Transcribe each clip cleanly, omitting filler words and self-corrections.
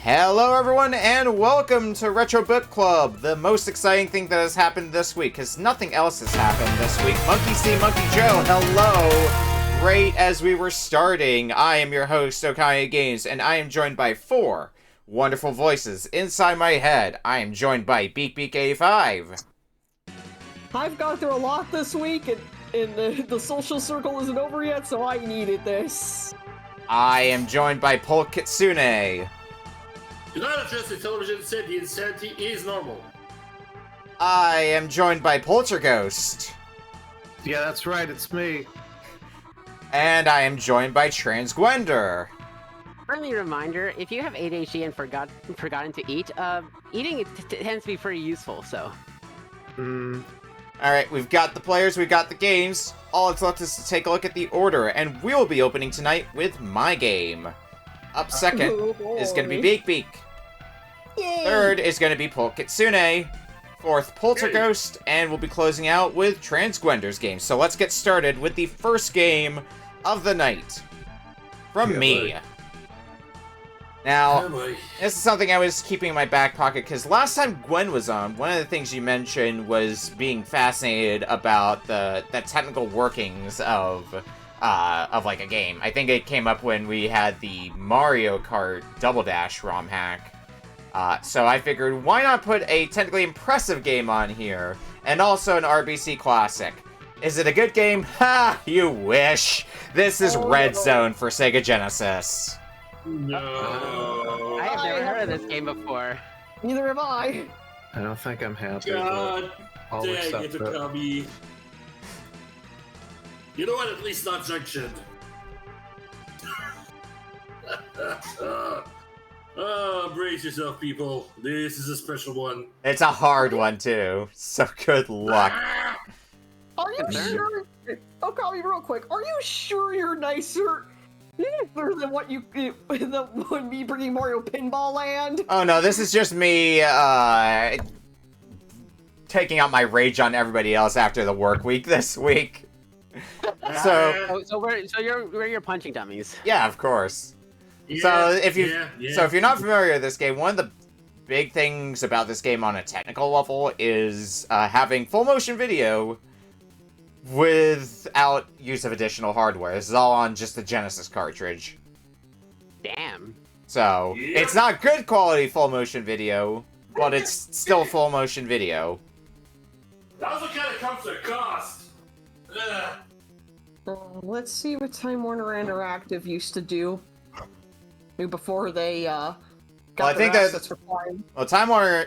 Hello everyone and welcome to Retro Book Club, the most exciting thing that has happened this week, because nothing else has happened this week. Monkey See, Monkey Joe, hello! Right as we were starting, I am your host, Okaya Games, and I am joined by four wonderful voices inside my head. I am joined by Beak Beak 85. I've gone through a lot this week, and the social circle isn't over yet, so I needed this. I am joined by Polk Kitsune. United Justice Television said the insanity is normal. I am joined by PolterGhost. Yeah, that's right, it's me. And I am joined by Transgwender. Friendly reminder, if you have ADHD and forgotten to eat, eating tends to be pretty useful, so. Alright, we've got the players, we've got the games. All that's left is to take a look at the order, and we'll be opening tonight with my game. Up second is going to be Beak Beak. Yay. Third is going to be Polk Kitsune. Fourth, Polterghost, and we'll be closing out with Transgwender's game. So let's get started with the first game of the night. From me. Now, this is something I was keeping in my back pocket, because last time Gwen was on, one of the things you mentioned was being fascinated about the technical workings of like a game. I think it came up when we had the Mario Kart Double Dash ROM hack. So I figured, why not put a technically impressive game on here, and also an RBC classic. Is it a good game? Ha! You wish! This is Red Zone for Sega Genesis. No. I have never heard of this game before. Neither have I. I don't think I'm happy. God I'll dang accept it, it. Okami. You know what? At least not Junction. Brace yourself, people. This is a special one. It's a hard one, too. So good luck. Are you sure? Okami, real quick, are you sure you're nicer than what you than me bringing Mario Pinball Land? Oh no, this is just me, taking out my rage on everybody else after the work week this week. So we're your punching dummies. Yeah, of course. Yeah, So if you're not familiar with this game, one of the big things about this game on a technical level is having full motion video without use of additional hardware. This is all on just the Genesis cartridge. Damn. So it's not good quality full motion video, but it's still full motion video. That also kind of comes at a cost. Let's see what Time Warner Interactive used to do before they got I think their that- assets required. Well, Time Warner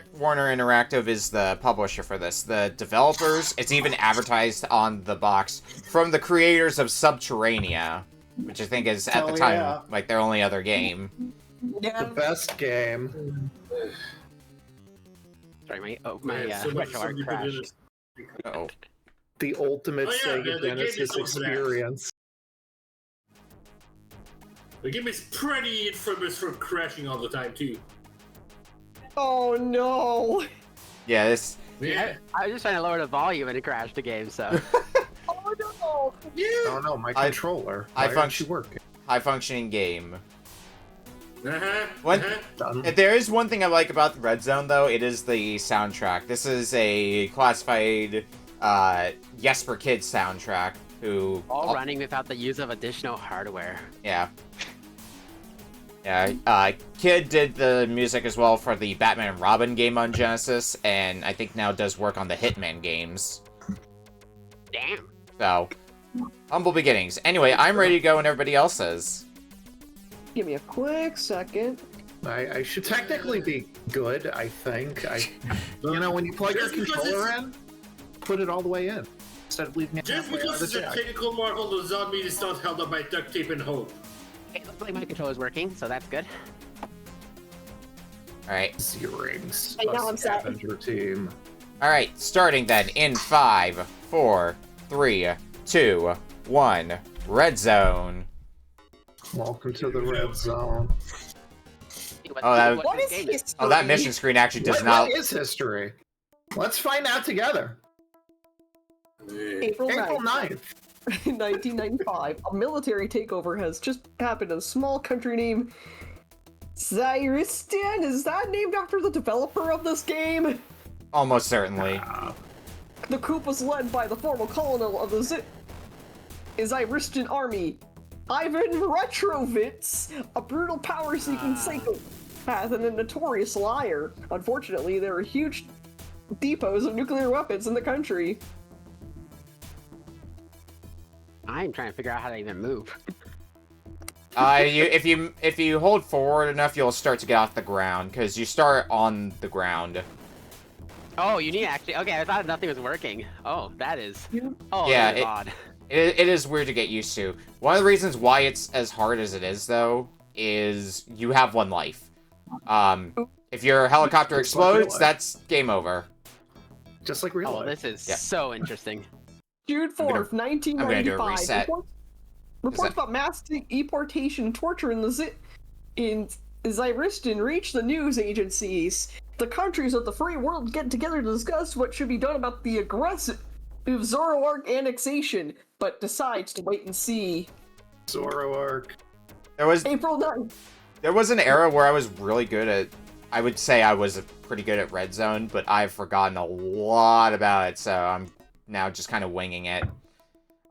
Interactive is the publisher for this. The developers, it's even advertised on the box, from the creators of Subterranea, which I think is, at the time, like, their only other game. Yeah. The best game. Sorry, my So much retro art somebody put in crashed. this- Uh-oh. The ultimate Oh, yeah, Sega the game Genesis is called that. experience. The game is pretty infamous for crashing all the time, too. Oh no! Yeah, this... Yeah. I was just trying to lower the volume and it crashed the game, so. Oh no! Oh no, my controller. I Why aren't function- you working? high-functioning game. Uh-huh. When- Uh-huh. Done. If there is one thing I like about the Red Zone, though, it is the soundtrack. This is a classified Jesper Kid soundtrack, who... All running without the use of additional hardware. Yeah. Yeah, Kid did the music as well for the Batman and Robin game on Genesis, and I think now does work on the Hitman games. Damn. So, humble beginnings. Anyway, I'm ready to go when everybody else is. Give me a quick second. I should technically be good, I think. You know, when you plug your Just because controller in, put it all the way in. Instead of leaving it Just halfway out because of it's the a jack. technical marvel does not mean it's not held up by duct tape and hope. Okay, looks like my controller's working, so that's good. Alright. Z-Rings. Hey, now I'm set. Scavenger team. Alright, starting then in 5, 4, 3, 2, 1. Red Zone. Welcome to the red zone. What is history? Oh, that mission screen actually does What not... is history? Let's find out together. April April 9th, 1995. A military takeover has just happened in a small country named Zyristan, is that named after the developer of this game? Almost certainly. The coup was led by the former colonel of the Zyristan army, Ivan Retrovitz, a brutal power-seeking psychopath and a notorious liar. Unfortunately, there are huge depots of nuclear weapons in the country. I'm trying to figure out how to even move. If you hold forward enough, you'll start to get off the ground, because you start on the ground. Oh, you need actually. Okay, I thought nothing was working. Oh, that is. Oh, Yeah, that is odd. It is weird to get used to. One of the reasons why it's as hard as it is, though, is you have one life. If your helicopter explodes, that's game over. Just like real Oh, life. this is so interesting. June 4th, I'm gonna do a 1995. reset. Reports about mass deportation and torture in Zyristan reach the news agencies. The countries of the free world get together to discuss what should be done about the aggressive Zoroark annexation, but decides to wait and see. Zoroark. April 9th. There was an era where I was really good at... I would say I was pretty good at Red Zone, but I've forgotten a lot about it, so I'm now just kind of winging it.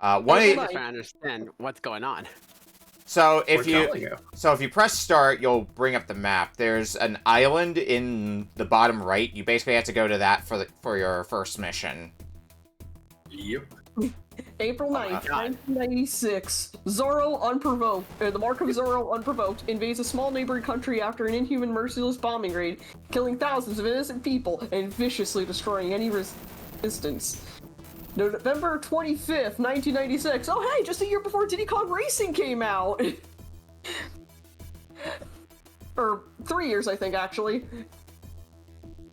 I'm just trying to understand what's going on. So if you press start, you'll bring up the map. There's an island in the bottom right. You basically have to go to that for your first mission. Yep. April 9th, 1996. Zoro unprovoked. The mark of Zoro unprovoked invades a small neighboring country after an inhuman, merciless bombing raid, killing thousands of innocent people and viciously destroying any resistance. November 25th, 1996. Oh, hey, just a year before Diddy Kong Racing came out. Or 3 years, I think, actually.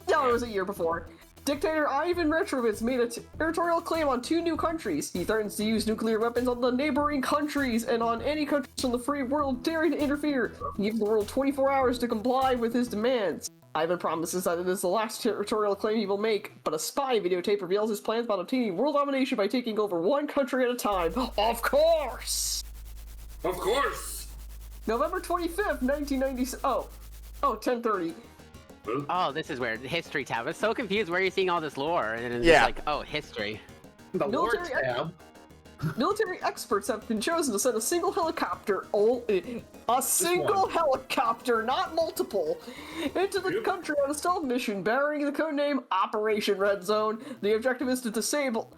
No, it was a year before. Dictator Ivan Retrovitz made a territorial claim on 2 new countries. He threatens to use nuclear weapons on the neighboring countries and on any countries from the free world daring to interfere. He gives the world 24 hours to comply with his demands. Ivan promises that it is the last territorial claim he will make, but a spy videotape reveals his plans about obtaining world domination by taking over one country at a time. Of course! Of course! November 25th, 1996. Oh, 10:30. Oh, this is weird. The history tab. I was so confused where you're seeing all this lore, and then it's Yeah. just like, oh, history. The lore Military tab. Military experts have been chosen to send a single helicopter, helicopter, not multiple, into the country on a stealth mission bearing the codename Operation Red Zone. The objective is to disable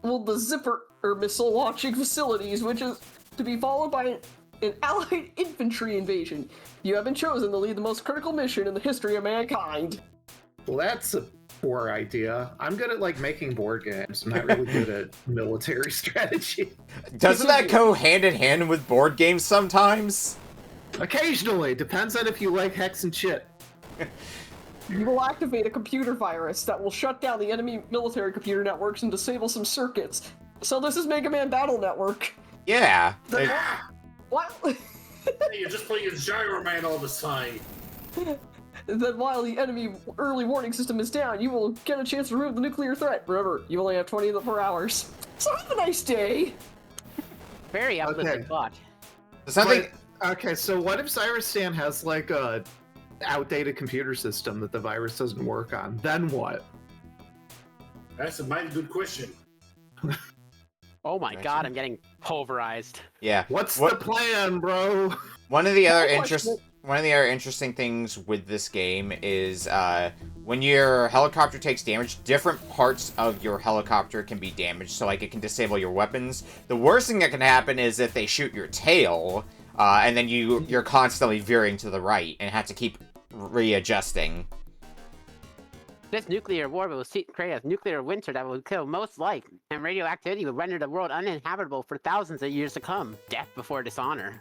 the Zipper missile launching facilities, which is to be followed by an allied infantry invasion. You have been chosen to lead the most critical mission in the history of mankind. Well, that's a poor idea. I'm good at making board games. I'm not really good at military strategy. Doesn't that go hand in hand with board games sometimes? Occasionally, depends on if you like hex and shit. You will activate a computer virus that will shut down the enemy military computer networks and disable some circuits. So this is Mega Man Battle Network. Yeah. What? Hey, you're just playing as Gyro Man all the time. Then while the enemy early warning system is down, you will get a chance to remove the nuclear threat. Remember, you only have 24 hours. So have a nice day! Very uplifting plot. Something... Okay, so what if Zyristan has a outdated computer system that the virus doesn't work on? Then what? That's a mighty good question. Oh my god, I'm getting pulverized. Yeah. What's the plan, bro? One of the other interesting things with this game is when your helicopter takes damage, different parts of your helicopter can be damaged, so it can disable your weapons. The worst thing that can happen is if they shoot your tail, and then you're constantly veering to the right and have to keep readjusting. This nuclear war will create a nuclear winter that will kill most life, and radioactivity will render the world uninhabitable for thousands of years to come. Death before dishonor.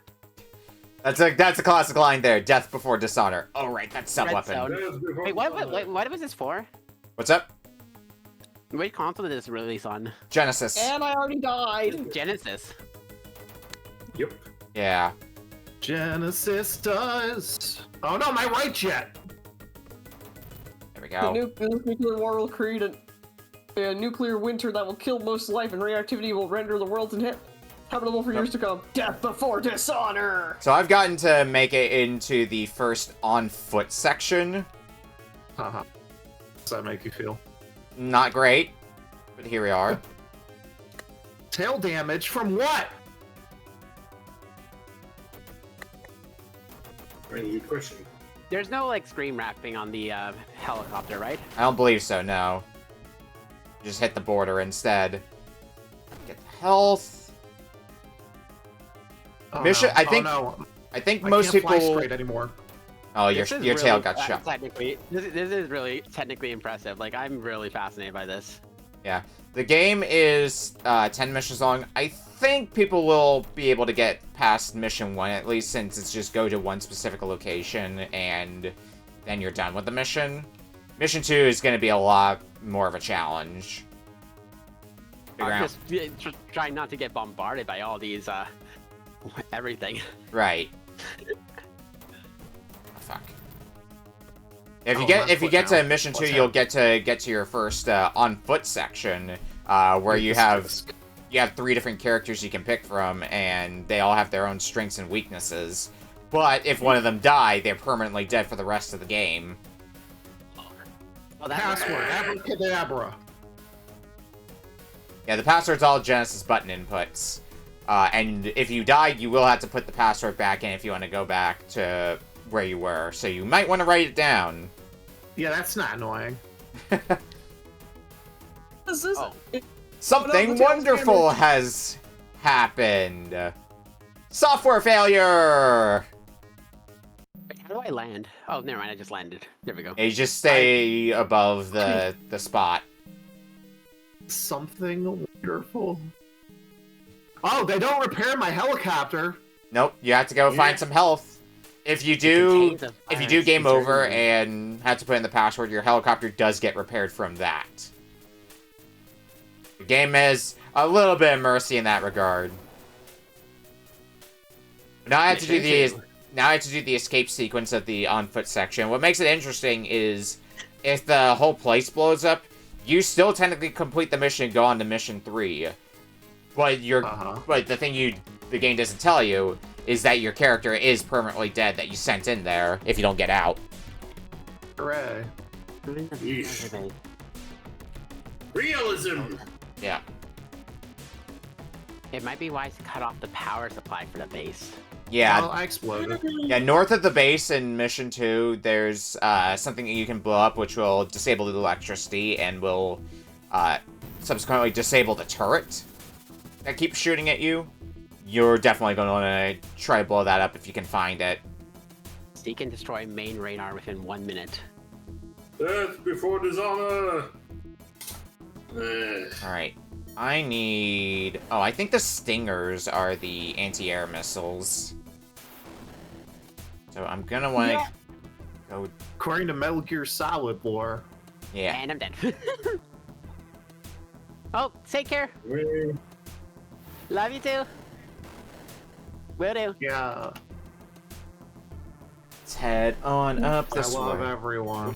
That's a classic line there. Death before dishonor. Oh right, that's sub-weapon. Wait, what was this for? What's up? What console did this release on? Genesis. And I already died! Genesis. Yep. Yeah. Genesis does. Oh no, my right jet! There we go. The nuclear war will create a nuclear winter that will kill most life, and radioactivity will render the world Habitable for years to come. Death before dishonor! So I've gotten to make it into the first on-foot section. How does that make you feel? Not great, but here we are. Tail damage from what? Very good question. There's no like screen wrapping on the helicopter, right? I don't believe so, no. Just hit the border instead. Get health. Oh, Mission. no. I think. Oh, no. I think I most can't fly people. straight anymore. Oh, your This is your tail really, got shot. Technically, this is really technically impressive. Like, I'm really fascinated by this. Yeah. The game is 10 missions long. I think people will be able to get past mission 1, at least, since it's just go to one specific location and then you're done with the mission. Mission 2 is going to be a lot more of a challenge. Figure out. Just trying not to get bombarded by all these, everything. Right. Oh, fuck. If you Oh, get I'm on to foot now. mission 2, What's you'll get to your first on foot section, where you have 3 different characters you can pick from, and they all have their own strengths and weaknesses. But if one of them die, they're permanently dead for the rest of the game. Well, that Password, abracadabra. Yeah, the password's all Genesis button inputs. And if you die, you will have to put the password back in if you want to go back to where you were. So you might want to write it down. Yeah, that's not annoying. This is Oh. Something Oh, no, the tail's wonderful has happened. Software failure! How do I land? Oh, never mind. I just landed. There we go. Yeah, you just stay above the spot. Something wonderful. Oh, they don't repair my helicopter. Nope, you have to go find some health. If you do game over and have to put in the password, your helicopter does get repaired from that. The game is a little bit of mercy in that regard. Now I have to do the escape sequence of the on-foot section. What makes it interesting is if the whole place blows up, you still technically complete the mission and go on to mission 3. But but the thing the game doesn't tell you is that your character is permanently dead that you sent in there if you don't get out. Hooray. Yeesh. Realism! Yeah. It might be wise to cut off the power supply for the base. Yeah. Well, I exploded. Yeah, north of the base in Mission 2, there's something that you can blow up which will disable the electricity and will subsequently disable the turret that keeps shooting at you. You're definitely going to want to try to blow that up if you can find it. Seek and destroy main radar within 1 minute. Death before dishonor! Alright. I need... Oh, I think the Stingers are the anti-air missiles. So I'm going to want to go... According to Metal Gear Solid lore. Yeah. And I'm dead. Oh, take care. Love you too. Will do. Yeah. Let's head on up I this love way. everyone.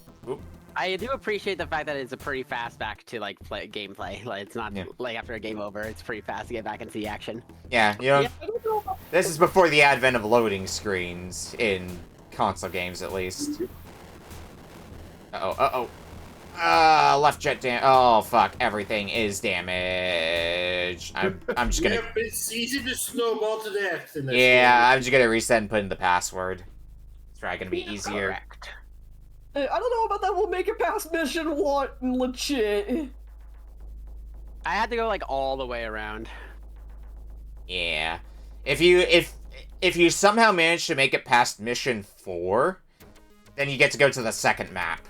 I do appreciate the fact that it's a pretty fast back to like gameplay. Like it's not like after a game over, it's pretty fast to get back into the action. Yeah, you know, this is before the advent of loading screens in console games, at least. Left jet oh, fuck. Everything is damaged. I'm just gonna... Yep, it's easy to snowball to death in this Yeah, I'm just gonna reset and put in the password. It's probably gonna be easier. Correct. I don't know about that. We'll make it past mission 1 legit. I had to go like all the way around. Yeah. If you somehow manage to make it past mission 4, then you get to go to the second map.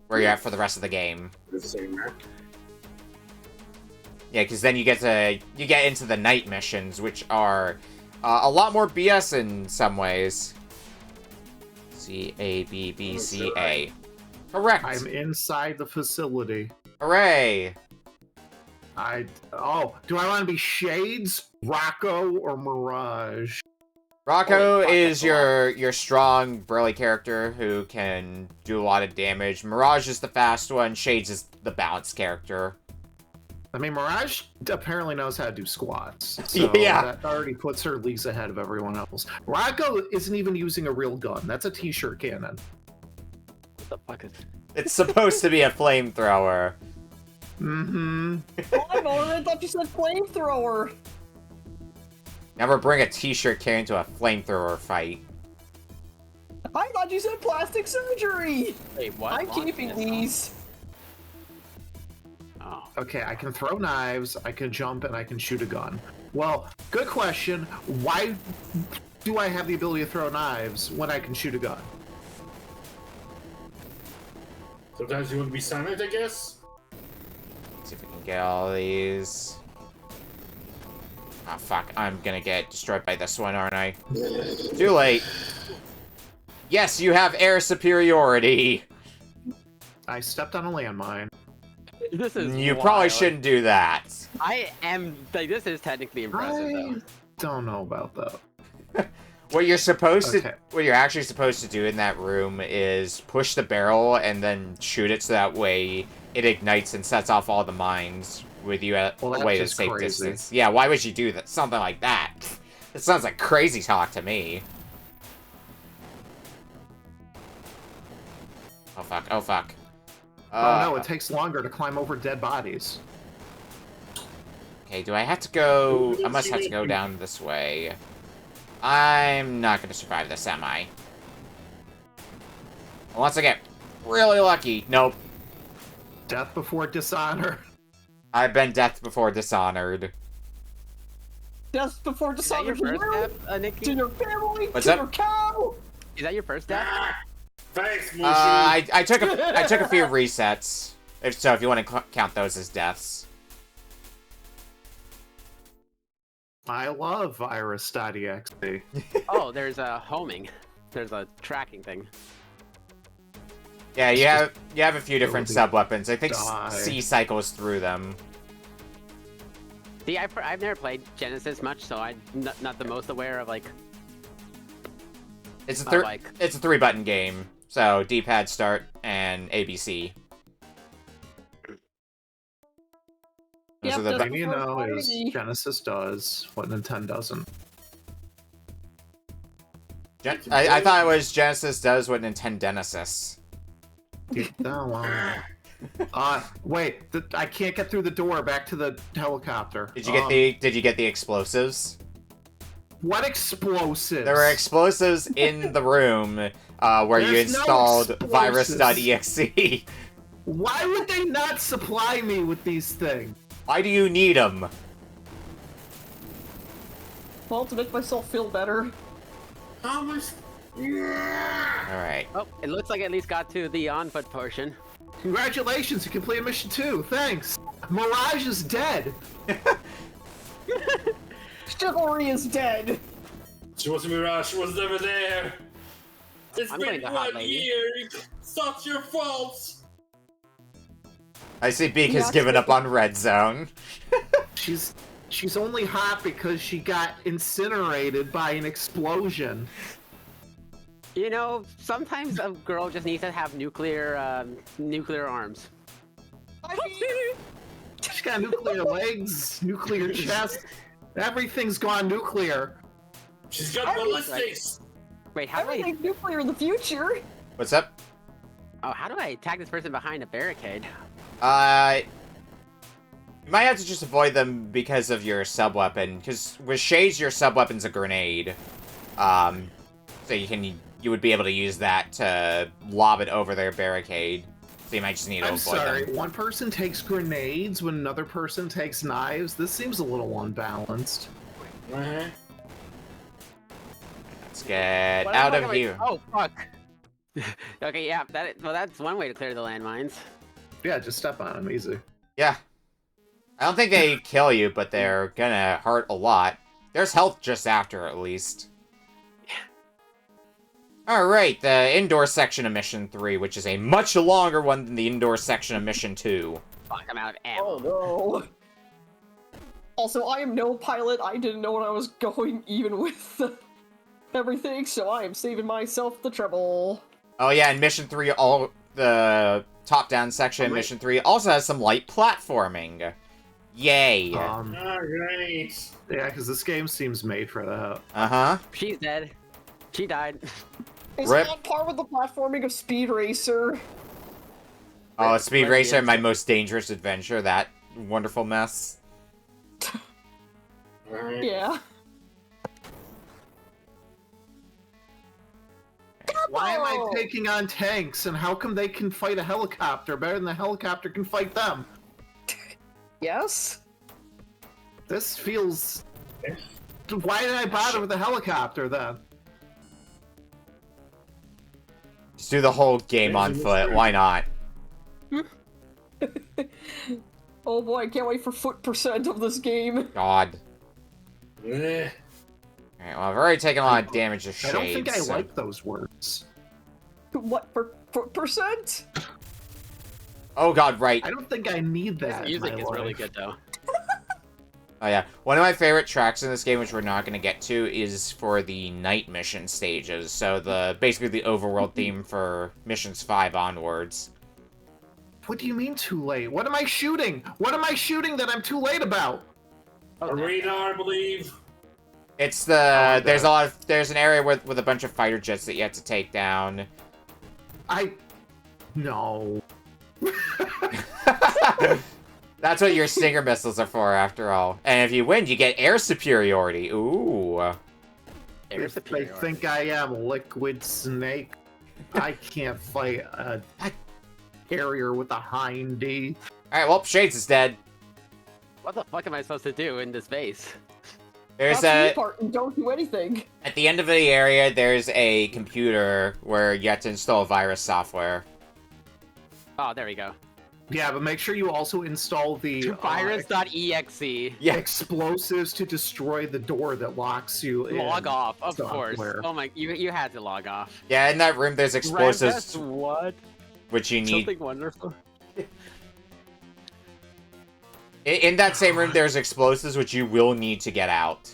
Where you're at for the rest of the game. The same map. Yeah, because then you get into the night missions, which are a lot more BS in some ways. C-A-B-B-C-A. Correct. I'm inside the facility. Hooray. Do I want to be Shades, Rocco, or Mirage? Rocco fuck, is that's your strong, burly character who can do a lot of damage. Mirage is the fast one. Shades is the balanced character. I mean, Mirage apparently knows how to do squats, so Yeah. that already puts her leagues ahead of everyone else. Rocco isn't even using a real gun. That's a t-shirt cannon. What the fuck is... It's supposed to be a flamethrower. Mm-hmm. I thought you said flamethrower. Never bring a t-shirt cannon to a flamethrower fight. I thought you said plastic surgery. Wait, what? I'm keeping these. Oh. Okay, I can throw knives, I can jump, and I can shoot a gun. Well, good question. Why do I have the ability to throw knives when I can shoot a gun? Sometimes you want to be silent, I guess? See if we can get all these. Oh fuck, I'm gonna get destroyed by this one, aren't I? Too late. Yes, you have air superiority. I stepped on a landmine. This is You wild. probably shouldn't do that. I am... Like, this is technically impressive, I though. don't know about that. What you're supposed Okay. to, what you're actually supposed to do in that room is push the barrel and then shoot it so that way it ignites and sets off all the mines with you at Well, a that's way to just safe crazy. distance. Yeah, why would you do that? Something like that. It sounds like crazy talk to me. Oh fuck, oh fuck. Oh no, it takes longer to climb over dead bodies. Okay, do I have to go... I must have to go down this way. I'm not going to survive this, am I? Unless I get really lucky. Nope. Death before dishonor. I've been death before dishonored. Just before Is that your Dishonored first to you, death, Nikki? to your family, What's to up? your cow. Is that your first death? Thanks, Mushu. I took a few resets. If you want to count those as deaths. I love virus.exe. Oh, there's a homing. There's a tracking thing. Yeah, you have a few different Ability sub weapons. I think die. C cycles through them. See, I've never played Genesis much, so I'm not the most aware of, like... It's a I like- it's a 3-button game. So D-pad start and ABC. Those Yep, are the that's- Thing you know is Alrighty. Genesis does what Nintendo doesn't. I thought it was Genesis does what Nintendenesis. Wait, I can't get through the door back to the helicopter. Did you get the explosives? What explosives? There were explosives in the room where you There's no installed explosives. virus.exe. Why would they not supply me with these things? Why do you need them? Well, to make myself feel better. How much? Alright. Oh, it looks like I at least got to the on-foot portion. Congratulations, you completed mission 2. Thanks. Mirage is dead. Chivalry is dead. She wasn't Mirage, she was never there. It's I'm been going to hot 1 lady. year. It's not your fault. I see Beak has Yeah, given up on Red Zone. She's only hot because she got incinerated by an explosion. You know, sometimes a girl just needs to have nuclear arms. I mean, She's got nuclear legs, nuclear chest. Everything's gone nuclear. She's got ballistics. Wait, how do I... everything's nuclear in the future. What's up? Oh, how do I attack this person behind a barricade? You might have to just avoid them because of your sub-weapon. Because with Shades, your sub-weapon's a grenade. So you would be able to use that to lob it over their barricade. So you might just need to I'm avoid sorry, them. one person takes grenades when another person takes knives. This seems a little unbalanced. Uh-huh. Let's get What out am I of going- here. Oh, fuck. Okay, yeah, that's one way to clear the landmines. Yeah, just step on them, easy. Yeah. I don't think they kill you, but they're gonna hurt a lot. There's health just after, at least. Alright, the indoor section of Mission 3, which is a much longer one than the indoor section of Mission 2. Fuck, I'm out of ammo. Oh no. Also, I am no pilot. I didn't know what I was going, even with everything, so I am saving myself the trouble. Oh yeah, and Mission 3, all the top-down section of Mission 3 also has some light platforming. Yay. Alright. Yeah, because this game seems made for that. Uh-huh. She's dead. She died. Is Rip. it on par with the platforming of Speed Racer? Oh, Speed Rip Racer, is- my most dangerous adventure, that wonderful mess. Alright. Yeah. Why am I Oh. taking on tanks, and how come they can fight a helicopter better than the helicopter can fight them? Yes? This feels... Why did I bother with the helicopter, then? Just do the whole game on foot, why not? Oh boy, I can't wait for foot percent of this game. God. Eh. Alright, well, I've already taken a lot of damage to I Shades. don't think I so- like those words. What, for foot percent? Oh god, right. I don't think I need This that in music my is really life. good though. Oh yeah, one of my favorite tracks in this game, which we're not going to get to, is for the night mission stages. So basically the overworld theme for missions 5 onwards. What do you mean too late? What am I shooting? What am I shooting that I'm too late about? A radar, I believe. It's the okay. there's an area with a bunch of fighter jets that you have to take down. No. That's what your Stinger missiles are for, after all. And if you win, you get air superiority. Ooh. Air If they superiority. think I am Liquid Snake, I can't fight a carrier with a hindy. Alright, well, Shades is dead. What the fuck am I supposed to do in this base? There's That's a... the part, and don't do anything. At the end of the area, there's a computer where you have to install virus software. Oh, there we go. Yeah, but make sure you also install the Virus.exe. Yeah. explosives to destroy the door that locks you in. Log off, of course. software. Oh my, you had to log off. Yeah, in that room, there's explosives, What? which you need... Something wonderful. In that same room, there's explosives, which you will need to get out.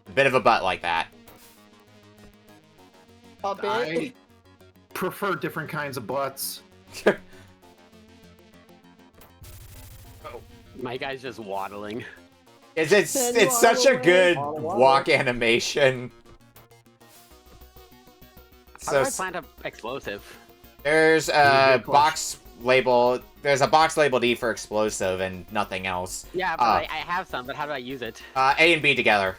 A bit of a butt like that. A bit. I prefer different kinds of butts. My guy's just waddling. It's such a good walk animation. How So do I plant an explosive? there's Good a question. box label. There's a box labeled E for explosive and nothing else. Yeah, but I have some, but how do I use it? A and B together.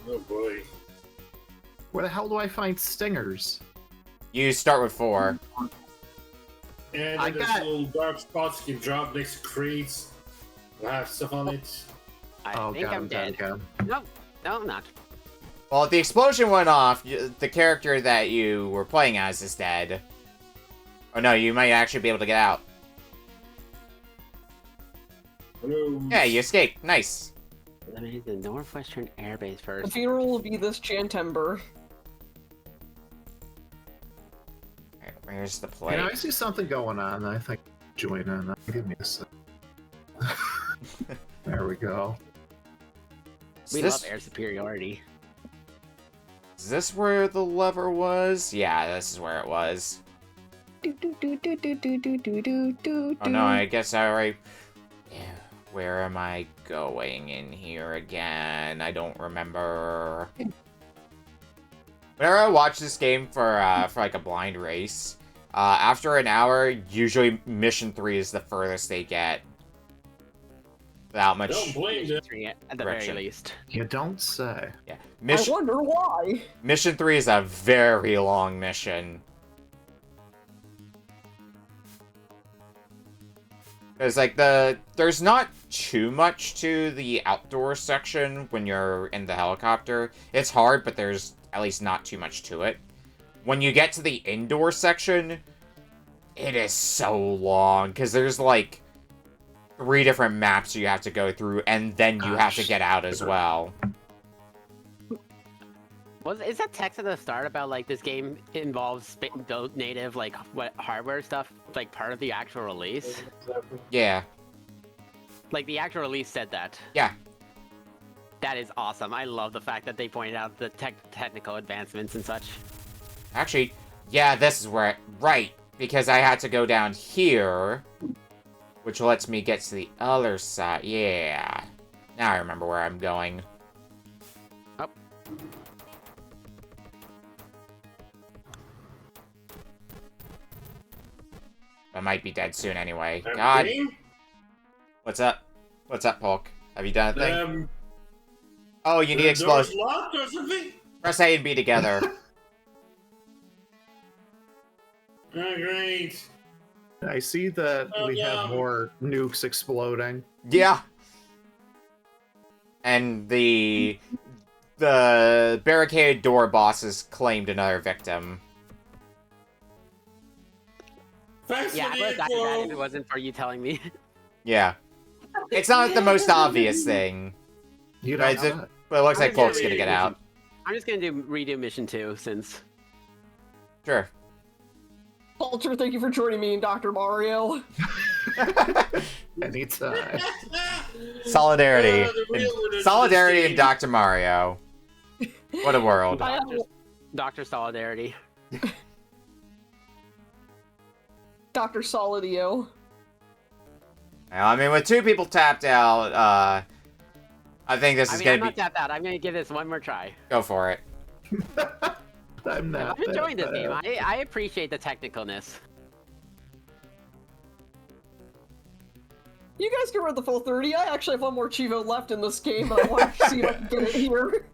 Oh boy. Where the hell do I find stingers? You start with 4. And I then there's got- little dark spots you can drop next to crates. Will have stuff on it. I think I'm dead. God. No, I'm not. Well, if the explosion went off, the character that you were playing as is dead. Oh no, you might actually be able to get out. Hello. Yeah, you escaped. Nice. Eliminate the Northwestern Airbase The first. funeral will be this Jantember. Alright, where's the You plate? know, I see something going on. I think join in. Give me a sec. There we go. We Is love air superiority. this where the lever was? Yeah, this is where it was. Oh no, I guess I already... Yeah, where am I going in here again? I don't remember. Whenever I watch this game for like a blind race, after an hour, usually mission 3 is the furthest they get. Without much... Don't blame them. At the Correction. very least. You don't say. Yeah. I Mission... wonder why. Mission 3 is a very long mission. There's like there's not too much to the outdoor section when you're in the helicopter. It's hard, but there's at least not too much to it. When you get to the indoor section, it is so long, because there's like 3 different maps you have to go through, and then you have to Gosh. get out as well. Is that text at the start about like this game involves native like what hardware stuff like part of the actual release? Yeah. Like the actual release said that. Yeah. That is awesome. I love the fact that they pointed out the technical advancements and such. Actually, Yeah, this is where right, because I had to go down here, which lets me get to the other side. Yeah. Now I remember where I'm going. Up. I might be dead soon anyway. God. What's up? What's up, Polk? Have you done a thing? Oh, you need explosion. Locked or something? Press A and B together. Oh, great. I see that we have more nukes exploding. Yeah. And the barricaded door bosses claimed another victim. Thanks Yeah, for I the would have died of that if info. it wasn't for you telling me. Yeah. It's not the most obvious thing. You But, don't know that. but it looks like I'm gonna Polk's gonna get read out. I'm just gonna redo mission 2 since. Sure. Vulture, thank you for joining me in Dr. Mario. Anytime. Solidarity. The real winners Solidarity of this in game. Dr. Mario. What a world. I have Dr. Solidarity. Dr. Solidio. Well, I mean, with 2 people tapped out, I think this is I'm gonna not be... tapped out. I'm gonna give this one more try. Go for it. I'm not I'm enjoying this that game. bad. I appreciate the technicalness. You guys can run the full 30. I actually have one more Chivo left in this game, and I want to see if I can get it here.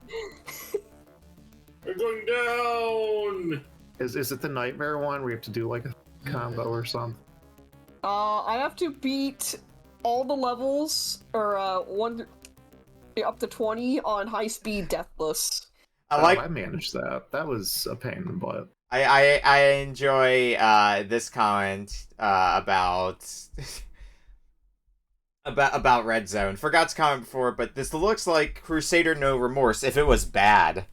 We're going down. Is it the nightmare one where you have to do like a combo or something? I have to beat all the levels, or up to 20 on high speed deathless. I managed that. That was a pain in the butt. I enjoy this comment about about Red Zone. Forgot to comment before, but this looks like Crusader No Remorse if it was bad.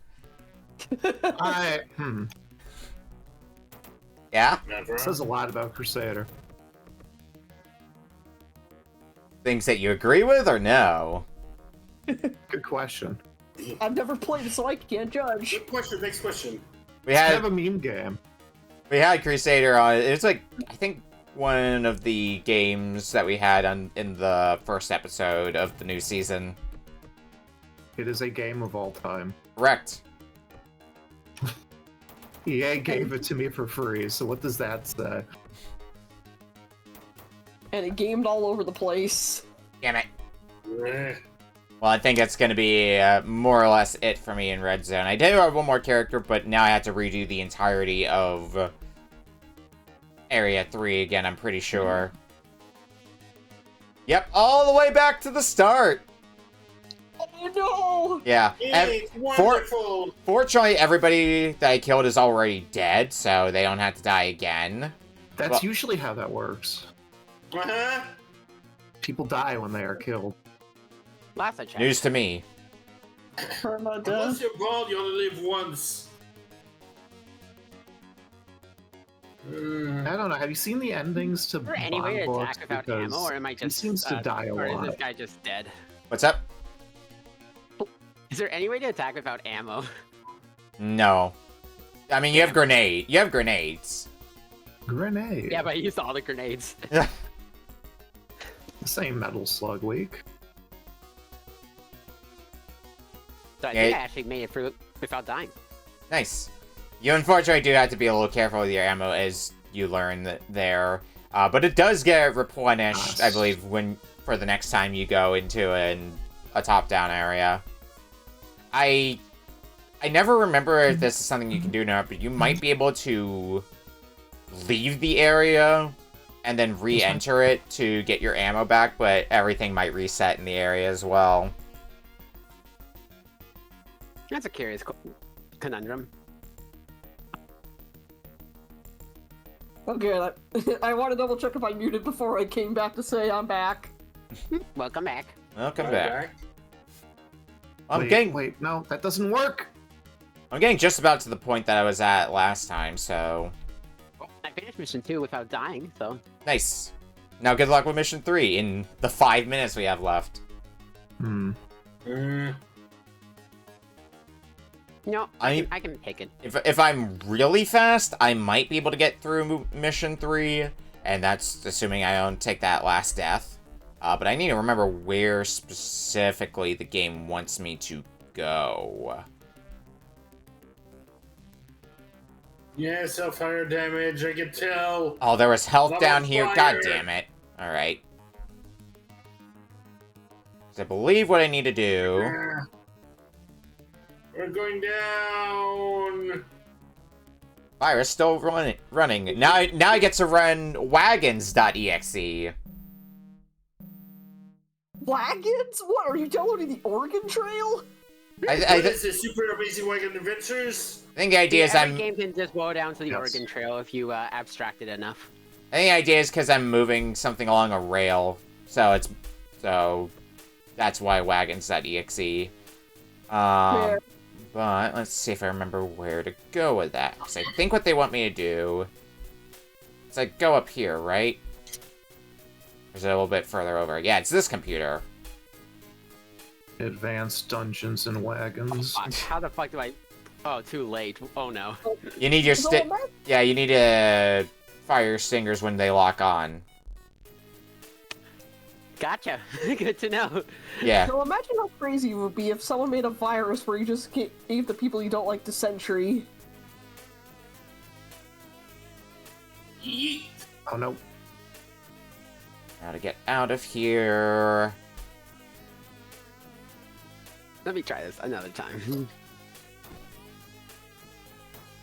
Yeah? Never. It says a lot about Crusader. Things that you agree with or no? Good question. I've never played it, so I can't judge. Good question. Next question. We It's kind of had a meme game. Crusader on. It's like I think one of the games that we had in the first episode of the new season. It is a game of all time. Correct. EA gave it to me for free, so what does that say? And it gamed all over the place. Damn it. Eh. Well, I think that's going to be more or less it for me in Red Zone. I did have one more character, but now I have to redo the entirety of Area 3 again, I'm pretty sure. Yep, all the way back to the start. Oh no! Yeah. It's wonderful. Fortunately, everybody that I killed is already dead, so they don't have to die again. That's Well- usually how that works. Uh-huh. People die when they are killed. Last I checked. News to me. Once you're bald, you only live once. I don't know. Have you seen the endings to Is there any way to Bond attack books? without Because ammo, or am I just? he seems to die a or lot. is this guy just dead? What's up? Is there any way to attack without ammo? No. I mean, you have grenade. You have grenades. Grenade. Yeah, but I used all the grenades. Same Metal Slug week. So I Yeah, think I actually made it through without dying. Nice. You unfortunately do have to be a little careful with your ammo as you learn there. But it does get replenished, I believe, for the next time you go into a top-down area. I never remember if this is something you can do now, but you might be able to leave the area and then re-enter it to get your ammo back, but everything might reset in the area as well. That's a curious conundrum. Okay, I want to double check if I muted before I came back to say I'm back. Welcome back. Welcome back. Wait, no, that doesn't work. I'm getting just about to the point that I was at last time, so... I finished mission 2 without dying, so... Nice. Now good luck with mission 3 in the 5 minutes we have left. Mm. No, I can take it. If I'm really fast, I might be able to get through mission 3, and that's assuming I don't take that last death. But I need to remember where specifically the game wants me to go. Yeah, fire damage, I can tell. Oh, there was health Level down here. fire. God damn it. Alright. So I believe what I need to do... We're going down. Virus still running. Now I get to run wagons.exe. Wagons? What, are you downloading the Oregon Trail? What is this, Super Amazing Wagon Adventures? I think the idea is every game can just go down to the Yes. Oregon Trail if you abstract it enough. I think the idea is because I'm moving something along a rail, so that's why wagons.exe. Fair. But let's see if I remember where to go with that. Because I think what they want me to do is like go up here, right? Or is it a little bit further over? Yeah, it's this computer. Advanced Dungeons and Wagons. Fuck, how the fuck do I... Oh, too late. Oh no. You need your So stick. ima- Yeah, you need to fire your stingers when they lock on. Gotcha. Good to know. Yeah. So imagine how crazy it would be if someone made a virus where you just gave the people you don't like the Sentry. Yeet. Oh no. How to get out of here. Let me try this another time.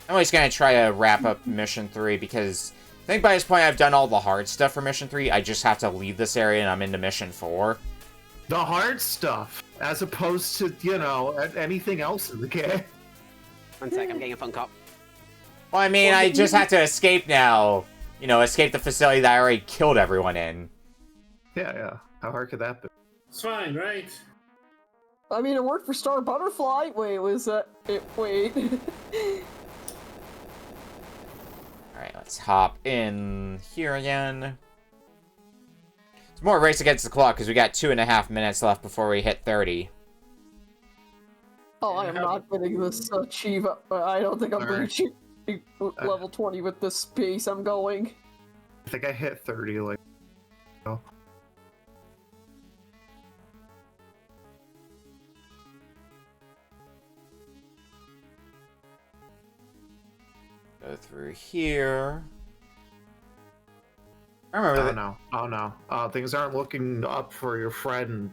I'm always gonna try to wrap up Mission 3 because I think by this point I've done all the hard stuff for Mission 3. I just have to leave this area and I'm into Mission 4. The hard stuff, as opposed to, you know, anything else in the game. 1 sec, I'm getting a phone call. Well, I mean, I just have to escape now. You know, escape the facility that I already killed everyone in. Yeah. How hard could that be? It's fine, right? I mean, it worked for Star Butterfly. Wait, was that it? Wait. Alright, let's hop in here again. It's more race against the clock because we got 2.5 minutes left before we hit 30. Oh, I am not getting this achievement. I don't think I'm Alright. reaching level 20 with this pace I'm going. I think I hit 30, like... Oh. Go through here. I remember Oh no. Things aren't looking up for your friend.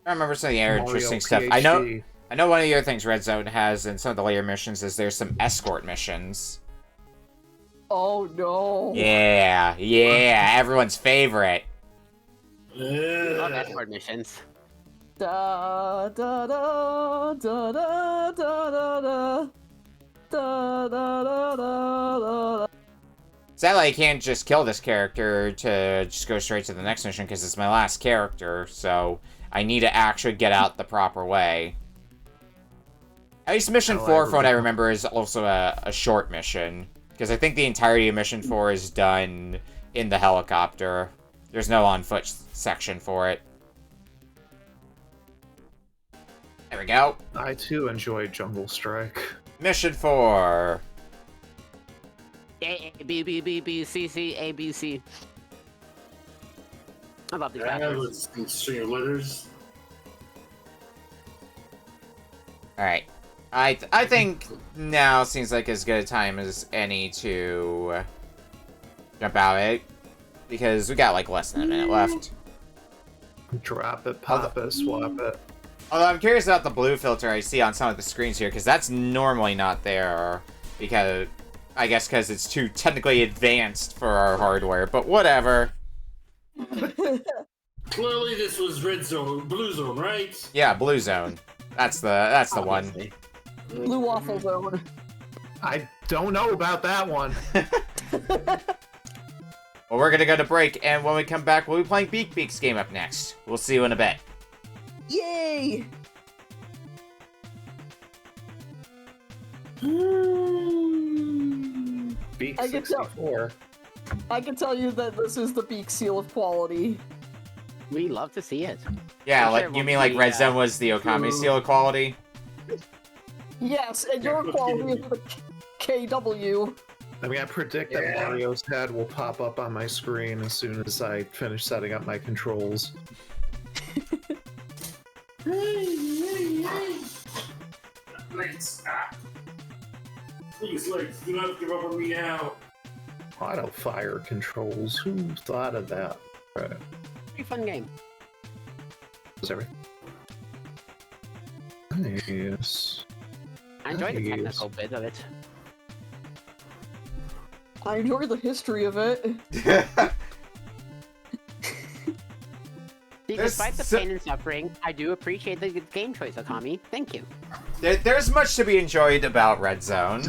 I remember some of the other Mario interesting stuff. PhD. I know one of the other things Red Zone has in some of the later missions is there's some escort missions. Oh no. Yeah, everyone's favorite. Love escort missions. Da da da da da da da da da da da da. Sadly, I can't just kill this character to just go straight to the next mission because it's my last character, so I need to actually get out the proper way. At least Mission 4, from what I remember, is also a short mission, because I think the entirety of Mission 4 is done in the helicopter. There's no on-foot section for it. There we go. I too enjoyed Jungle Strike. Mission 4. A, B, B, B, B, C, C, A, B, C. I love these That backwards. was string of letters. Alright. I think now seems like as good a time as any to jump out of it, because we got like less than a minute left. Drop it, pop it, swap it. Although I'm curious about the blue filter I see on some of the screens here, because that's normally not there, because I guess because it's too technically advanced for our hardware, but whatever. Clearly this was red zone, blue zone, right? Yeah, blue zone. That's the one. Obviously. Blue waffle zone. I don't know about that one. Well, we're gonna go to break, and when we come back, we'll be playing Beak Beak's game up next. We'll see you in a bit. Yay! Beak I can tell. 64. I can tell you that this is the Beak seal of quality. We love to see it. Yeah, I'm like sure it you won't mean like be, Red Zone was the Okami seal of quality? Yes, and your quality is the KW. I mean, I predict that Mario's head will pop up on my screen as soon as I finish setting up my controls. Legs. Please, legs, do not give up on me now. Auto fire controls. Who thought of that? Right. Pretty fun game. Sorry. Yes. I enjoyed the Nice. technical bit of it. I enjoy the history of it. See, There's despite the so- pain and suffering, I do appreciate the good game choice, Akami. Thank you. There's much to be enjoyed about Red Zone.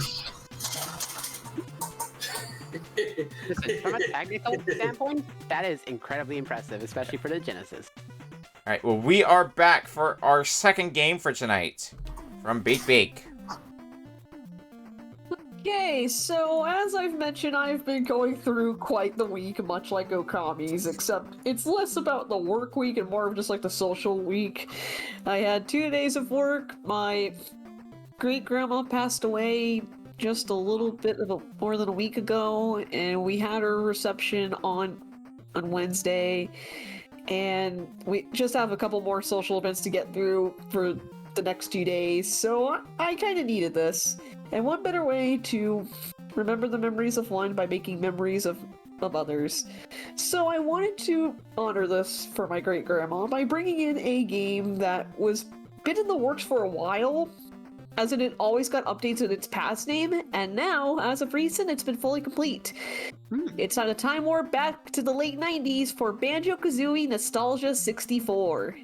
Listen, from a technical standpoint, that is incredibly impressive, especially for the Genesis. Alright, well, we are back for our second game for tonight. From Beak Beak. Okay, so as I've mentioned, I've been going through quite the week, much like Okami's, except it's less about the work week and more of just like the social week. I had 2 days of work. My great-grandma passed away just a little bit of more than a week ago, and we had her reception on Wednesday, and we just have a couple more social events to get through for the next 2 days, so I kind of needed this. And what better way to remember the memories of one by making memories of others. So I wanted to honor this for my great-grandma by bringing in a game that was been in the works for a while, as in it always got updates in its past name, and now, as of recent, it's been fully complete. It's on a time warp back to the late 90s for Banjo-Kazooie Nostalgia 64.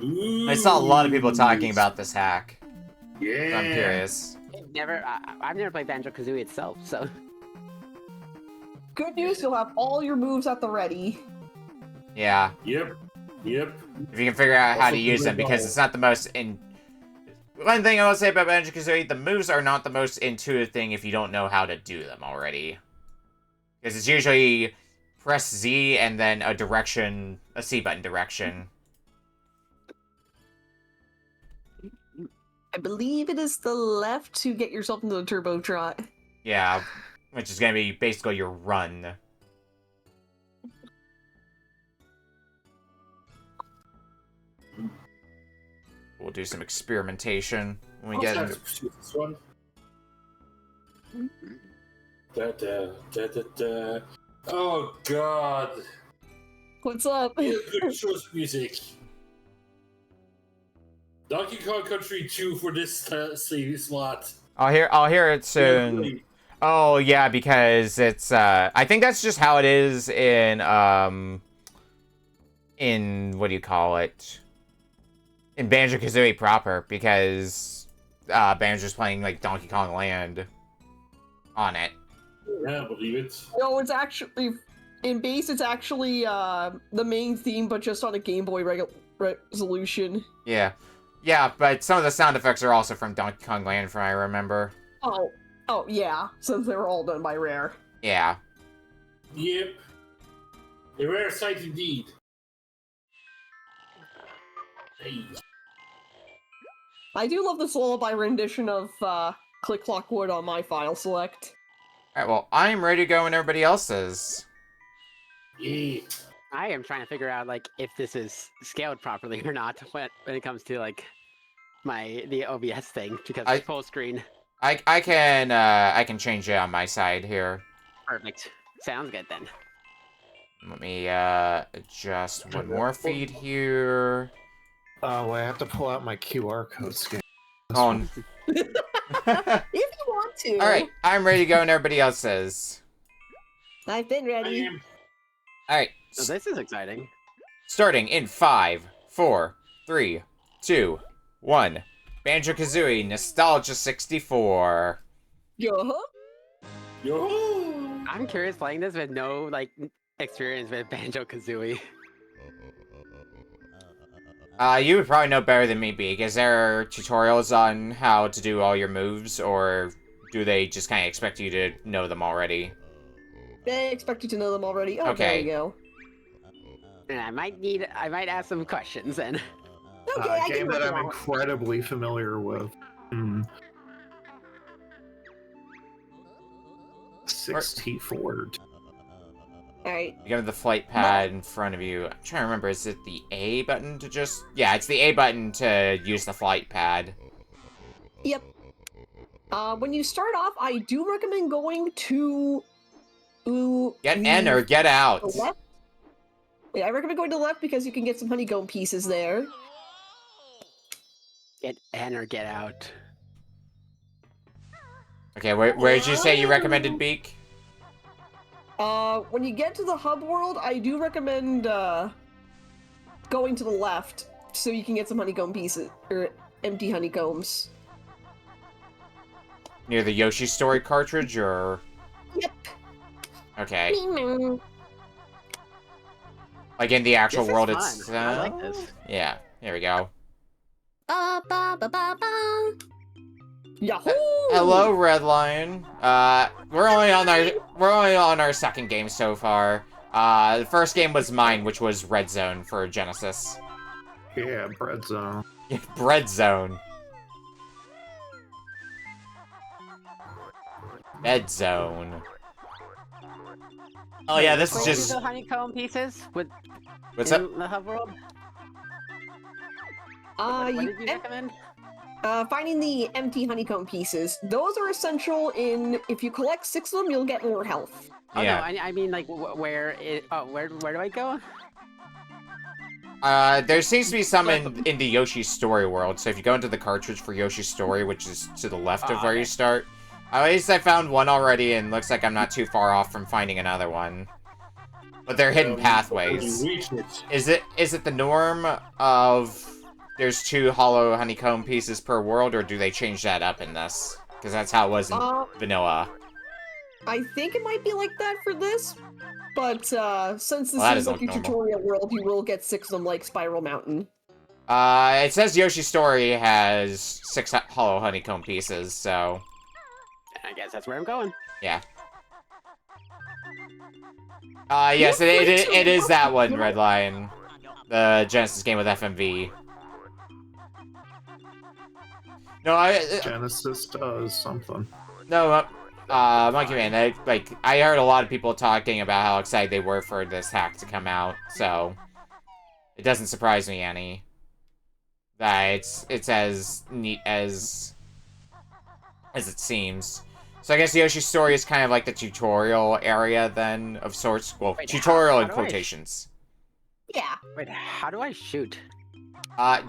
Ooh. I saw a lot of people talking about this hack. Yeah. So I'm curious. I've never played Banjo-Kazooie itself, so... Good news, you'll have all your moves at the ready. Yeah. Yep. Yep. If you can figure out how to use them, because it's not the most One thing I will say about Banjo-Kazooie, the moves are not the most intuitive thing if you don't know how to do them already. Because it's usually press Z and then a C button direction. I believe it is the left to get yourself into the turbo trot. Yeah, which is going to be basically your run. We'll do some experimentation when we get into... This one. Da, da, da, da, da. Oh God! What's up? Good choice music. Donkey Kong Country 2 for this save slot. I'll hear it soon. Yeah, Oh yeah, because it's I think that's just how it is in what do you call it? In Banjo-Kazooie proper, because Banjo's playing like Donkey Kong Land on it. yeah, I believe it. No, it's actually in base. It's actually the main theme, but just on a Game Boy resolution. Yeah. Yeah, but some of the sound effects are also from Donkey Kong Land, from what I remember. Oh yeah, since they were all done by Rare. Yeah. Yep. A rare sight indeed. Hey. I do love this lullaby rendition of Click Clock Wood on my file select. Alright, well, I'm ready to go when everybody else is. Yeah. I am trying to figure out, like, if this is scaled properly or not when it comes to, like, the OBS thing, because it's full screen. I can change it on my side here. Perfect. Sounds good, then. Let me adjust one more feed here. Oh, I have to pull out my QR code scan. On. If you want to. Alright, I'm ready to go when everybody else is. I've been I ready. am. Alright, So this is exciting. starting in 5, 4, 3, 2, 1. Banjo-Kazooie Nostalgia 64. Yo. Yo. I'm curious playing this with no, like, experience with Banjo-Kazooie. You would probably know better than me, Beak. Is there tutorials on how to do all your moves, or do they just kind of expect you to know them already? They expect you to know them already. Oh, Okay. there you go. And I might ask some questions then. Okay, I Game can that work I'm it out. incredibly familiar with. 60 forward. Alright. You go to the flight pad in front of you. I'm trying to remember, is it the A button to just... Yeah, it's the A button to use the flight pad. Yep. When you start off, I do recommend going to... Get in or get out. The left? Yeah, I recommend going to the left because you can get some honeycomb pieces there. Get in or get out. Okay, where did you say you recommended Beak? When you get to the hub world, I do recommend, going to the left so you can get some honeycomb pieces, or empty honeycombs. Near the Yoshi Story cartridge, or... Yep. Okay. Like in the actual This is world fun. it's... I like this. Yeah, here we go. Yahoo! Hello, Red Lion. We're only on our second game so far. The first game was mine, which was Red Zone for Genesis. Yeah, bread zone. Bread Zone. Red Zone. Oh yeah, this is Wait, just... the honeycomb pieces with What's in up? the hub world. What You, did you recommend? finding the empty honeycomb pieces. Those are essential in, if you collect 6 of them, you'll get more health. Oh Yeah. no, I mean like where do I go? There seems to be some in the Yoshi Story world, so if you go into the cartridge for Yoshi Story, which is to the left of where you start, at least I found one already, and looks like I'm not too far off from finding another one. But they're hidden pathways. Is it the norm of there's 2 hollow honeycomb pieces per world, or do they change that up in this? Because that's how it was in vanilla. I think it might be like that for this, but since this Well, is like doesn't a look normal. tutorial world, you will get 6 of them like Spiral Mountain. It says Yoshi Story has 6 hollow honeycomb pieces, so... I guess that's where I'm going. Yeah. Yes, it is that one, Red Lion. The Genesis game with FMV. No, Genesis does something. No, Monkey Man, I heard a lot of people talking about how excited they were for this hack to come out, so... It doesn't surprise me any. That it's as neat as it seems. So I guess Yoshi's Story is kind of like the tutorial area, then, of sorts. Well, Wait, tutorial how in do I- quotations. Yeah. Wait, how do I shoot?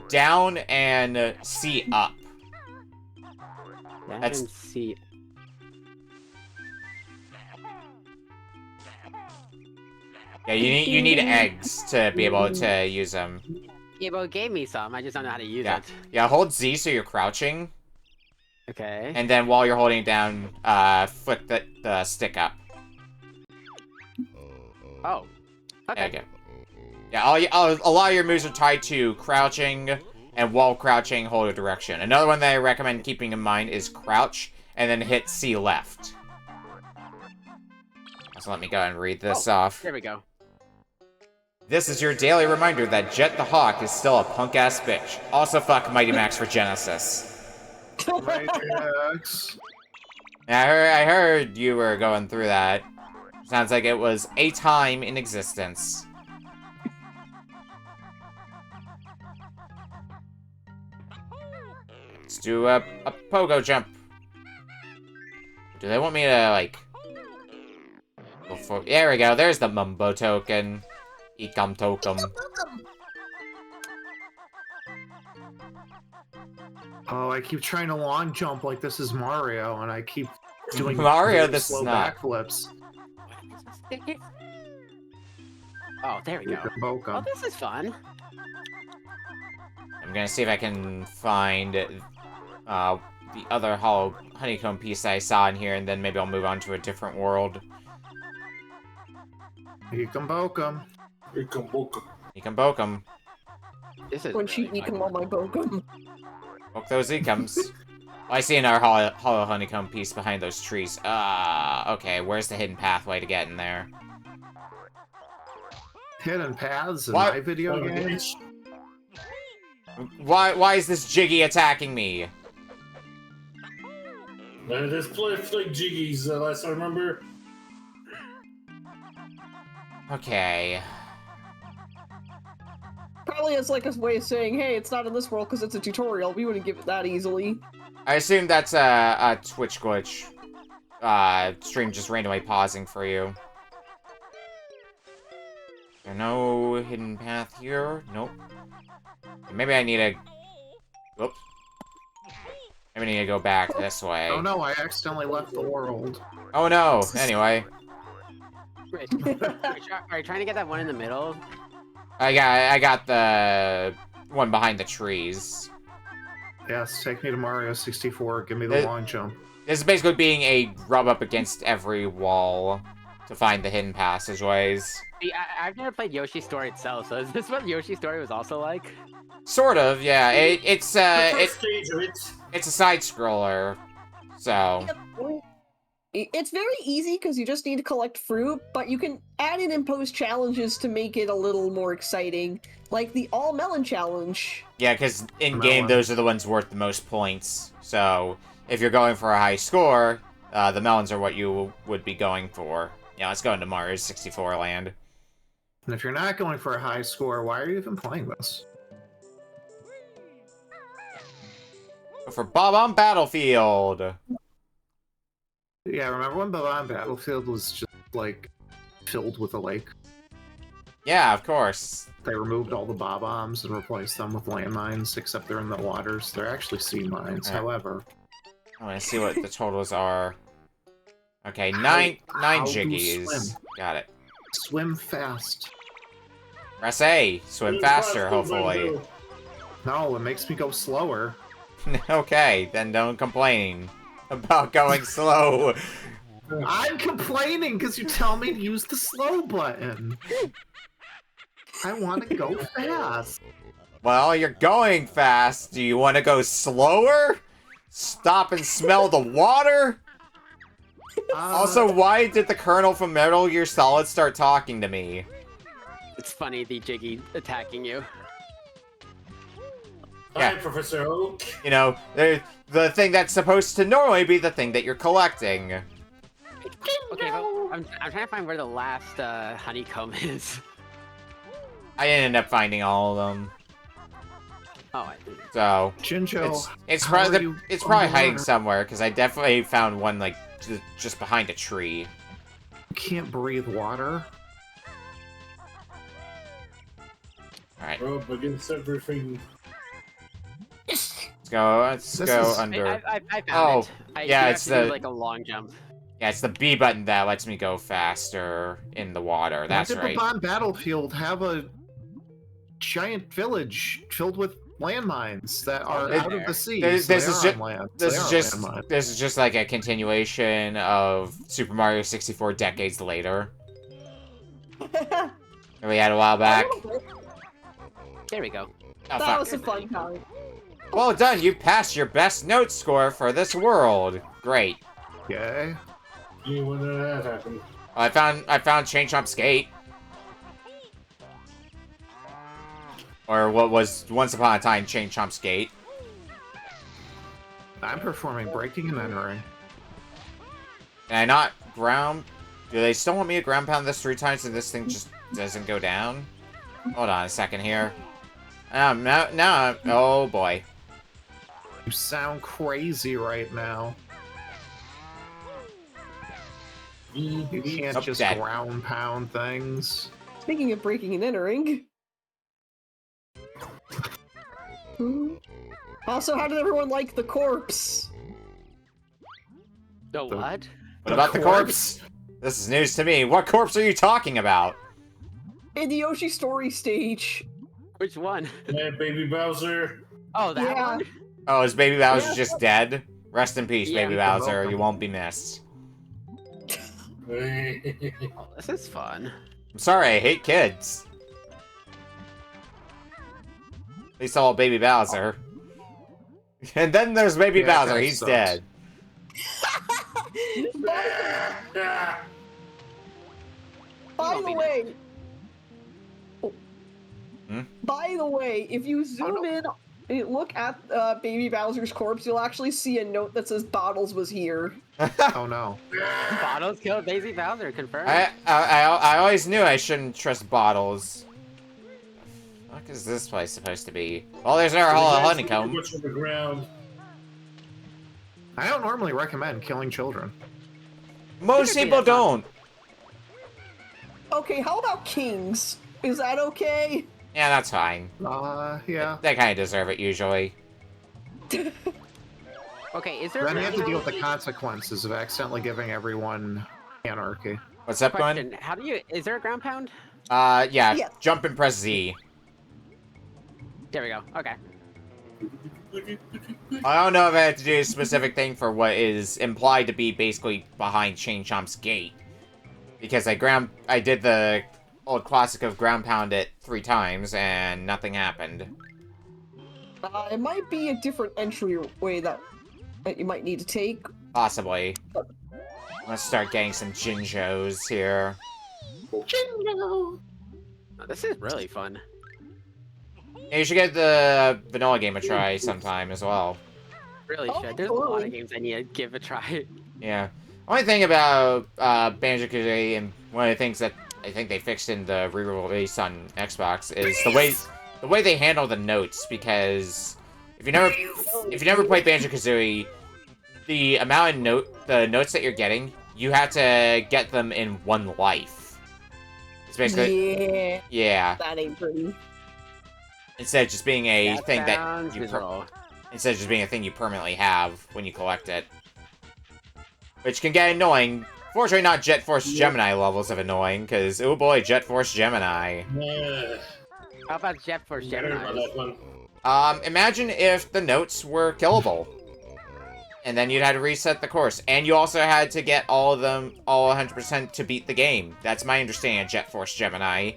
Down and C up. I That's- didn't see. Yeah, you need eggs to be able to use them. Yeah, but it gave me some. I just don't know how to use Yeah. it. Yeah, hold Z so you're crouching, Okay. and then while you're holding it down, flick the stick up. Oh. There Okay. you go. Yeah, a lot of your moves are tied to crouching, and while crouching, hold a direction. Another one that I recommend keeping in mind is crouch, and then hit C left. So let me go ahead and read this off. There we go. This is your daily reminder that Jet the Hawk is still a punk-ass bitch. Also fuck Mighty Max for Genesis. Max. Yeah, I heard you were going through that. Sounds like it was a time in existence. Let's do a pogo jump. Do they want me to, like... Go for... There we go, there's the Mumbo token. Ikam tokum. Oh, I keep trying to long jump like this is Mario, and I keep doing Mario, really this slow is not. backflips. Oh, there we go. Oh, Boca. this is fun. I'm gonna see if I can find the other hollow honeycomb piece I saw in here, and then maybe I'll move on to a different world. You can boke 'em. You can poke 'em. This is When really she fun. eat all my bokum. Poke those Ecums. Oh, I see another hollow honeycomb piece behind those trees. Okay, where's the hidden pathway to get in there? Hidden paths in What? my video games. Why is this Jiggy attacking me? There's plenty of like jiggies, last I remember. Okay. Probably as like a way of saying, hey, it's not in this world because it's a tutorial. We wouldn't give it that easily. I assume that's a Twitch glitch. Stream just randomly pausing for you. There's no hidden path here. Nope. Maybe I need a... Whoops. Maybe I need to go back this way. Oh no, I accidentally left the world. Oh no! Anyway. Wait, are you trying to get that one in the middle? I got the one behind the trees. Yes, take me to Mario 64. Give me the long jump. This is basically being a rub up against every wall to find the hidden passageways. See, I've never played Yoshi's Story itself, so is this what Yoshi's Story was also like? Sort of, yeah. It's Stage of it. it's a side scroller, so It's very easy because you just need to collect fruit, but you can add and impose challenges to make it a little more exciting, like the all melon challenge. yeah, because in game those are the ones worth the most points. So if you're going for a high score, the melons are what you would be going for. Yeah, let's go into Mario 64 land. And if you're not going for a high score, why are you even playing this? Go for Bob on Battlefield. Yeah, remember when Bob on Battlefield was just, like, filled with a lake? Yeah, of course. They removed all the bob-ombs and replaced them with landmines, except they're in the waters. They're actually sea mines, however. I want to see what the totals are. Okay, How nine do you jiggies. swim? Got it. Swim fast. Press A. Swim faster, hopefully. No, it makes me go slower. Okay, then don't complain about going slow. I'm complaining because you tell me to use the slow button. I want to go fast. Well, you're going fast. Do you want to go slower? Stop and smell the water? Also, why did the Colonel from Metal Gear Solid start talking to me? It's funny, the Jiggy attacking you. Yeah. Hi, Professor Oak. You know, the thing that's supposed to normally be the thing that you're collecting. Okay, well, I'm trying to find where the last honeycomb is. I ended up finding all of them. Oh, I did. So Jinjo, it's how are probably you it's probably hiding underwater? somewhere because I definitely found one like just behind a tree. You can't breathe water. All right, Rub against everything. let's go. Let's This go is- under. I found Oh, it. yeah, you it's have to do, the- like a long jump. Yeah, it's the B button that lets me go faster in the water. That's Why did right. Bob Battlefield have a giant village filled with landmines that are out of the sea? This so is they ju- are on land. This They is are just landmines. this is just like a continuation of Super Mario 64 decades later. That we had a while back. There we go. Oh, That fuck. was a fun time. Well done, you passed your best note score for this world. Great. Yay. You when did that happen? I found Chain Chomp Skate. Or what was once upon a time Chain Chomp Skate. I'm performing breaking and entering. And I not ground... Do they still want me to ground pound this 3 times and this thing just doesn't go down? Hold on a second here. No, oh boy. You sound crazy right now. You can't Nope, just dead. ground pound things. Speaking of breaking and entering. Also, how did everyone like the corpse? The what? What about the corpse? This is news to me. What corpse are you talking about? In the Yoshi Story stage. Which one? Yeah, Baby Bowser. Oh, that Yeah. one? Oh, is Baby Bowser Yeah. just dead? Rest in peace, Yeah, Baby you're Bowser. welcome. You won't be missed. Oh, this is fun. I'm sorry, I hate kids. At least all Baby Bowser. And then there's Baby Yeah, that Bowser. kinda He's sucks. dead. By won't the be way, Hmm? by the way, if you zoom in look at Baby Bowser's corpse, you'll actually see a note that says Bottles was here. Oh no. Bottles killed Daisy Bowser, confirmed. I always knew I shouldn't trust bottles. What is this place supposed to be? Oh, there's our hall of honeycomb. What's on the ground? I don't normally recommend killing children. Most people don't. Okay, how about kings? Is that okay? Yeah, that's fine. Yeah. They kind of deserve it usually. Okay, is there Then you have to deal with the any- consequences of accidentally giving everyone anarchy. What's up, Glenn? question? How do you? Is there a ground pound? Yeah, Yeah. jump and press Z. There we go. Okay. I don't know if I have to do a specific thing for what is implied to be basically behind Chain Chomp's gate. Because I did the old classic of ground pound it 3 times and nothing happened. It might be a different entryway that you might need to take. Possibly. Let's start getting some Jinjos here. Oh, this is really fun. Yeah, you should get the vanilla game a try sometime as well. Really Oh, should. There's a lot totally. of games I need to give a try. Yeah. Only thing about Banjo-Kazooie, and one of the things that I think they fixed in the re-release on Xbox is the way they handle the notes. Because if you never played Banjo-Kazooie, the amount of the notes that you're getting, you have to get them in 1 life. It's basically Yeah, that ain't pretty. instead of just being a thing that sounds you miserable. instead of just being a thing you permanently have when you collect it. Which can get annoying. Fortunately, not Jet Force Gemini levels of annoying, because, oh boy, Jet Force Gemini. Yeah. How about Jet Force I heard about Gemini? that one. Imagine if the notes were killable. And then you'd have to reset the course. And you also had to get all of them, all 100% to beat the game. That's my understanding of Jet Force Gemini.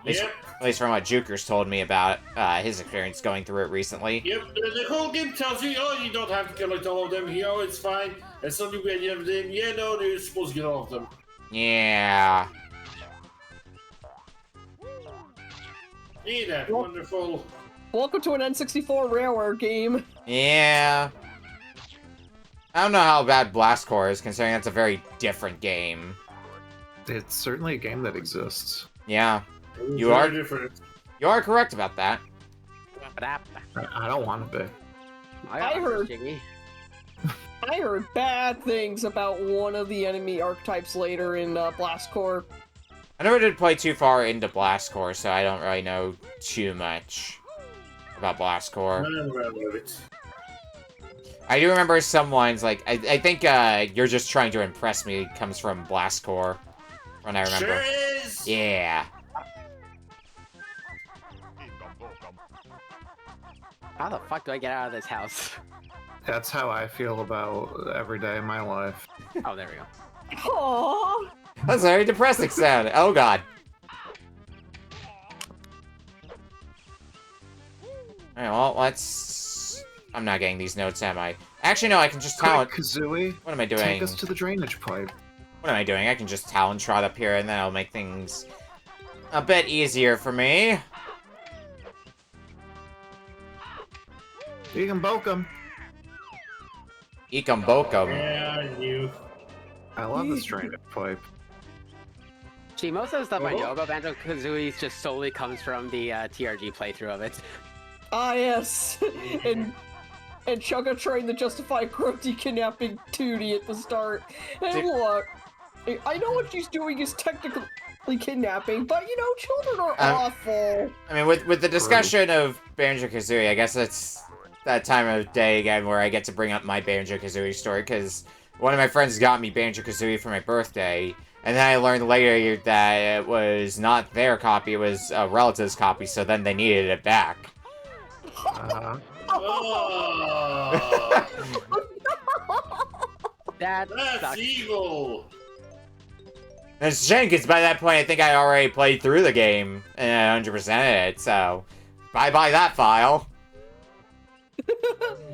Yep. At least from what Jukers told me about his experience going through it recently. Yep, the whole game tells you, oh, you don't have to collect all of them here, oh, it's fine. And suddenly when you have them, yeah, no, you're supposed to get all of them. Yeah. Ain't that wonderful? Welcome to an N64 Rareware game. Yeah. I don't know how bad Blast Core is, considering that's a very different game. It's certainly a game that exists. Yeah. You Very are- different. You are correct about that. I don't want to be. I heard- I heard bad things about one of the enemy archetypes later in Blast Corps. I never did play too far into Blast Core, so I don't really know too much about Blast Core. I do remember some lines, like, I think You're Just Trying to Impress Me comes from Blast Core, when I remember. Sure is! Yeah. How the fuck do I get out of this house? That's how I feel about every day of my life. Oh, there we go. Aww. That's a very depressing sound. Oh god. Alright, well, let's... I'm not getting these notes, am I? Actually, no, I can just talent... Quick, Kazooie, What am I doing? take us to the drainage pipe. What am I doing? I can just talent trot up here, and then it'll make things a bit easier for me. You can boke 'em. Ekum bokum. Yeah, I knew. I love this drainage pipe. See, most of the stuff I know Oh. about Banjo-Kazooie just solely comes from the TRG playthrough of it. Ah, yes. and Chugga trying to justify Grunty kidnapping Tootie at the start. And look, I know what she's doing is technically kidnapping, but you know, children are awful. I mean, with the discussion of Banjo-Kazooie, I guess it's that time of day again where I get to bring up my Banjo-Kazooie story, because one of my friends got me Banjo-Kazooie for my birthday, and then I learned later that it was not their copy, it was a relative's copy, so then they needed it back. Oh, That that's sucks. evil! And it's a shame, because by that point, I think I already played through the game and 100%ed it, so bye-bye that file.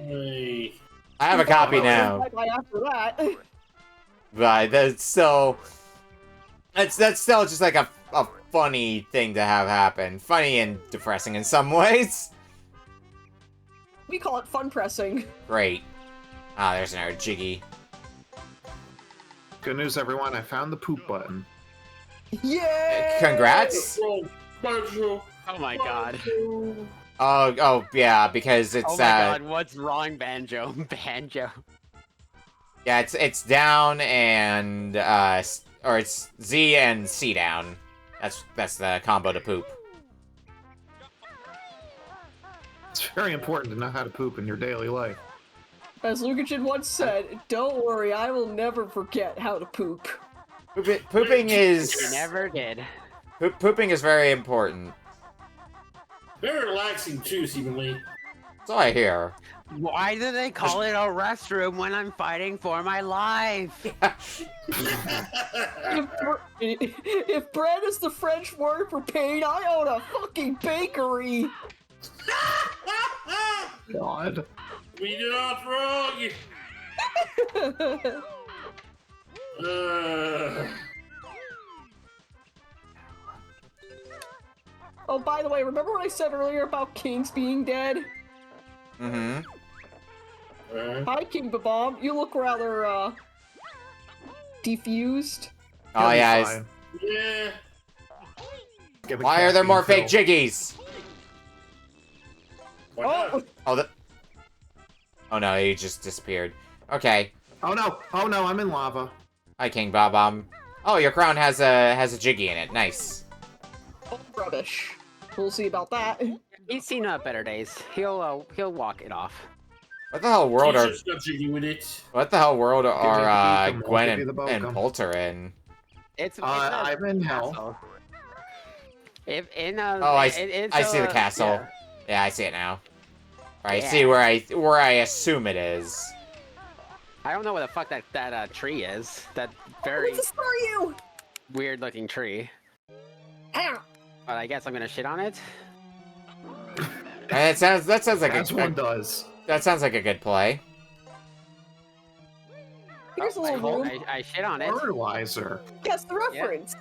Hey. I have a copy now. Right after that. But that's still... That's still just like a funny thing to have happen. Funny and depressing in some ways. We call it fun pressing. Great. Ah, there's another Jiggy. Good news, everyone. I found the poop button. Yay! Congrats. Banjo. Oh my god. Oh, yeah, because it's, Oh my god, what's wrong, Banjo? Banjo. yeah, it's down and, or it's Z and C down. That's the combo to poop. It's very important to know how to poop in your daily life. As Lukachin once said, don't worry, I will never forget how to poop. Pooping You is... never did. Pooping is very important. Very relaxing too, seemingly. That's all I hear. Why do they call it a restroom when I'm fighting for my life? If bread is the French word for pain, I own a fucking bakery! God. We did not wrong. Oh, by the way, remember what I said earlier about kings being dead? Mm-hmm. Hi, King Babam. You look rather, defused. Oh, You'll yeah. be fine. Yeah. Give a Why are there more caffeine fake pill. Jiggies? Why not? Oh, Oh no, he just disappeared. Okay. Oh no! Oh no! I'm in lava. Hi, King Bob. Oh, your crown has a Jiggy in it. Nice. rubbish. We'll see about that. He's seen better days. He'll walk it off. What the hell world are... T-shirt's not jiggy with it. What the hell world are, I'll Gwen give you the and welcome. Polter in? It's I'm in hell. castle. If in Oh, I see the castle. yeah. Yeah, I see it now. I Yeah. see where I assume it is. I don't know what the fuck that tree is. That very What's this for you? weird looking tree. Ow. But I guess I'm gonna shit on it. And that sounds like That's one does. that sounds like a good play. Here's a I, little room. I shit on it. Fertilizer. Guess the reference.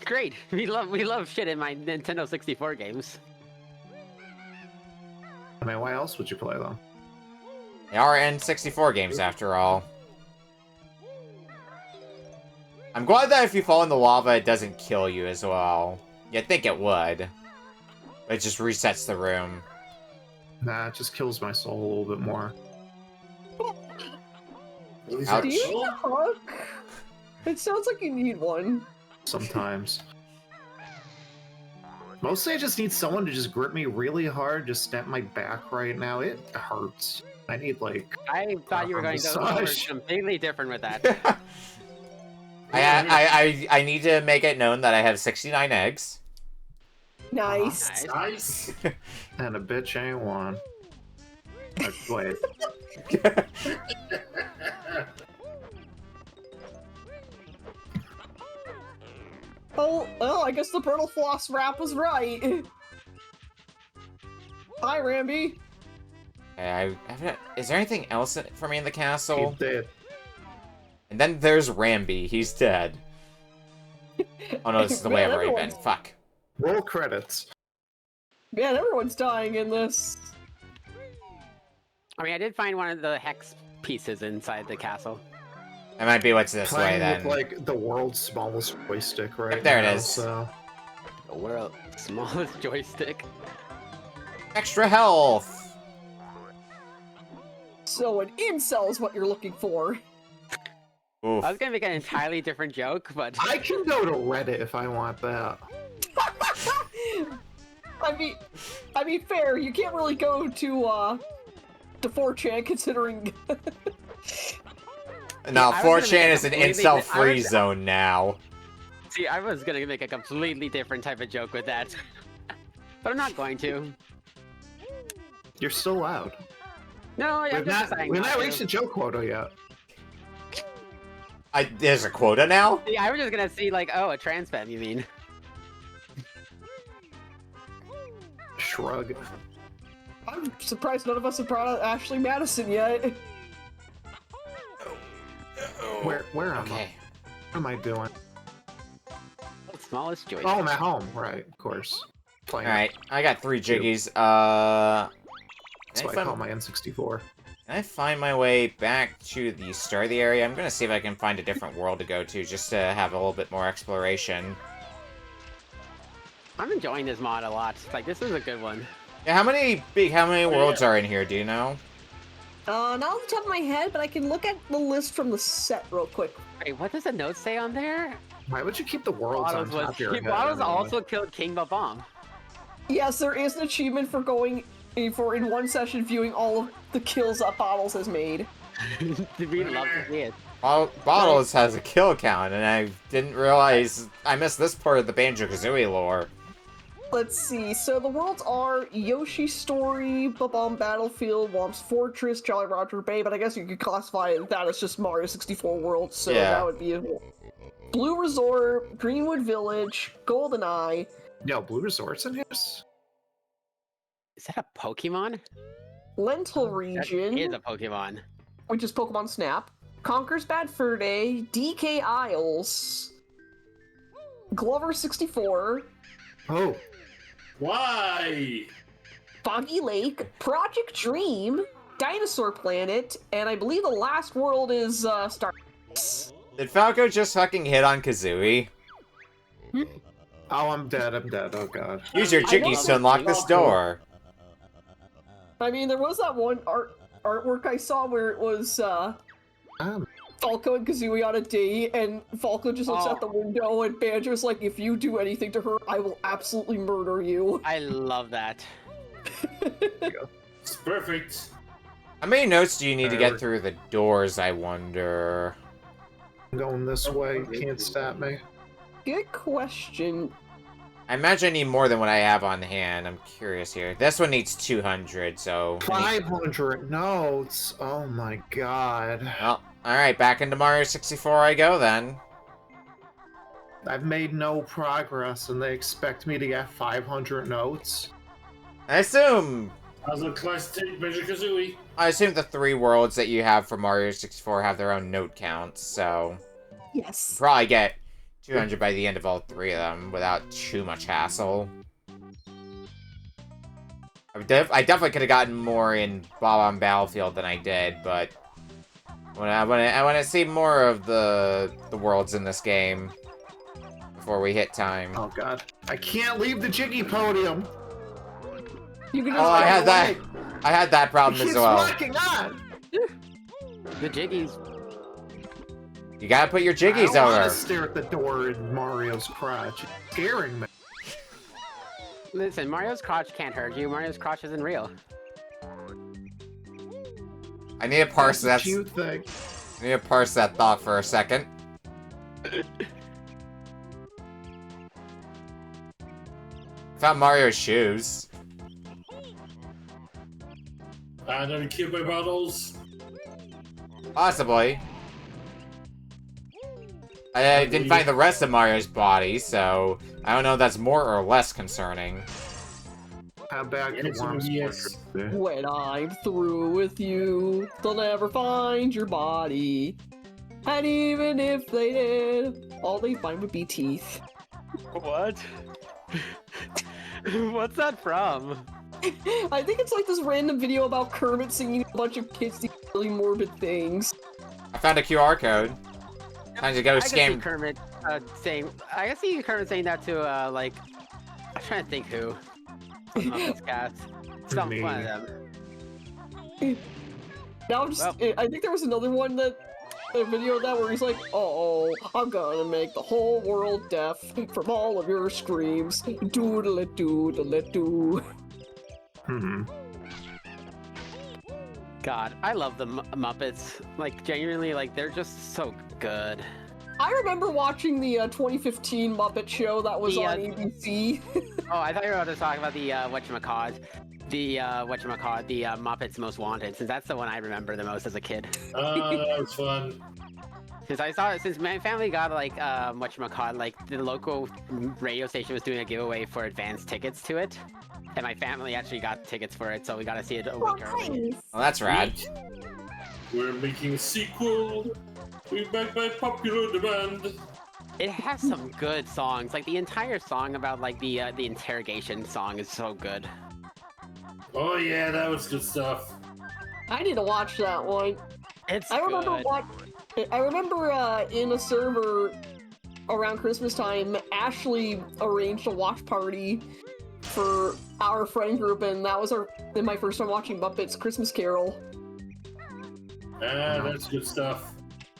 Great. We love shit in my Nintendo 64 games. I mean, why else would you play them? They are N64 games after all. I'm glad that if you fall in the lava, it doesn't kill you as well. You'd think it would. It just resets the room. Nah, it just kills my soul a little bit more. Ouch. Do you need a hug? It sounds like you need one. Sometimes. Mostly I just need someone to just grip me really hard, just snap my back right now. It hurts. I need, like... I thought you were going to go Massage. completely different with that. I need to make it known that I have 69 eggs. Nice. Nice. And a bitch ain't one. Wait. Oh, well, I guess the Brittle Floss rap was right. Hi, Ramby. Is there anything else for me in the castle? He's dead. And then there's Ramby. He's dead. Oh no, this is the way Man, I've already been. everyone's- Fuck. Roll credits. Man, everyone's dying in this. I mean, I did find one of the hex pieces inside the castle. That might be what's this way Playing then. with, like, the world's smallest joystick right Yep, there it now, is. So... The world's smallest joystick. Extra health! So an incel is what you're looking for. Oof. I was gonna make an entirely different joke, but I can go to Reddit if I want that. I mean, fair. You can't really go to 4chan considering. No, I was gonna 4chan make is an a completely incel-free zone now. see, I was gonna make a completely different type of joke with that, but I'm not going to. You're still loud. No, I'm We've just not, deciding we've not not to. reached the joke quota yet. There's a quota now? See, I was just gonna see like, oh, a trans femme, you mean? Shrug. I'm surprised none of us have brought out Ashley Madison yet. Where am I? Okay. What am I doing? Smallest joystick. Oh, I'm at home. Right, of course. Playing. Alright, I got 3 Jiggies. That's why I call my N64. Can I find my way back to the start of the area? I'm gonna see if I can find a different world to go to, just to have a little bit more exploration. I'm enjoying this mod a lot. Like, this is a good one. Yeah, how many worlds are in here, do you know? Not on the top of my head, but I can look at the list from the set real quick. Wait, what does the note say on there? Why would you keep the worlds on top of your head? Bottles anyway? also killed King Bomb. Yes, there is an achievement for going for in one session viewing all of the kills that Bottles has made. We love to see it. Bottles has a kill count, and I didn't realize I missed this part of the Banjo-Kazooie lore. Let's see. So the worlds are Yoshi Story, Bob-omb Battlefield, Womp's Fortress, Jolly Roger Bay, but I guess you could classify that as just Mario 64 worlds, so Yeah. that would be Blue Resort, Greenwood Village, GoldenEye. Yo, Blue Resort's in here? Is that a Pokemon? Lentil That Region, is a Pokemon. which is Pokemon Snap, Conker's Bad Fur Day, DK Isles, Glover 64, Oh, Why? Foggy Lake, Project Dream, Dinosaur Planet, and I believe the last world is Star. Did Falco just fucking hit on Kazooie? oh, I'm dead. Oh god. Use your I know Jiggies to that unlock this door. I mean, there was that one artwork I saw where it was Falco and Kazooie on a date, and Falco just looks out the window, and Banjo's like, "If you do anything to her, I will absolutely murder you." I love that. It's perfect. How many notes do you need to Whatever. get through the doors, I wonder? I'm going this way. You can't stop me. Good question. I imagine I need more than what I have on hand. I'm curious here. This one needs 200, so... 500 notes. Oh my god. Well, alright, back into Mario 64 I go then. I've made no progress, and they expect me to get 500 notes. I assume As a classic Banjo-Kazooie. the 3 worlds that you have for Mario 64 have their own note counts, so... Yes. Probably get 200 by the end of all 3 of them without too much hassle. I definitely could have gotten more in Bob-omb Battlefield than I did, but I want to see more of the worlds in this game before we hit time. Oh god. I can't leave the Jiggy podium! You can Oh, just I go had that. away. I had that problem It's as well. locking on! The Jiggies. You gotta put your I Jiggies don't want over. to stare at the door in Mario's crotch. It's scaring me. Listen, Mario's crotch can't hurt you. Mario's crotch isn't real. I need to parse that. That's what you think. I need to parse that thought for a second. Found Mario's shoes. And then killed by bottles. Possibly. I didn't find the rest of Mario's body, so I don't know if that's more or less concerning. How bad could Yes, Worms yes. be? When I'm through with you, they'll never find your body. And even if they did, all they find would be teeth. What? What's that from? I think it's like this random video about Kermit singing a bunch of kids do really morbid things. I found a QR code. Time to go I can see scam. Kermit saying. I can see Kermit saying that to like. I'm trying to think who. From Muppets Cast. Some Me. one of them. Now I'm just, I think there was another one that, a video of that where he's like, "Oh, I'm gonna make the whole world deaf from all of your screams. Doodle-it-doo. Hmm. God, I love the Muppets. Like genuinely, like they're just so good. I remember watching the 2015 Muppet Show that was The, on ABC. Oh, I thought you were about to talk about the the Muppets Most Wanted, since that's the one I remember the most as a kid. That was fun. Since my family got like like the local radio station was doing a giveaway for advanced tickets to it, and my family actually got tickets for it, so we got to see it a week early. Well, that's rad. We're making a sequel. We're back by popular demand. It has some good songs. Like the entire song about like the interrogation song is so good. Oh yeah, that was good stuff. I need to watch that one. It's I remember good. I remember in a server around Christmas time, Ashley arranged a watch party for our friend group, and that was my first time watching Muppets Christmas Carol. Ah, that's good stuff.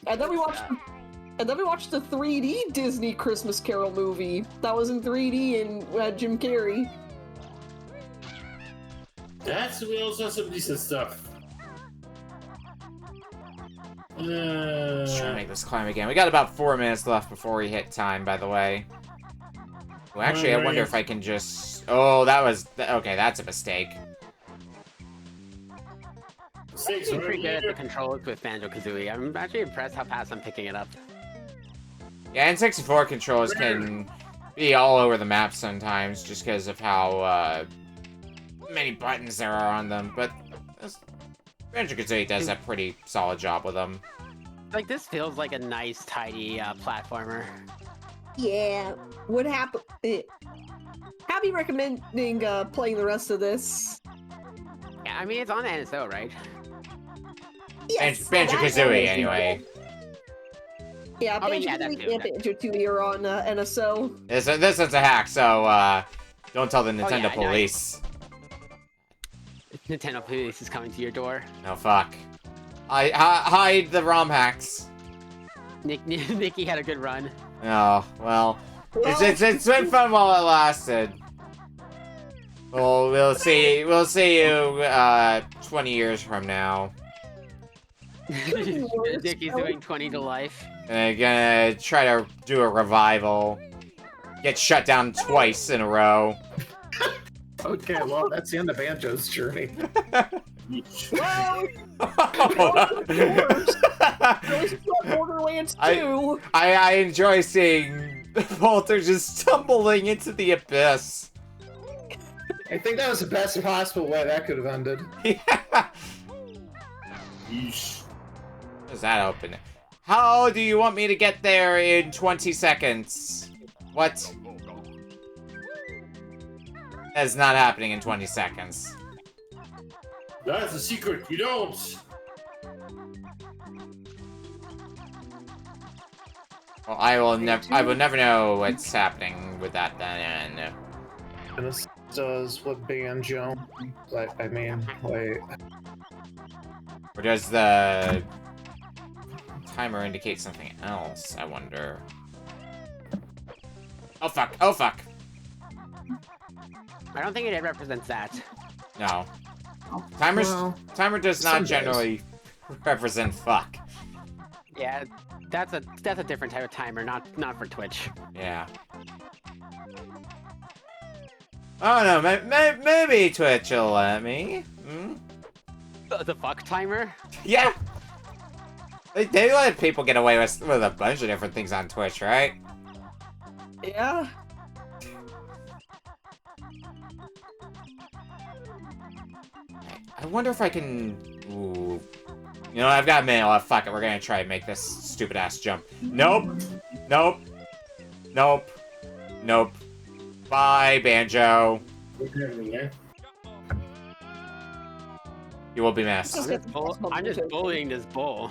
And then we watched the 3D Disney Christmas Carol movie that was in 3D and had Jim Carrey. We also have some decent stuff. Let's try to make this climb again. We got about 4 minutes left before we hit time, by the way. Well, actually, I wonder if I can just... Oh, that was... Okay, that's a mistake. Six, I'm pretty good at the controls with Banjo-Kazooie. I'm actually impressed how fast I'm picking it up. Yeah, and 64 controls can be all over the map sometimes, just because of how many buttons there are on them. But Banjo-Kazooie does a pretty solid job with them. Like, this feels like a nice, tidy platformer. Yeah. What happened? Happy recommending playing the rest of this. Yeah, I mean, it's on NSO, right? Yes. Banjo-Kazooie, anyway. Yeah, I mean, yeah, Banjo-Kazooie and Banjo-Tooie are on NSO. This is a hack, so don't tell the Nintendo police. Nintendo police is coming to your door. No, fuck. Hide the ROM hacks. Nikki had a good run. Oh, well. It's been fun while it lasted. Well, we'll see you 20 years from now. Nikki's doing 20 to life. And I'm gonna try to do a revival. Get shut down twice in a row. Okay, well, that's the end of Banjo's journey. Well, Borderlands 2. I enjoy seeing Walter just stumbling into the abyss. I think that was the best possible way that could have ended. Yeah. Yeesh. Does that open? How do you want me to get there in 20 seconds? What? That's not happening in 20 seconds. That's a secret. You don't. Well, I will never know what's happening with that then. And this does what Banjo. Like, I mean, wait. Or does the timer indicate something else? I wonder. Oh fuck! Oh fuck! I don't think it represents that. No. Timer does not generally represent fuck. Yeah, that's a different type of timer, not for Twitch. Yeah. Oh no, maybe Twitch will let me. Hmm? The fuck timer? Yeah. They let people get away with a bunch of different things on Twitch, right? Yeah. I wonder if I can... Ooh. You know, I've got mail. Fuck it, we're gonna try and make this stupid-ass jump. Nope. Nope. Nope. Nope. Bye, Banjo. You will be missed. I'm just bullying this bull.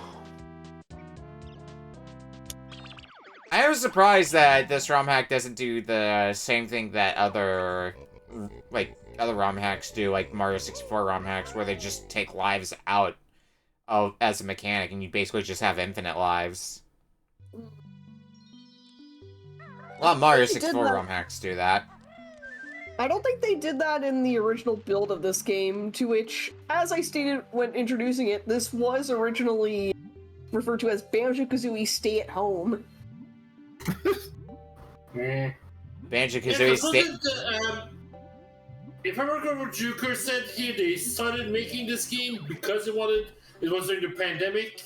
I was surprised that this ROM hack doesn't do the same thing that other ROM hacks do, like Mario 64 ROM hacks, where they just take lives out as a mechanic, and you basically just have infinite lives. A lot of Mario 64 ROM hacks do that. I don't think they did that in the original build of this game, to which, as I stated when introducing it, this was originally referred to as Banjo-Kazooie Stay at Home. Banjo-Kazooie Stay... If I remember what Juker said here, they started making this game because it was during the pandemic.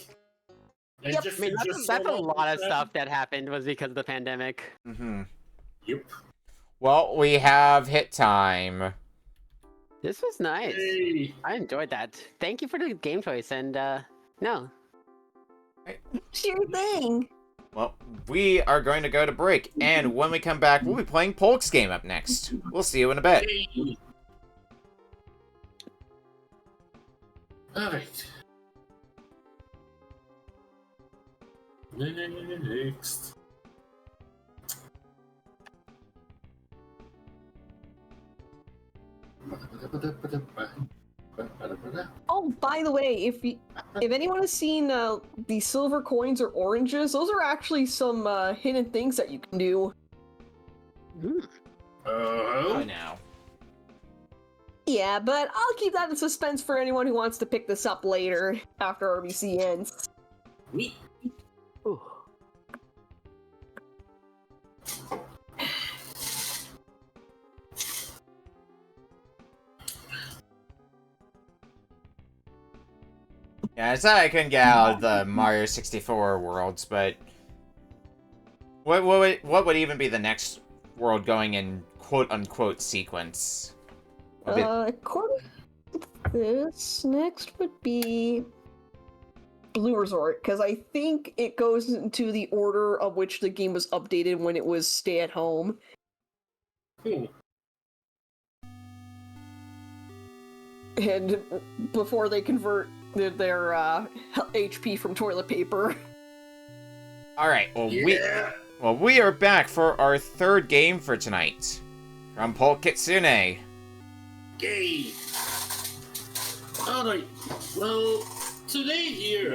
And Yep. just, I mean, just that's a so lot of stuff that happened was because of the pandemic. Mm-hmm. Yep. Well, we have hit time. This was nice. Hey. I enjoyed that. Thank you for the game choice, and no. Sure thing. Well, we are going to go to break, and when we come back, we'll be playing Polk's game up next. We'll see you in a bit. Alright. Next. Oh, by the way, if anyone has seen the silver coins or oranges, those are actually some hidden things that you can do. Oh, no. Yeah, but I'll keep that in suspense for anyone who wants to pick this up later, after RBC ends. Neat. Ooh. Yeah, I said I couldn't get out of the Mario 64 worlds, but what would even be the next world going in quote-unquote sequence? According to this, next would be Blue Resort, because I think it goes into the order of which the game was updated when it was Stay at Home. And before they convert their HP from toilet paper. Alright, well, we are back for our third game for tonight. From Polk Kitsune. Yay! Alright, well, today here,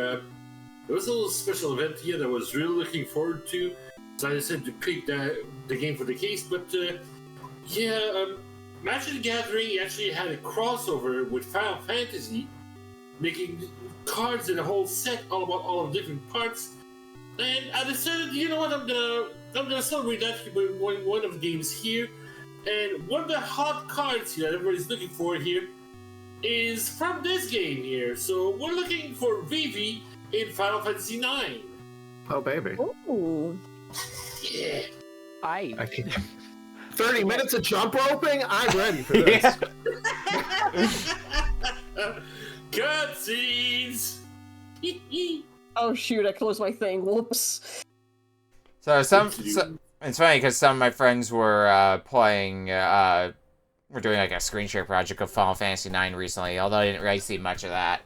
there was a little special event here that I was really looking forward to. So I decided to pick the game for the case, but Magic the Gathering actually had a crossover with Final Fantasy, making cards in a whole set all about all the different parts. And I decided, you know what, I'm gonna celebrate that with one of the games here. And one of the hot cards here that everybody's looking for here is from this game here. So we're looking for Vivi in Final Fantasy IX. Oh, baby. Ooh. Yeah. I can... 30 minutes of jump roping? I'm ready for this. Cutscenes! Oh shoot, I closed my thing. Whoops. So it's funny because some of my friends were playing. We're doing like a screen share project of Final Fantasy IX recently, although I didn't really see much of that.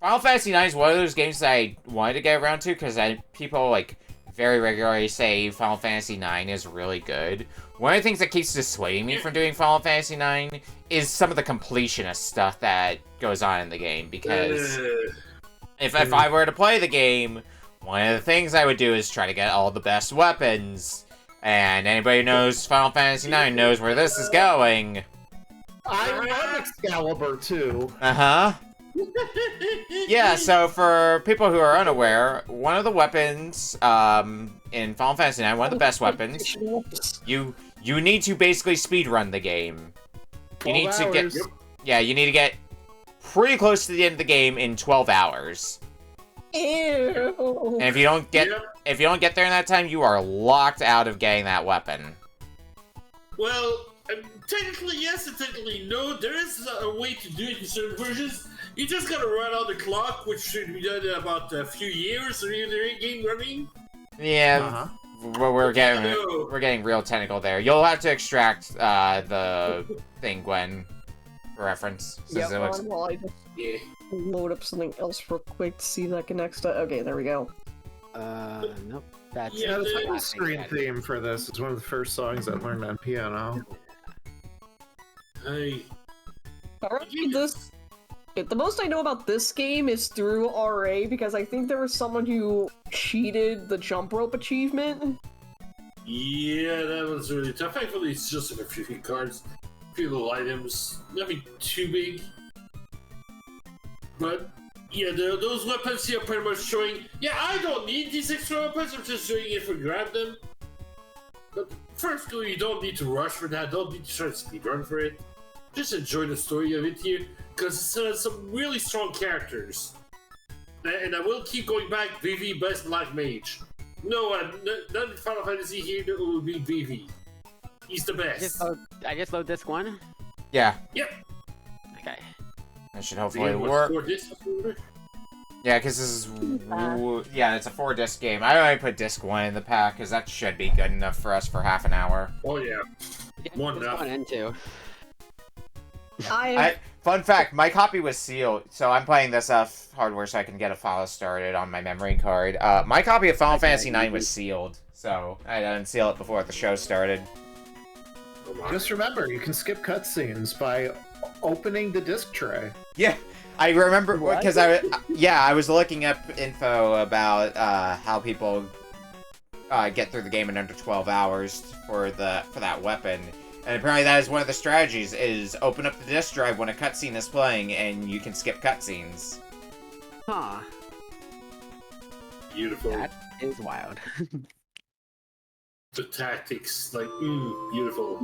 Final Fantasy IX is one of those games that I wanted to get around to because people like very regularly say Final Fantasy IX is really good. One of the things that keeps dissuading me from doing Final Fantasy IX is some of the completionist stuff that goes on in the game, because if I were to play the game, one of the things I would do is try to get all the best weapons, and anybody who knows Final Fantasy IX knows where this is going. I love Excalibur too. Uh-huh. Yeah, so for people who are unaware, one of the weapons in Final Fantasy IX, one of the best weapons, you need to basically speedrun the game. You need to get you need to get pretty close to the end of the game in 12 hours. Ew. And if you don't get there in that time, you are locked out of getting that weapon. Well, technically yes and technically no. There is a way to do it in certain versions. You just gotta run out the clock, which should be done in about a few years or either game running. Yeah, we're getting real technical there. You'll have to extract the thing, Gwen, for reference. Yep, well, I just load up something else real quick to see if that connects to... Okay, there we go. Nope. That's the title screen theme for this. It's one of the first songs I learned on piano. Hey. Alright, the most I know about this game is through RA, because I think there was someone who cheated the jump rope achievement. Yeah, that was really tough. Thankfully, it's just a few cards, a few little items, nothing too big. But yeah, those weapons here are pretty much showing. Yeah, I don't need these extra weapons. I'm just showing if we grab them. But first, you don't need to rush for that. Don't need to try to speedrun for it. Just enjoy the story of it here, because it has some really strong characters. And I will keep going back. Vivi, best black mage. No one, none Final Fantasy here that will be Vivi. He's the best. I just load this one. Yeah. Yep. Okay. That should hopefully work. Yeah, because this is... yeah, it's a 4-disc game. I only put disc 1 in the pack, because that should be good enough for us for half an hour. Oh yeah. One It's enough. 1 and 2. Fun fact, my copy was sealed, so I'm playing this off hardware so I can get a file started on my memory card. My copy of Final Fantasy IX was sealed, so I didn't seal it before the show started. Just remember, you can skip cutscenes by opening the disc tray. Yeah, I remember What? because I was looking up info about how people get through the game in under 12 hours for that weapon, and apparently that is one of the strategies: is open up the disk drive when a cutscene is playing, and you can skip cutscenes. Huh. Beautiful. That is wild. The tactics, like, beautiful.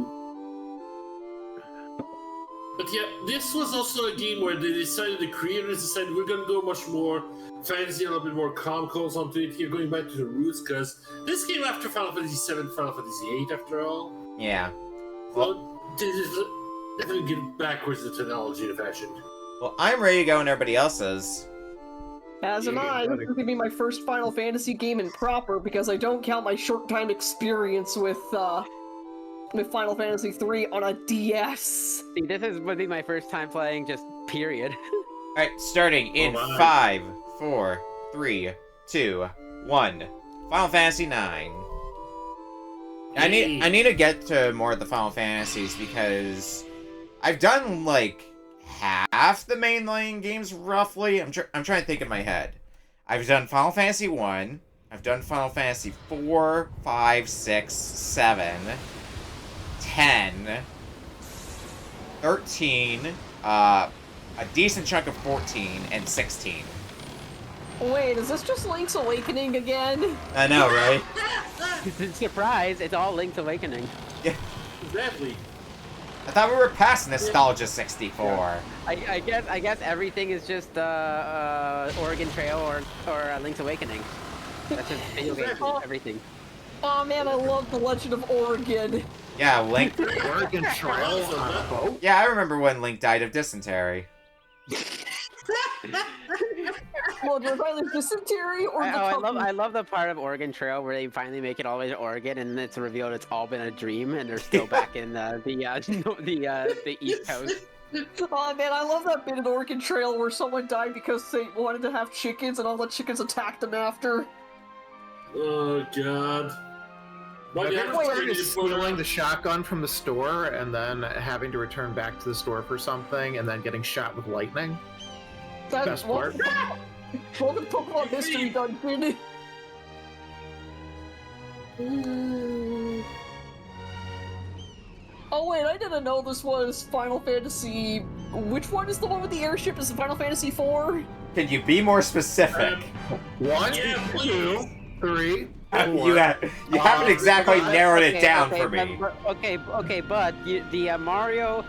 But yeah, this was also a game where they decided, the creators decided, we're gonna go much more fantasy, a little bit more comicals onto it here, going back to the roots, because this came after Final Fantasy VII, Final Fantasy VIII, after all. Yeah. Well, they just definitely get backwards the technology in a fashion. Well, I'm ready to go when everybody else is. As am I. This is gonna be my first Final Fantasy game in proper because I don't count my short-time experience with Final Fantasy III on a DS. See, this would be my first time playing, just period. Alright, starting in Oh my. 5, 4, 3, 2, 1. Final Fantasy IX. I need to get to more of the Final Fantasies because I've done like half the mainline games roughly. I'm trying to think in my head. I've done Final Fantasy 1, I've done Final Fantasy 4, 5, 6, 7, 10, 13, a decent chunk of 14, and 16. Wait, is this just Link's Awakening again? I know, right? Surprise! It's all Link's Awakening. Yeah. Exactly. I thought we were past Nostalgia 64. I guess everything is just Oregon Trail or Link's Awakening. That's just video games, everything. Oh man, I love The Legend of Oregon. Yeah, Link. Oregon Trail on a boat? Yeah, I remember when Link died of dysentery. Well, was either dysentery or the I love the part of Oregon Trail where they finally make it all the way to Oregon, and it's revealed it's all been a dream, and they're still back in the East Coast. Oh man, I love that bit in Oregon Trail where someone died because they wanted to have chickens and all the chickens attacked them after. Oh god. Have you ever tried stealing the shotgun from the store and then having to return back to the store for something and then getting shot with lightning? That's Best part. Welcome to Pokemon History Dungeon. Oh wait, I didn't know this was Final Fantasy. Which one is the one with the airship? Is it Final Fantasy IV? Can you be more specific? 1, Yeah, 2, 3, 4. You haven't exactly narrowed it down for me. Okay, but the Mario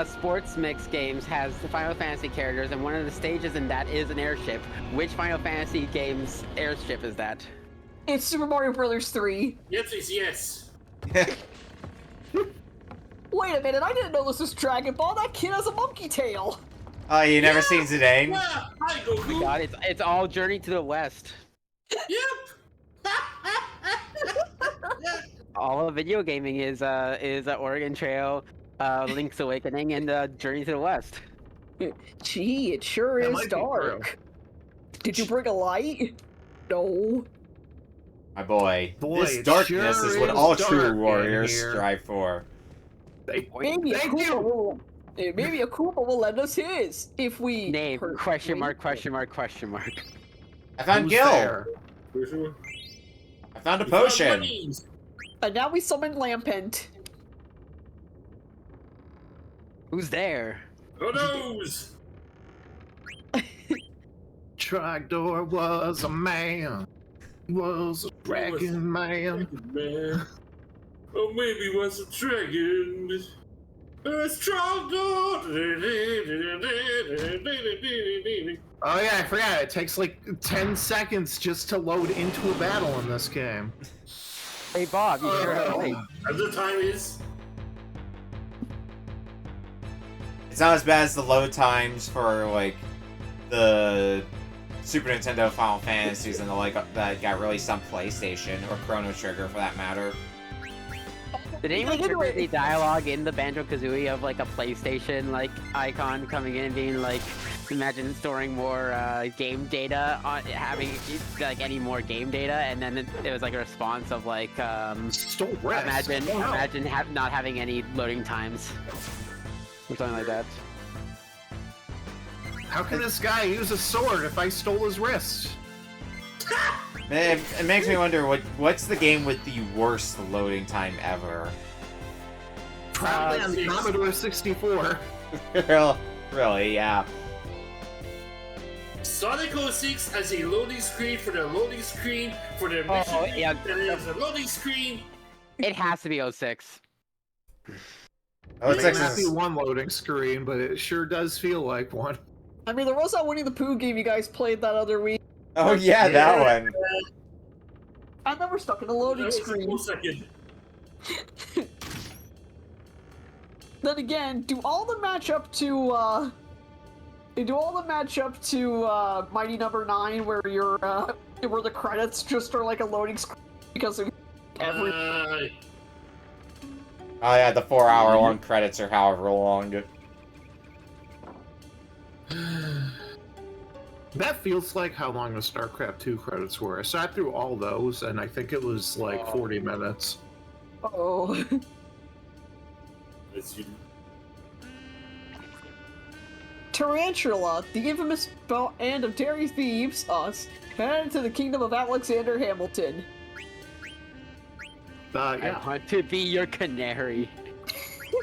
Sports Mix games has the Final Fantasy characters, and one of the stages in that is an airship. Which Final Fantasy game's airship is that? It's Super Mario Bros. 3. Yes. Wait a minute, I didn't know this was Dragon Ball. That kid has a monkey tail. Oh, you never seen Zidane? Yeah, hi Goku. God, it's all Journey to the West. Yep. All of video gaming is Oregon Trail, Link's Awakening, and Journey to the West. Gee, it sure That is might be dark. Did you bring a light? No. My boy. Boy, This it darkness sure is what is all dark true in warriors here. strive for. Maybe Thank you. Maybe a Koopa will lend us his if we Name, hurt question Link. mark, question mark, question mark. I found Who's Gil. there? I found a potion. And now we summon Lampent. Who's there? Who knows? Trogdor was a man. Was a dragon man. Man. Or maybe it was a dragon. A strong dog. Oh yeah, I forgot. It takes like 10 seconds just to load into a battle in this game. Hey Bob, you sure have a light. And the time is. It's not as bad as the load times for like the Super Nintendo Final Fantasies and the like that got released on PlayStation or Chrono Trigger for that matter. Did anyone trigger the dialogue in the Banjo-Kazooie of like a PlayStation like icon coming in and being like, imagine storing more game data on having like any more game data, and then it was like a response of like imagine not having any loading times or something like that. How can this guy use a sword if I stole his wrist? Man, it makes me wonder what's the game with the worst loading time ever. Probably on the Commodore 64. Really, yeah. Sonic 06 has a loading screen for the loading screen for the mission. Oh, yeah. There's a loading screen. It has to be 06. It may not be one loading screen, but it sure does feel like one. I mean, there was that Winnie the Pooh game you guys played that other week. Oh yeah, that one. And then we're stuck in a loading screen. Then again, do all the match up to Mighty Number 9 where you're where the credits just are like a loading screen because of every Oh yeah, the 4-hour-long credits or however long. That feels like how long the StarCraft 2 credits were. I sat through all those, and I think it was like 40 minutes. Oh. Tarantula, the infamous band of dairy thieves, us, headed to the kingdom of Alexander Hamilton. Yeah. I want to be your canary.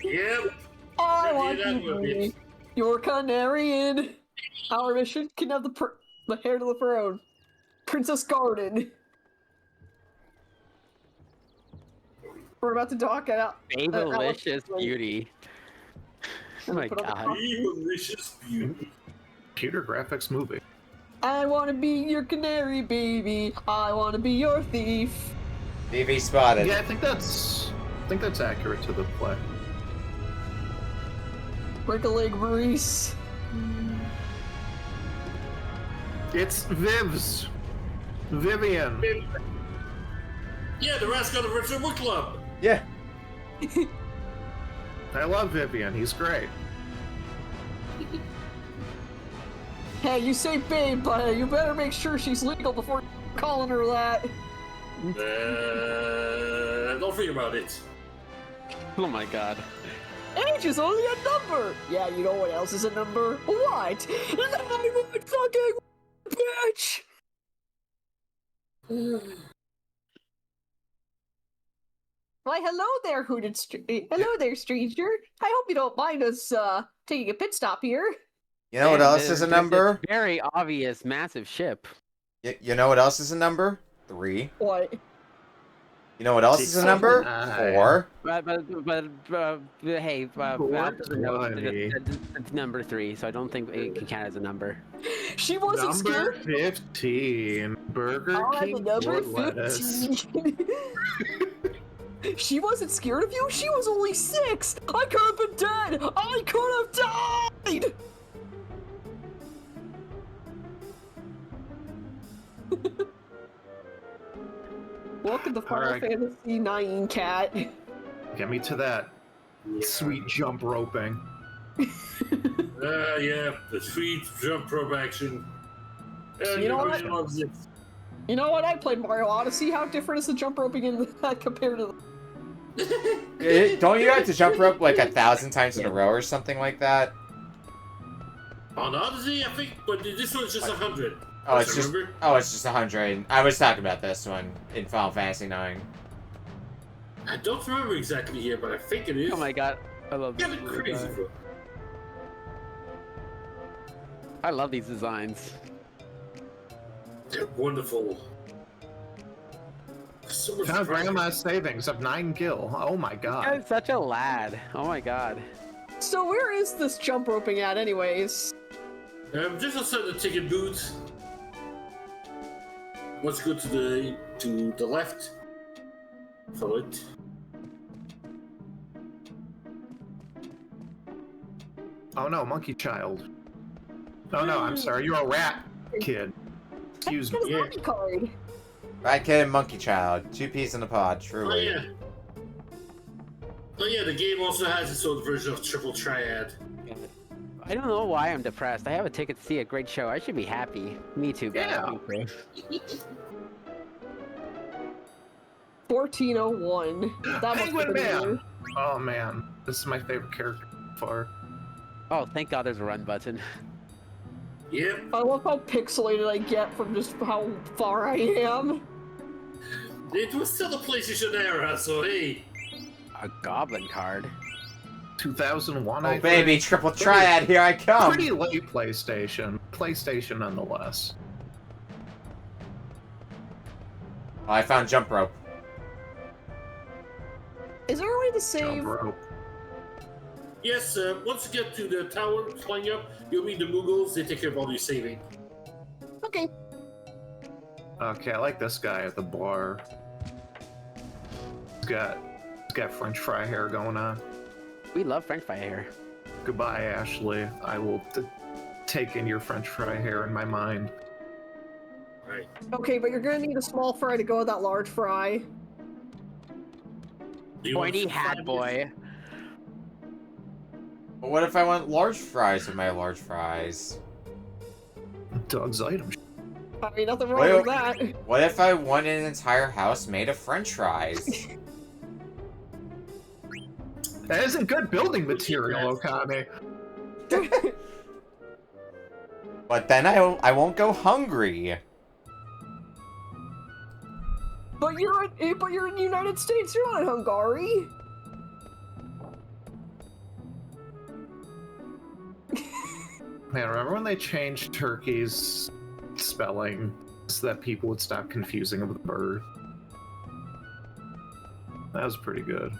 Yep. I want to be your canary. Our mission can have the heir to the throne, Princess Garden. We're about to dock out. Babylicious beauty. Oh my god. Delicious beauty. Computer graphics movie. I want to be your canary, baby. I want to be your thief. BB spotted. Yeah, I think that's accurate to the play. Break a leg, Maurice. It's Viv's. Vivian. Yeah, the Rascal of Virtual Book Club. Yeah. I love Vivian. He's great. Hey, you say babe, but you better make sure she's legal before calling her that. Don't think about it. Oh my god. Age is only a number. Yeah, you know what else is a number? What? The fucking bitch. Why, hello there, hello there, stranger. I hope you don't mind us taking a pit stop here. You know what else is a number? Very obvious, massive ship. You know what else is a number? 3. What? You know what else is a number? 4. But hey, it's number 3, so I don't think it can count as a number. She wasn't Number scared. 15. Burger King. Number Blood lettuce. 15. She wasn't scared of you? She was only 6! I could have been dead! I could have died! Welcome to Final Fantasy 9, cat. Get me to that sweet jump roping. Yeah, the sweet jump rope action. You know what? Everybody loves it. You know what? I played Mario Odyssey. How different is the jump roping in that compared to Don't you have to jump rope like 1,000 times in a row or something like that? On Odyssey, I think, but this one's just 100. Oh, it's just 100. I was talking about this one in Final Fantasy 9. I don't remember exactly here, but I think it is. Oh my god, I love Kind of crazy, bro. I love these designs. They're wonderful. So much Found pressure. Grandma's savings of 9 gil. Oh my god. I'm such a lad. Oh my god. So where is this jump roping at, anyways? Just outside the ticket booth. Let's go to the left. Follow it. Oh no, monkey child. Oh no, I'm sorry, you're a rat kid. Excuse me. That's a monkey card. Rat Kid and Monkey Child. 2 peas in a pod, Oh truly. yeah. Oh yeah, the game also has its own version of Triple Triad. I don't know why I'm depressed. I have a ticket to see a great show. I should be happy. Me too, bro. Yeah. Me too. 1401. That must Penguin have been Man! weird. Oh man, this is my favorite character so far. Oh, thank God there's a run button. Yep. I love how pixelated I get from just how far I am. It was still the PlayStation era, so hey. A goblin card. 2001, I Oh think. baby, triple triad, here I come! Pretty late PlayStation. PlayStation nonetheless. Oh, I found jump rope. Is there a way to Jump save? rope. Yes, once you get to the tower flying up, you'll meet the Moogles. They take care of all your saving. Okay. Okay, I like this guy at the bar. He's got French fry hair going on. We love French fry here. Goodbye, Ashley. I will take in your French fry hair in my mind. Right. Okay, but you're gonna need a small fry to go with that large fry. Do you want Pointy some hat fries? boy. But what if I want large fries with my large fries? Doug's item. I mean, nothing wrong Wait, with that. What if I want an entire house made of french fries? That isn't good building material, Okami. But then I won't go hungry. But you're in the United States. You're not in Hungary. Man, remember when they changed Turkey's spelling so that people would stop confusing it with bird? That was pretty good.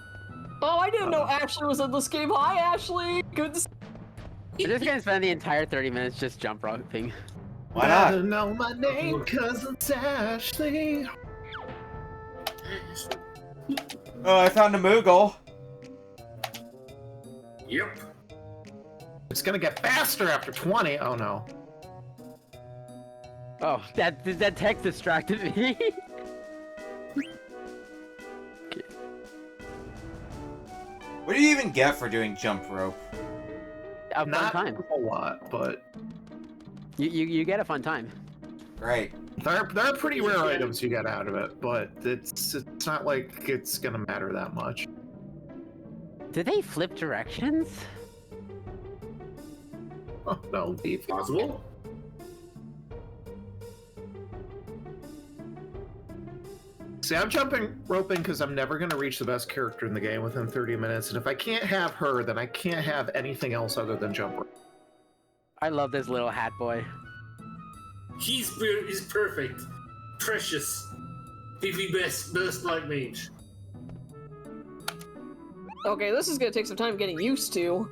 Oh, I didn't know Ashley was in this game. Hi, Ashley. Good to see We're just gonna spend the entire 30 minutes just jump roping. Why Better not? know my name, cause it's Ashley. Oh, I found a Moogle. Yep. It's gonna get faster after 20. Oh no. Oh, that text distracted me. What do you even get for doing jump rope? A fun Not time. a lot, but You get a fun time. Right. there are pretty rare items you get out of it, but it's not like it's gonna matter that much. Did they flip directions? Oh no, Leaf. Possible. See, I'm jumping roping because I'm never going to reach the best character in the game within 30 minutes, and if I can't have her, then I can't have anything else other than jump rope. I love this little hat boy. He's perfect. Precious. PV best black mage. Okay, this is gonna take some time getting used to.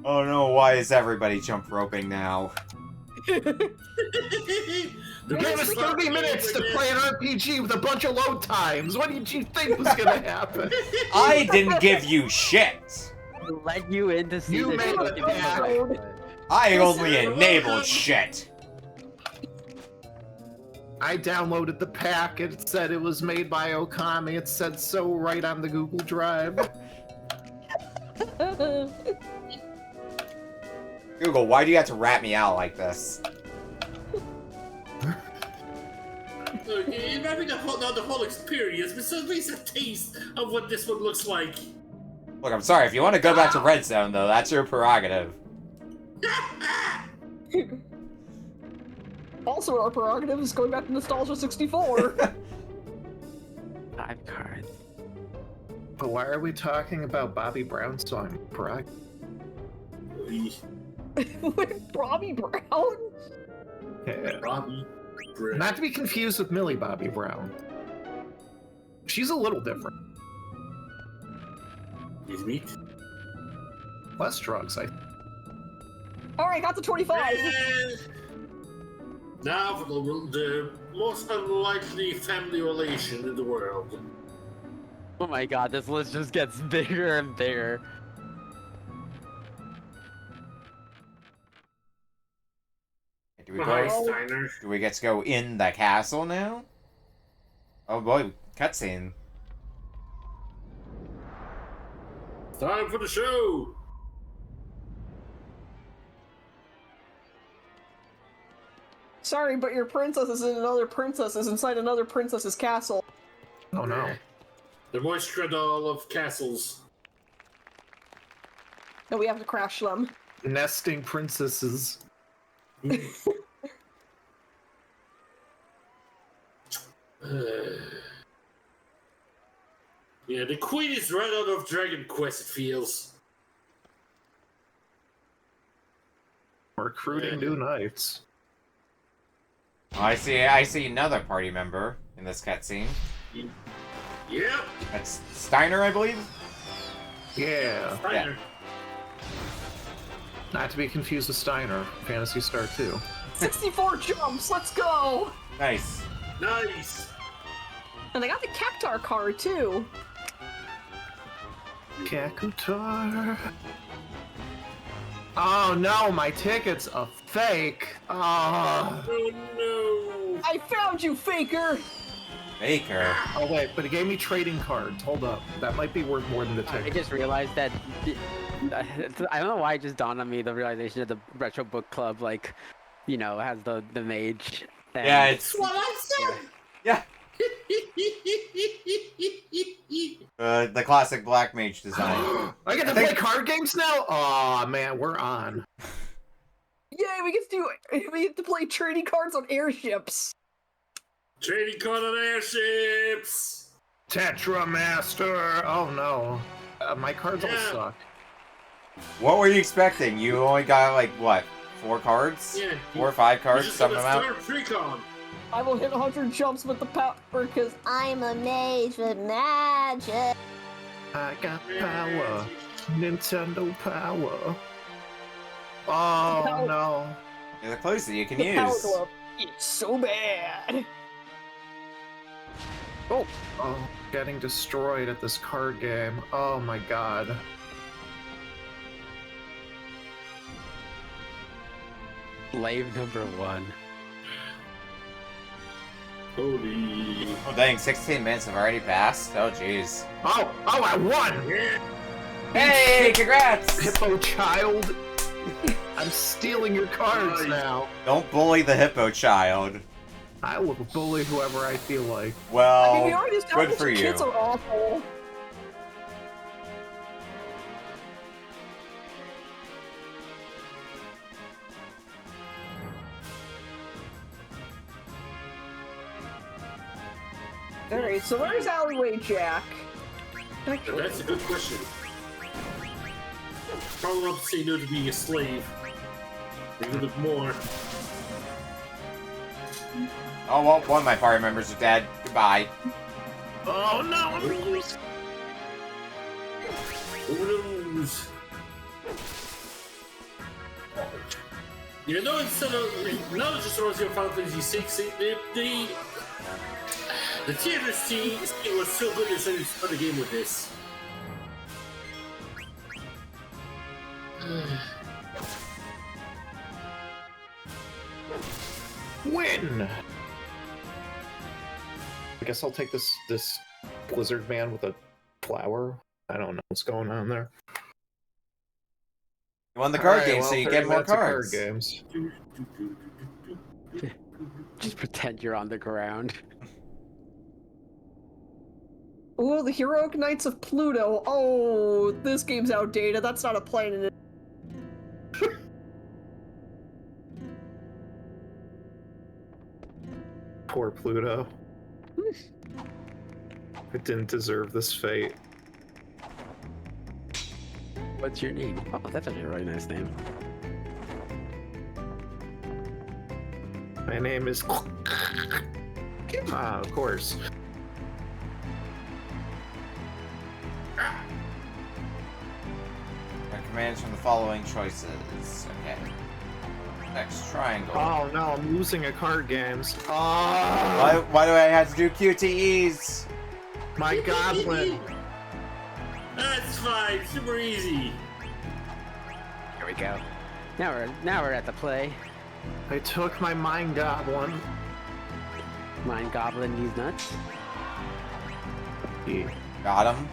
Oh no, why is everybody jump roping now? The Give us best 30 black minutes to mage, play an RPG with a bunch of load times. What did you think was going to happen? I didn't give you shit! Let you in to see You the made show it to be bad. right. I only enabled shit! I downloaded the pack. It said it was made by Okami. It said so right on the Google Drive. Google, why do you have to rat me out like this? Look, imagine the whole experience, but so at least a taste of what this one looks like. Look, I'm sorry, if you want to go back to Red Zone, though, that's your prerogative. Also, our prerogative is going back to Nostalgia 64. 5 cards. But why are we talking about Bobby Brown's song? Correct. With Bobby Brown? Yeah. Bobby. Not to be confused with Millie Bobby Brown. She's a little different. His meat. Less drugs, I. Alright, got to 25. Now for the most unlikely family relation in the world. Oh my god, this list just gets bigger and bigger. Do we Hi, go? Steiner. Do we get to go in the castle now? Oh boy, cutscene. Time for the show. Sorry, but your princess is in another princess inside another princess's castle. Oh no. The Moistradol of castles. And we have to crash them. Nesting princesses. Yeah, the queen is right out of Dragon Quest, it feels. Recruiting new knights. I see another party member in this cutscene. Yep. That's Steiner, I believe. Yeah. Steiner. Not to be confused with Steiner, Phantasy Star 2. 64 jumps, let's go! Nice. Nice. And I got the Cactar card too. Kakutar. Oh no, my ticket's a fake. Oh. Oh no. I found you, faker! Baker. Oh wait, but it gave me trading cards. Hold up, that might be worth more than the I ticket. just realized that. I don't know why it just dawned on me the realization that the retro book club, like, you know, has the mage. And Yeah, it's What I said. yeah. The classic black mage design. I get to play card games now? Oh man, we're on. Yay, we get to play trading cards on airships. Trading card on airships. Tetra Master. Oh no, my cards all Yeah. suck. What were you expecting? You only got like what? 4 cards? Yeah. 4 or 5 cards, Just some gonna amount. start Precon. I will hit 100 jumps with the power because I'm a mage with magic. I got power, Nintendo power. Oh no. You're the closest you can The power use. glove. It's so bad. Oh, getting destroyed at this card game. Oh my god. Slave number 1. Holy. Oh dang, 16 minutes have already passed. Oh jeez. Oh, I won! Yeah. Hey, congrats! Hippo child. I'm stealing your cards Nice. now. Don't bully the hippo child. I will bully whoever I feel like. Well, I mean, we already good established for the you. kids are awful. Alright, so where's Alleyway Jack? Actually, That's a good question. Probably want to say no to being a slave. Maybe a little bit more. Oh well, one of my party members are dead. Goodbye. Oh no, I'm Who knows? You know, instead of not just reminds me of Final Fantasy VI, the theater scene was so good they decided to start a game with this. win. I guess I'll take this Blizzard man with a flower. I don't know what's going on there. You won the card Alright, game, well, so you 30 get more minutes of cards. Card games. Just pretend you're on the ground. ooh, the Heroic Knights of Pluto. Oh, this game's outdated. That's not a planet. Poor Pluto. It didn't deserve this fate. What's your name? Oh, that's actually a really nice name. My name is. Ah, of course. Commands from the following choices. Okay. Next triangle. Oh no, I'm losing at card games. Oh, Why do I have to do QTEs? my goblin. That's fine, super easy. Here we go. Now we're at the play. I took my Mind Goblin. Mind gobbling these nuts. Yeah. Got him.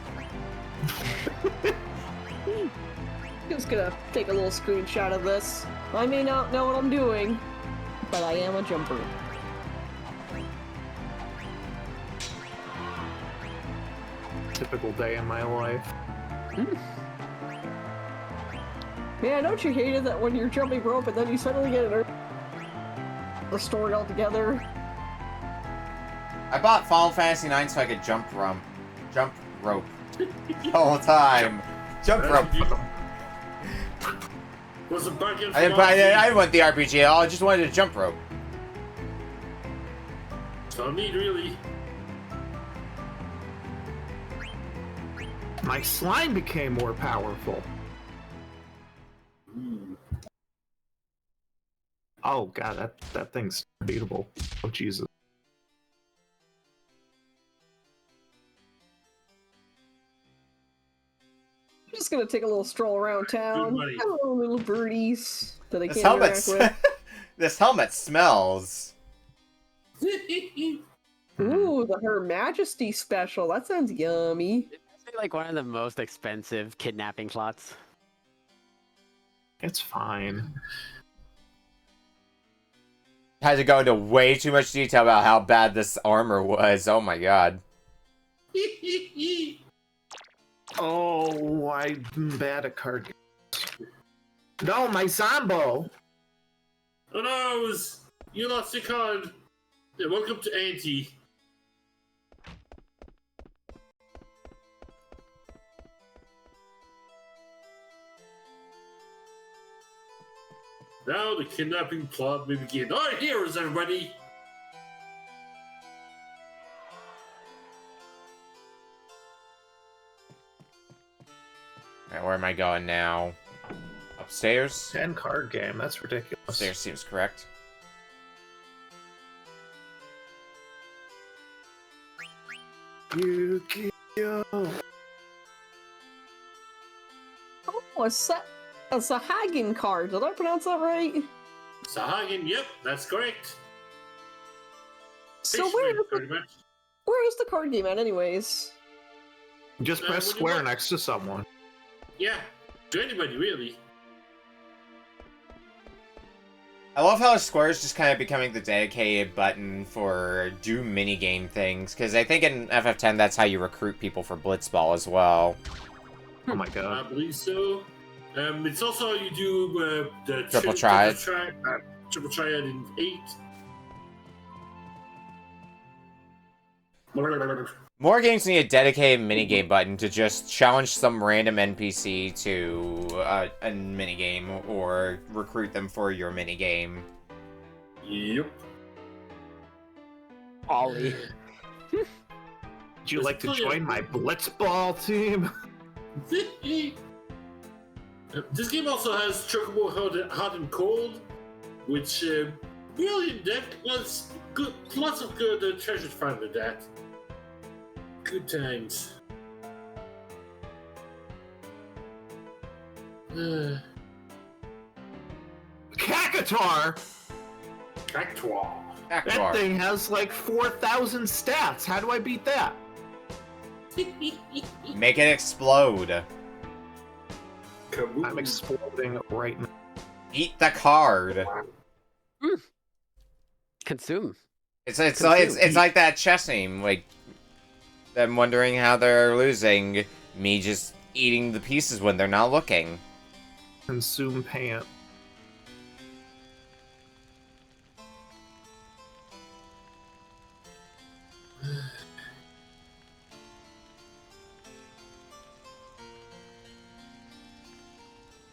Just gonna take a little screenshot of this. I may not know what I'm doing, but I am a jumper. Typical day in my life. Man, don't you hate it that when you're jumping rope and then you suddenly get the story altogether? I bought Final Fantasy IX so I could jump rope the whole time. Jump rope. Was a bargain for I didn't want the RPG at all. I just wanted a jump rope. So neat, really. My slime became more powerful. Oh god, that thing's beatable. Oh Jesus. I'm just gonna take a little stroll around town. Good buddy. Hello, little birdies that I This can't interact helmet, with. this helmet smells. Ooh, the Her Majesty special. That sounds yummy. It's like one of the most expensive kidnapping plots. It's fine. Had to go into way too much detail about how bad this armor was. Oh my god. Oh, I'm bad at card games. No, my Zombo! Oh no, you lost your card. Yeah, welcome to Auntie. Now the kidnapping plot may begin. Alright, heroes, everybody! Alright, where am I going now? Upstairs? 10 card game, that's ridiculous. Upstairs seems correct. Yu-Gi-Oh! Oh, a Sahagin card. Did I pronounce that right? Sahagin, yep, that's correct. So Fishman, pretty much. where is the card game at, anyways? Just press when you square want- next to someone. Yeah, to anybody, really. I love how Square is just kind of becoming the dedicated button for do minigame things, because I think in FF10 that's how you recruit people for Blitzball as well. Oh my I god. believe so. It's also how you do the Triple triad. Triple triad in 8. More games need a dedicated minigame button to just challenge some random NPC to a minigame or recruit them for your minigame. Yep. Ollie. Would you like to join my Blitzball team? This game also has Chocobo Hot and Cold, which really in depth was good. Lots of good treasures found with that. Good times. Cactuar! Cactuar. That Cactuar. thing has like 4,000 stats. How do I beat that? Make it explode. Kaboom. I'm exploding right now. Eat the card. Consume. It's like that chess game, like them wondering how they're losing, me just eating the pieces when they're not looking. Consume pant.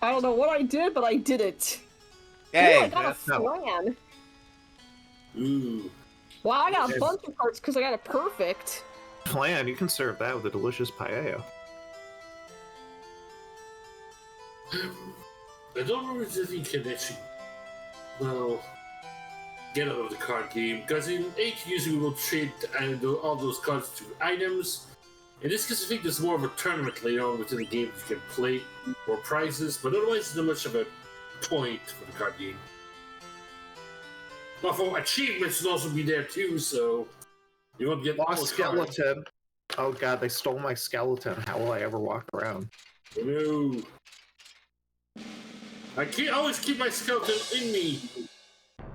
I don't know what I did, but I did it. Ooh, I Yay! got a that's not- flan. Ooh. Wow, I got a Yes. bunch of cards because I got a perfect. Plan, you can serve that with a delicious paella. I don't remember if there's any connection. Well, get out of the card game, because in 8 usually we'll trade all those cards to items. In this case, I think there's more of a tournament later on within the game that you can play for prizes, but otherwise, there's not much of a point for the card game. Well, for achievements will also be there too, so you won't get all Lost the skeleton. Oh god, they stole my skeleton. How will I ever walk around? No. I can't always keep my skeleton in me.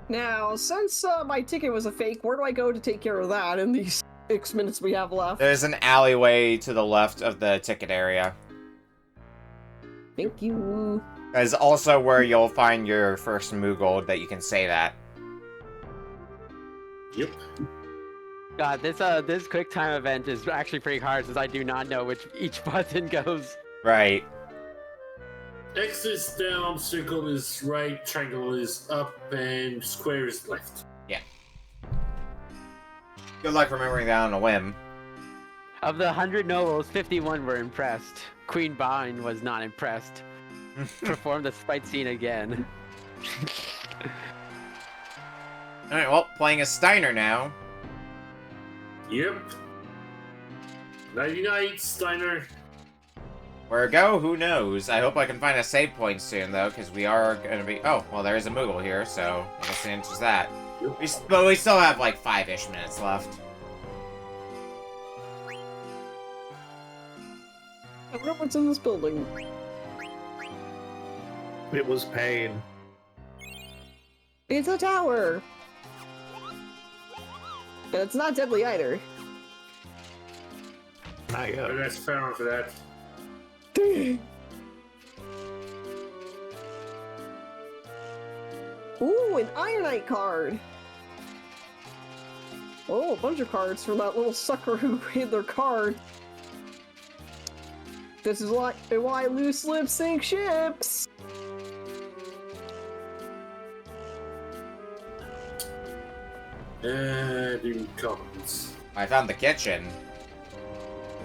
Now, since my ticket was a fake, where do I go to take care of that in these 6 minutes we have left? There's an alleyway to the left of the ticket area. Thank you. That is also where you'll find your first Moogle that you can say that. Yep. God, this quick time event is actually pretty hard since I do not know which each button goes. Right. X is down, circle is right, triangle is up, and square is left. Yeah. Good luck remembering that on a whim. Of the 100 nobles, 51 were impressed. Queen Bine was not impressed. Perform the sprite scene again. Alright, well, playing as Steiner now. Yep. 99, Steiner. Where to go? Who knows? I hope I can find a save point soon, though, because we are going to be... Oh, well, there is a Moogle here, so I guess the answer's that. Yep. But we still have, like, 5-ish minutes left. I wonder what's in this building. It was pain. It's a tower! And it's not deadly either. Not yet. And that's fair for that. Ooh, an Ironite card! Oh, a bunch of cards from that little sucker who hid their card. This is why loose lips sink ships! And comments. I found the kitchen.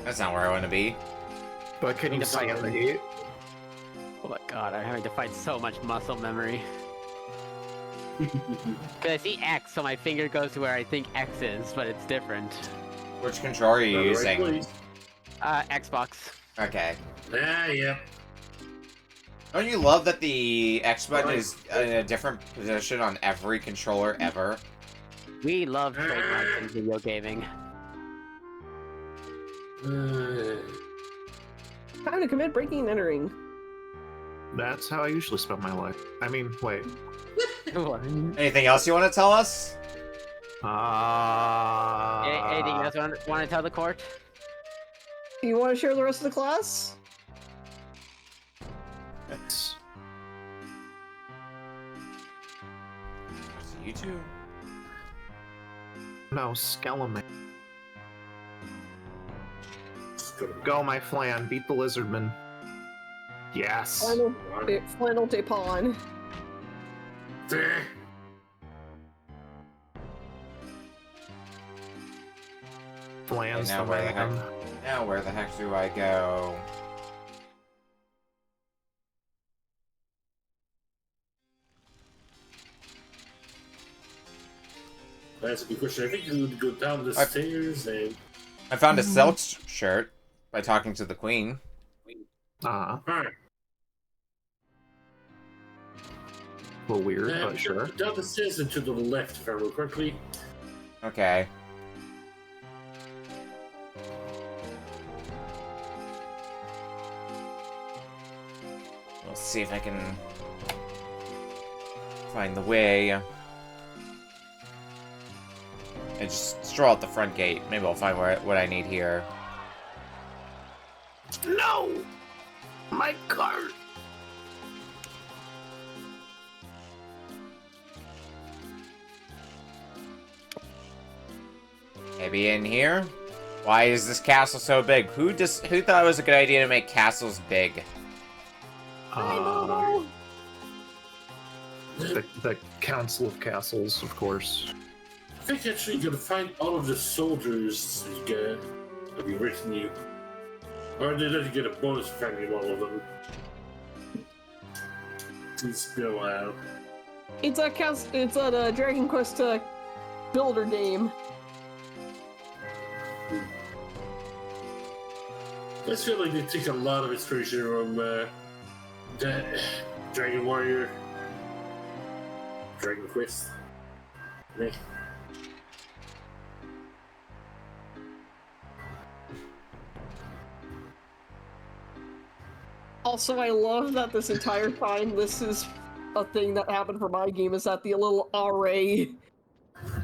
That's not where I want to be. But can you stand the heat? Oh my god, I'm having to fight so much muscle memory. Cause I see X, so my finger goes to where I think X is, but it's different. Which controller are you using? Xbox. Okay. Yeah. Don't you love that the X button is in a different position on every controller ever? We love trademarks in video gaming. Time to commit breaking and entering. That's how I usually spend my life. I mean, wait. Anything else you want to tell us? Anything else want to tell the court? You want to share the rest of the class? You too. No, Skeleman. Go, my flan. Beat the lizardman. Yes. Flannel de Pawn. Flan's now the where the man. Now where the heck do I go? That's a good question. I think you would go down the stairs and... I found a silk shirt by talking to the queen. Alright. A little weird, but sure. Down the stairs and to the left, if I remember correctly. Okay. Let's see if I can find the way. I just stroll out the front gate. Maybe I'll find what I need here. No! My card! Maybe in here? Why is this castle so big? Who thought it was a good idea to make castles big? The Council of Castles, of course. I think actually you're gonna find all of the soldiers that have been written you. Or they let you get a bonus for finding all of them. It's been a while. It's a Dragon Quest builder game. I feel like they take a lot of inspiration from Dragon Warrior, Dragon Quest. Also, I love that this entire time, this is a thing that happened for my game, is that the little RA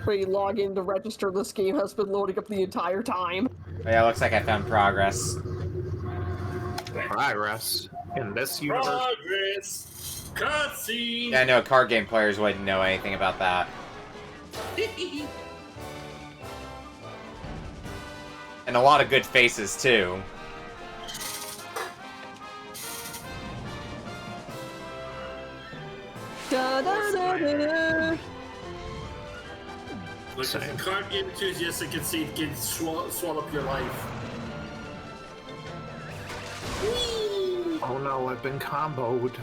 where you log in to register this game has been loading up the entire time. Oh, yeah, looks like I found progress. Progress in this universe. Progress! Cutscene! Yeah, I know card game players wouldn't know anything about that. And a lot of good faces, too. Da, da, da, da. Like, as a card game enthusiast, I can see it can swallow up your life. Oh no, I've been comboed.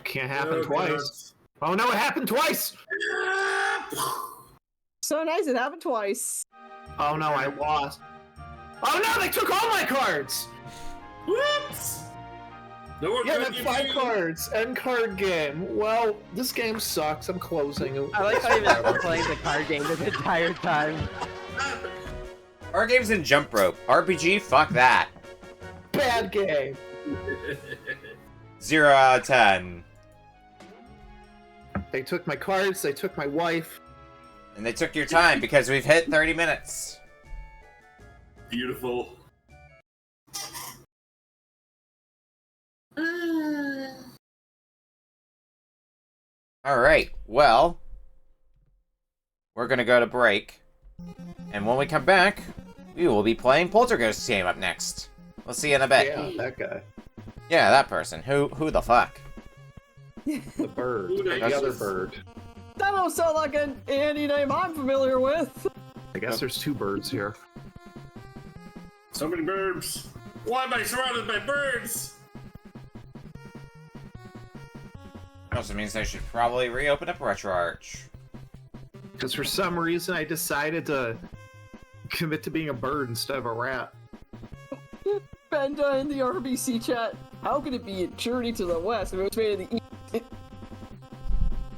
Can't happen twice. Oh no, it happened twice! So nice, it happened twice. Oh no, I lost. Oh no, they took all my cards! Whoops! No more Yeah, card that's game 5 game. cards. End card game. Well, this game sucks. I'm closing it. I like how you've been playing the card game this entire time. Card games and jump rope. RPG, fuck that. Bad game. 0 out of 10. They took my cards, they took my wife. And they took your time because we've hit 30 minutes. Beautiful. Alright, well, we're gonna go to break. And when we come back, we will be playing Polterghost game up next. We'll see you in a bit. Yeah, that guy. Yeah, that person. Who the fuck? The bird. Who the The other Jesus? bird. That don't sound like an Andy name I'm familiar with. I guess there's 2 birds here. So many birds. Why am I surrounded by birds? Also means I should probably reopen up RetroArch. Because for some reason I decided to commit to being a bird instead of a rat. Benda in the RBC chat. How could it be a journey to the west if it was made in the east?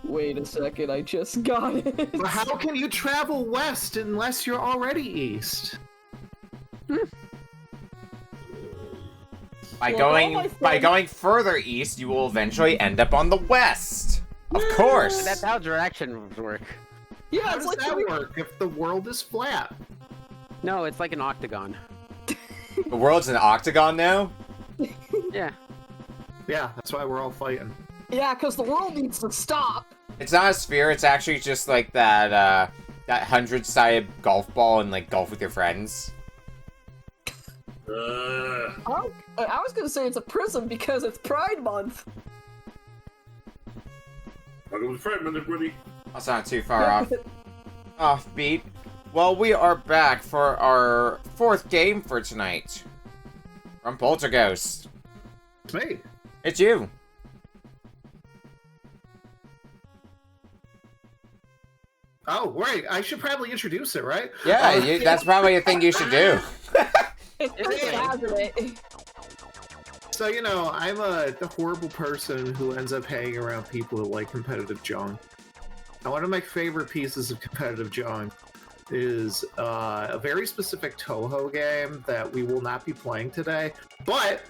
Wait a second, I just got it. But how can you travel west unless you're already east? By Well, going all my by friends- going further east, you will eventually end up on the west. Of course. That's how directions work. Yeah, How it's does like that the- work if the world is flat? No, it's like an octagon. The world's an octagon now? Yeah. Yeah, that's why we're all fighting. Yeah, because the world needs to stop. It's not a sphere, it's actually just like that that 100-sided golf ball and like golf with your friends. I was gonna say it's a prism because it's Pride Month. Welcome to Pride Month, everybody. That's not too far off beat. Well, we are back for our 4th game for tonight. From Polterghost. It's me. It's you. Oh, right. I should probably introduce it, right? Yeah, that's probably a thing you should do. It's pretty good, hasn't it? So, you know, I'm a horrible person who ends up hanging around people who like competitive junk. And one of my favorite pieces of competitive junk is a very specific Toho game that we will not be playing today. But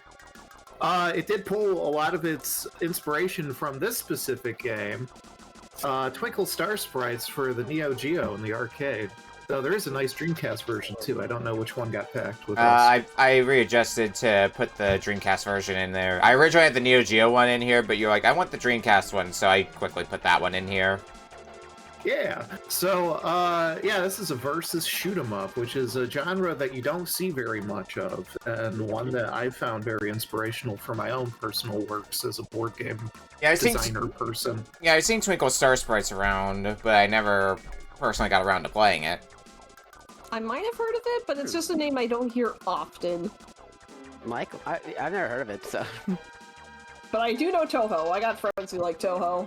it did pull a lot of its inspiration from this specific game. Twinkle Star Sprites for the Neo Geo in the arcade. So there is a nice Dreamcast version too. I don't know which one got packed with us. I readjusted to put the Dreamcast version in there. I originally had the Neo Geo one in here, but you're like, I want the Dreamcast one, so I quickly put that one in here. Yeah. So, yeah, this is a versus shoot 'em up, which is a genre that you don't see very much of, and one that I found very inspirational for my own personal works as a board game Yeah, I've seen designer person. Yeah, I've seen Twinkle Star Sprites around, but I never personally got around to playing it. I might have heard of it, but it's just a name I don't hear often. Mike, I've never heard of it, so. But I do know Toho. I got friends who like Toho.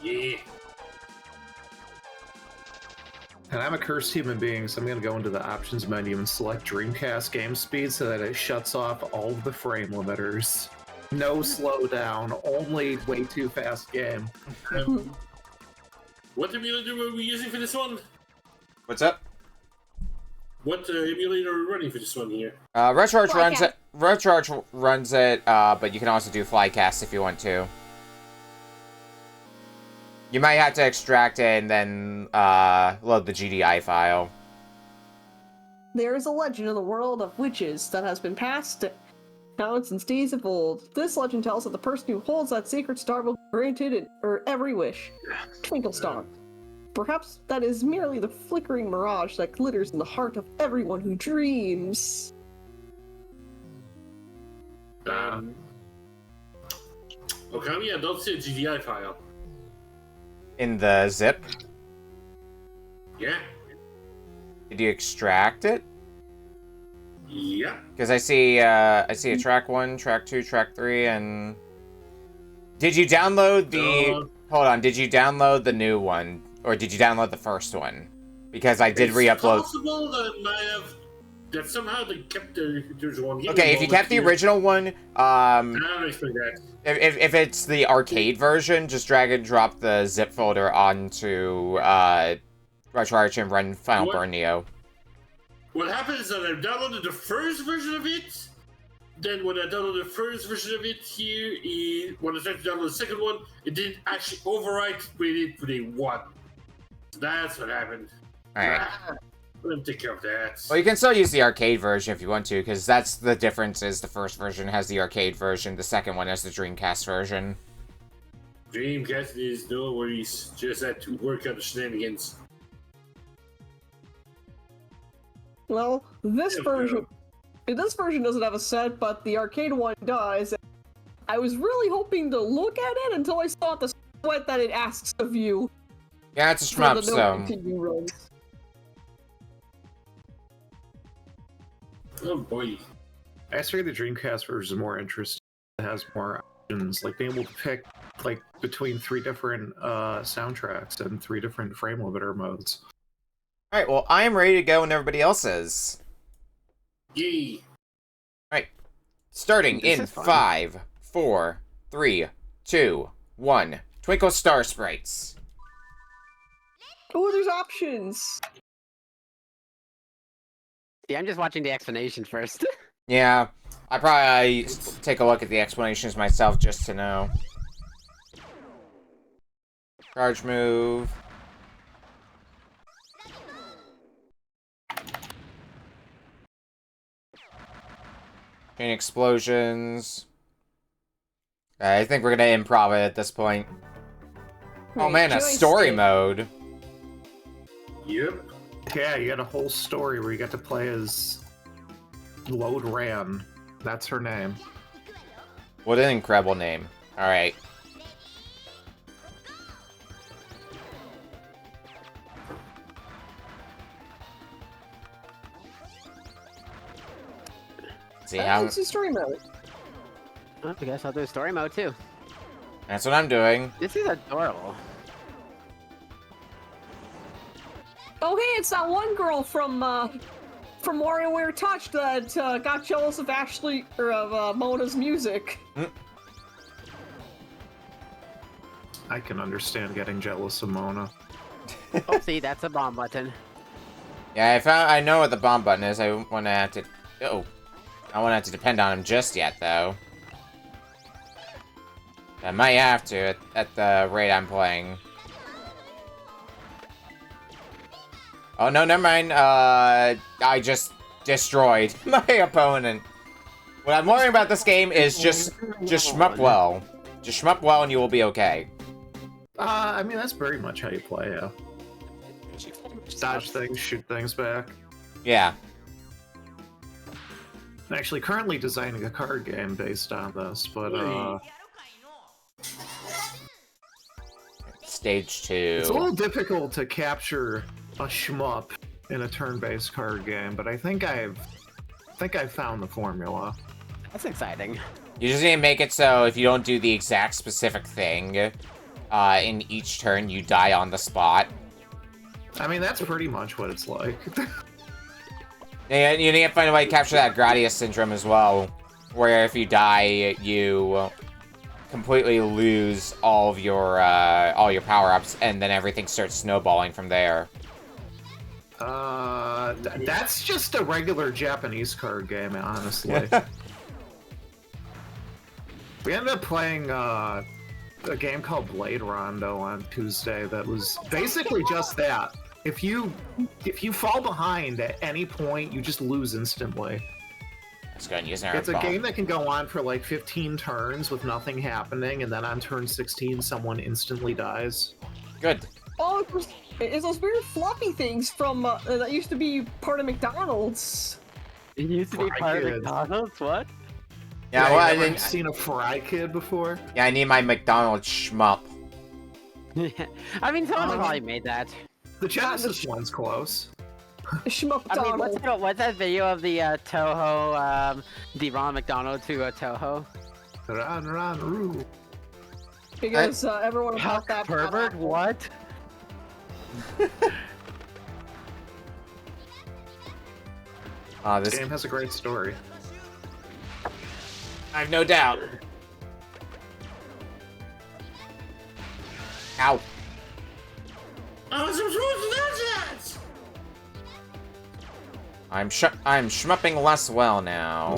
Yeah. And I'm a cursed human being, so I'm going to go into the options menu and select Dreamcast game speed so that it shuts off all of the frame limiters. No slowdown, only way too fast game. What emulator were we using for this one? What's up? What emulator are we running for this one here? RetroArch runs it. RetroArch runs it, but you can also do Flycast if you want to. You might have to extract it and then load the GDI file. There is a legend in the world of witches that has been passed down since days of old. This legend tells that the person who holds that sacred star will be granted every wish. Twinkle Star. Perhaps that is merely the flickering mirage that glitters in the heart of everyone who dreams. Okami, I don't see a GDI file. In the zip? Yeah. Did you extract it? Yeah. Because I see a track 1, track 2, track 3, and... Did you download the... Hold on, did you download the new one? Or did you download the first one? Because I did re-upload... It's possible that that somehow they kept there's one. Okay, if you kept the original one, I don't expect that. If it's the arcade version, just drag and drop the zip folder onto RetroArch and run Final Burn Neo. What happened is that I downloaded the first version of it. Then when I downloaded the first version of it here, when I tried to download the second one, it didn't actually overwrite with it for the one. So that's what happened. Alright. Let me take care of that. Well, you can still use the arcade version if you want to, because that's the difference is the first version has the arcade version, the second one has the Dreamcast version. Dreamcast is no worries. Just had to work out the shenanigans. Well, this version doesn't have a set, but the arcade one does. I was really hoping to look at it until I saw the sweat that it asks of you. Yeah, it's a shmup, so... Oh boy. I just figured the Dreamcast version is more interesting. It has more options, like being able to pick like between 3 different soundtracks and 3 different frame limiter modes. Alright, well, I am ready to go and everybody else is. Yay. Alright. Starting in 5, 4, 3, 2, 1. Twinkle Star Sprites. Oh, there's options! Yeah, I'm just watching the explanation first. Yeah, I probably take a look at the explanations myself just to know. Charge move. Chain explosions. I think we're gonna improv it at this point. Oh man, a story mode. Yep. Yeah, you got a whole story where you get to play as Load Ran. That's her name. What an incredible name. Alright. See how... It's a story mode. Oh, I guess I'll do story mode too. That's what I'm doing. This is adorable. Oh, hey, it's that one girl from WarioWare Touch that got jealous of Ashley or of Mona's music. I can understand getting jealous of Mona. Oh, see, that's a bomb button. Yeah, I know what the bomb button is. I want to have to... Oh. I won't have to depend on him just yet, though. I might have to at the rate I'm playing. Oh, no, never mind. I just destroyed my opponent. What I'm worrying about this game is just shmup well. Just shmup well and you will be okay. I mean, that's very much how you play, yeah. Dodge things, shoot things back. Yeah. I'm actually currently designing a card game based on this, but Stage 2. it's a little difficult to capture a shmup in a turn-based card game, but I think I've found the formula. That's exciting. You just need to make it so if you don't do the exact specific thing in each turn, you die on the spot. I mean, that's pretty much what it's like. And you need to find a way to capture that Gradius syndrome as well. where if you die, you completely lose all your power-ups, and then everything starts snowballing from there. That's just a regular Japanese card game, honestly. We ended up playing a game called Blade Rondo on Tuesday that was basically just that. If you fall behind at any point, you just lose instantly. Let's go and use an It's a game that can go on for like 15 turns with nothing happening, and then on turn 16, someone instantly dies. Good. Oh, it's those weird floppy things from that used to be part of McDonald's. It used to be Fry part of Kids. McDonald's. What? Yeah, well, I you ever didn't. seen a Fry Kid before? Yeah, I need my McDonald's shmup. I mean, someone Um, probably made that. The Genesis one's close. Schmuck I mean, Donald. what's that video of the Toho, the Ronald McDonald to Toho? Run, roo. Because everyone about that Pervert? What? This This game has a great story. I've no doubt. Ow. I was supposed to do that! I'm shmupping less well now.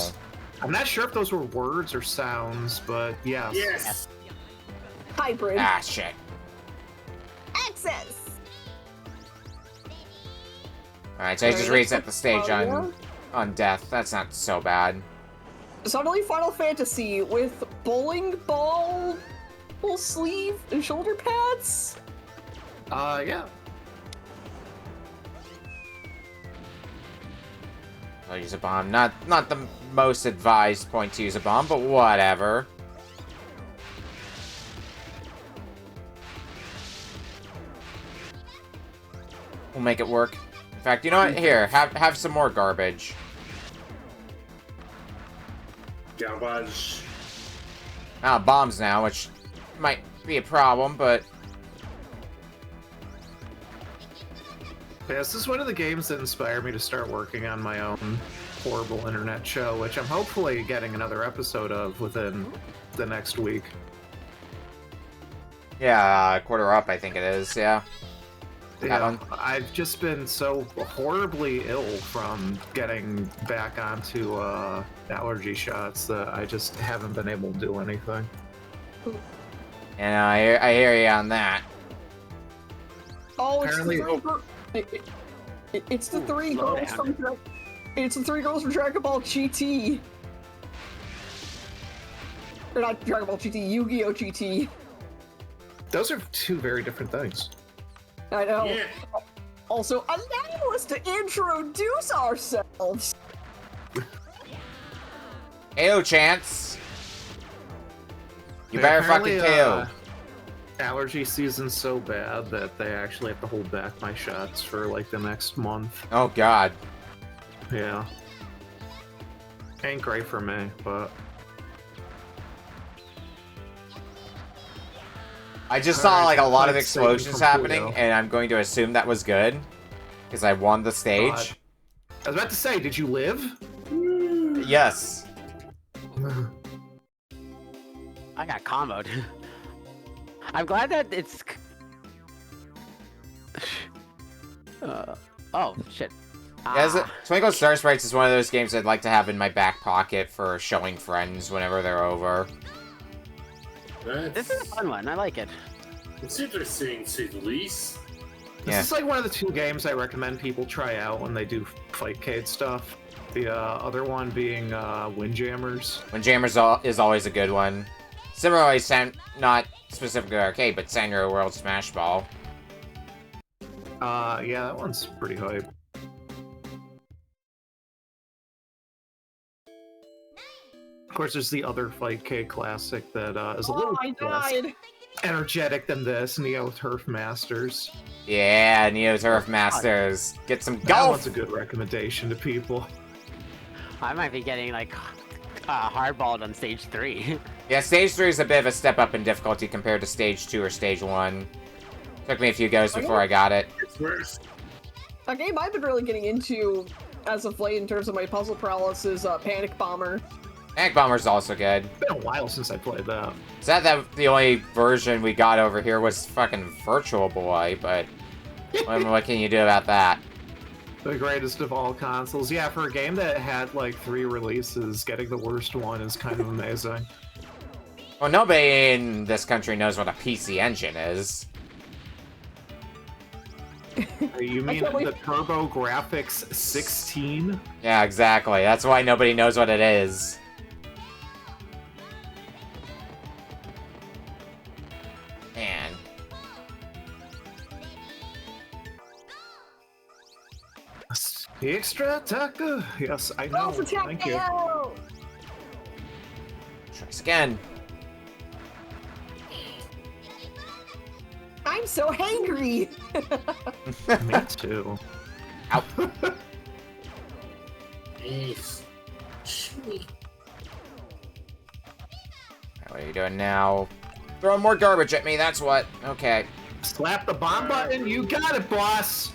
I'm not sure if those were words or sounds, but yeah. Yes. hybrid. Ah, shit. Access. Alright, so I just reset the stage on death. That's not so bad. Suddenly Final Fantasy with bowling ball full sleeve and shoulder pads. Yeah. I'll use a bomb. Not the most advised point to use a bomb, but whatever. We'll make it work. In fact, you know what? Here, have some more garbage. Garbage. Bombs now, which might be a problem, but Yeah, this is one of the games that inspired me to start working on my own horrible internet show, which I'm hopefully getting another episode of within the next week. yeah, quarter up, I think it is. Yeah. That Yeah, one. I've just been so horribly ill from getting back onto allergy shots that I just haven't been able to do anything. And I hear you on that. Oh, it's Apparently- it's the three slow girls down. from it's the three girls from Dragon Ball GT. Or not Dragon Ball GT, Yu-Gi-Oh GT. Those are two very different things. I know. Yeah. Also, allow us to introduce ourselves. Ayo, Chance. You Yeah, better apparently, fucking KO. Allergy season's so bad that they actually have to hold back my shots for like the next month. Oh god. Yeah. Ain't great for me, but I just saw Alright, like a lot of like, saving explosions from happening, Puyo. and I'm going to assume that was good. Because I won the stage. I was about to say, did you live? Yes. I got comboed. I'm glad that it's. Oh shit. Twinkle Star Sprites is one of those games I'd like to have in my back pocket for showing friends whenever they're over. This is a fun one. I like it. It's interesting, to say the least. Yeah. This is like one of the two games I recommend people try out when they do Fightcade stuff. The other one being Windjammers. Windjammers is always a good one. Similarly, not specifically arcade, but Sanrio World Smash Ball. Yeah, that one's pretty hype. Of course, there's the other Fightcade classic that is a little I less died. energetic than this, Neo Turf Masters. Yeah, Neo Turf Masters. Get some That one's golf! a good recommendation to people. I might be getting like hardballed on stage 3. Yeah, stage 3 is a bit of a step up in difficulty compared to stage 2 or stage 1. Took me a few goes before I got it. It's worse. A game I've been really getting into as of late in terms of my puzzle paralysis is Panic Bomber. Egg Bomber's also good. It's been a while since I played that. Is that the only version we got over here was fucking Virtual Boy, but what can you do about that? The greatest of all consoles. Yeah, for a game that had like 3 releases, getting the worst one is kind of amazing. Well, nobody in this country knows what a PC Engine is. You mean the Turbo Graphics 16? Yeah, exactly. That's why nobody knows what it is. Man. Extra taco? Yes, I know. Thank you. Try this again. I'm so hangry. Me too. Ow. Nice. What are you doing now? Throw more garbage at me, that's what. Okay. Slap the bomb button. You got it, boss.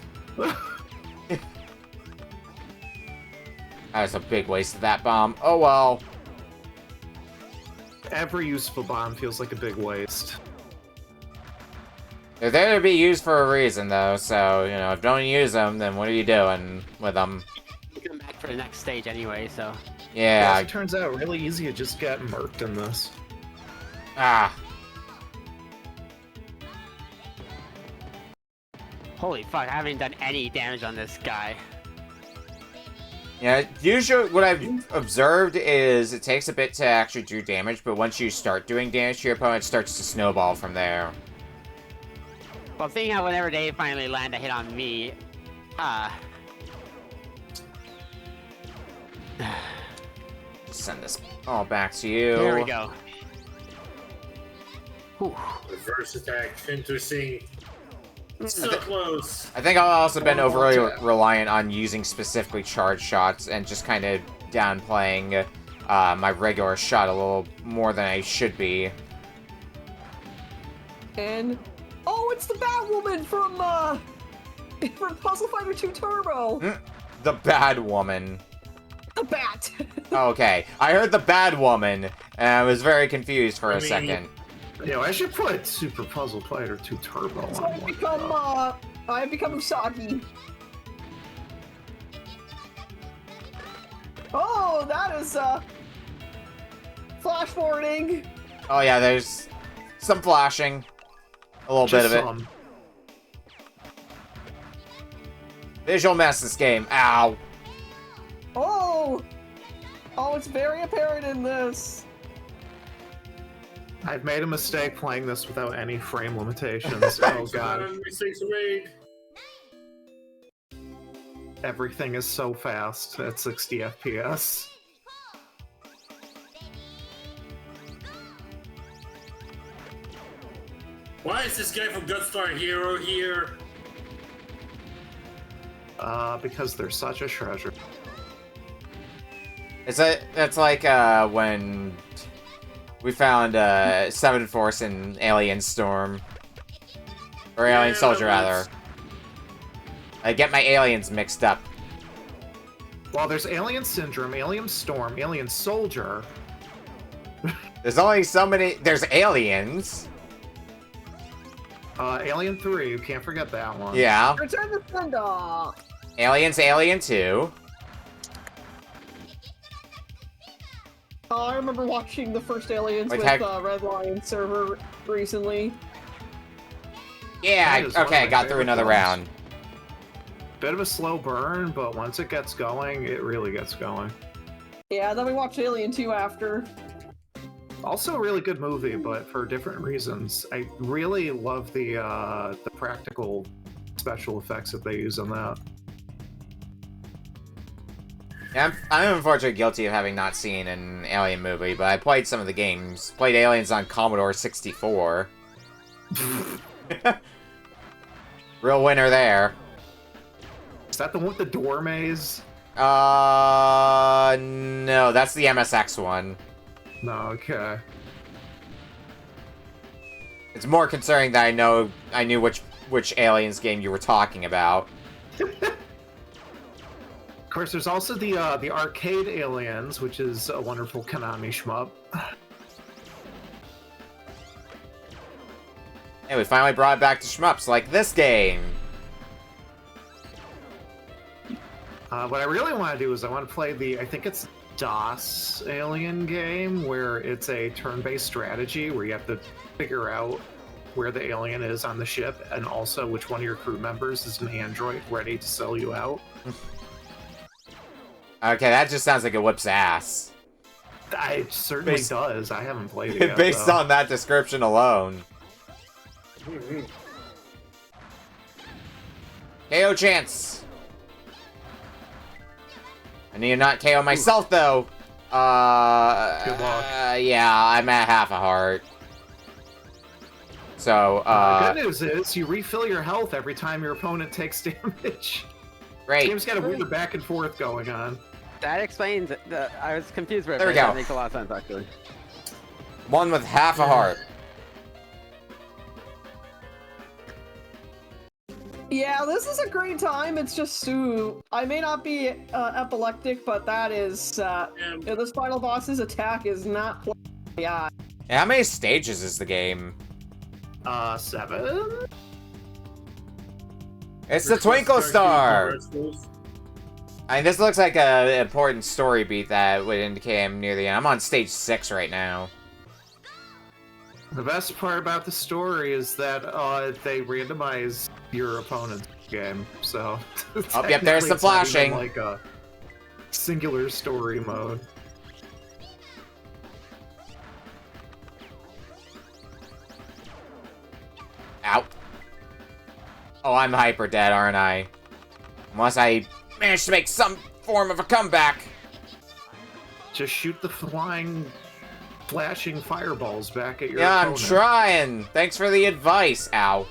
That was a big waste of that bomb. Oh well. Every useful bomb feels like a big waste. They're there to be used for a reason, though, so, you know, if you don't use them, then what are you doing with them? You come back for the next stage anyway, so. Yeah. It turns out really easy to just get murked in this. Ah. Holy fuck, I haven't done any damage on this guy. Yeah, usually what I've observed is it takes a bit to actually do damage, but once you start doing damage to your opponent, it starts to snowball from there. Well, seeing how whenever they finally land a hit on me, Send this all back to you. there we go. Whew. Reverse attack. Interesting. So close. I think I've also been overly reliant on using specifically charge shots and just kind of downplaying my regular shot a little more than I should be. And oh, it's the Batwoman from Puzzle Fighter 2 Turbo. The bad woman. The Bat. Okay, I heard the bad woman, and I was very confused for a second. Yeah, I should put Super Puzzle Fighter 2 Turbo So on I've one. become Usagi. Oh, that is flash forwarding. Oh yeah, there's some flashing. A little bit of it. Visual mess this game. Ow. Oh, it's very apparent in this. I've made a mistake playing this without any frame limitations. Oh god. Mistakes made. Everything is so fast at 60 FPS. Why is this guy from Gunstar Hero here? Because they're such a treasure. That's like when we found Seven Force in Alien Storm. Or Alien Soldier, rather. I get my aliens mixed up. Well, there's Alien Syndrome, Alien Storm, Alien Soldier. There's only so many. There's aliens. Alien 3, you can't forget that one. Yeah. Return the Thunder. Aliens, Alien 2. Oh, I remember watching the first Aliens Wait, with Red Lion server recently. Yeah, That is one of okay, my got through favorite another ones. round. Bit of a slow burn, but once it gets going, it really gets going. Yeah, then we watched Alien 2 after. Also a really good movie, but for different reasons. I really love the practical special effects that they use on that. Yeah, I'm unfortunately guilty of having not seen an Alien movie, but I played some of the games. Played Aliens on Commodore 64. Real winner there. Is that the one with the door maze? No, that's the MSX one. No, okay. It's more concerning that I knew which Aliens game you were talking about. Of course, there's also the arcade aliens, which is a wonderful Konami shmup. Hey, we finally brought it back to shmups like this game. What I really want to do is I want to play I think it's DOS alien game, where it's a turn-based strategy where you have to figure out where the alien is on the ship, and also which one of your crew members is an android ready to sell you out. Okay, that just sounds like it whips ass. It certainly does. I haven't played it yet, Based though. on that description alone. KO chance! I need to not KO myself, though. Good luck. Yeah, I'm at half a heart. So, the good news is you refill your health every time your opponent takes damage. great. This game's got a weird back and forth going on. That explains it. I was confused for it. There we but go. That makes a lot of sense, actually. One with half a heart. Yeah, this is a great time. It's just I may not be epileptic, but that is this final boss's attack is not. Yeah. Hey, how many stages is the game? 7? It's the Twinkle Star! I mean, this looks like an important story beat that would indicate I'm near the end. I'm on stage 6 right now. The best part about the story is that they randomize your opponent's game, so... Oh, yep, there's the technically it's not even flashing. like a singular story mode. Ow. Oh, I'm hyper dead, aren't I? Unless I manage to make some form of a comeback. Just shoot the flashing fireballs back at your Yeah, I'm opponent. trying. Thanks for the advice. Ow.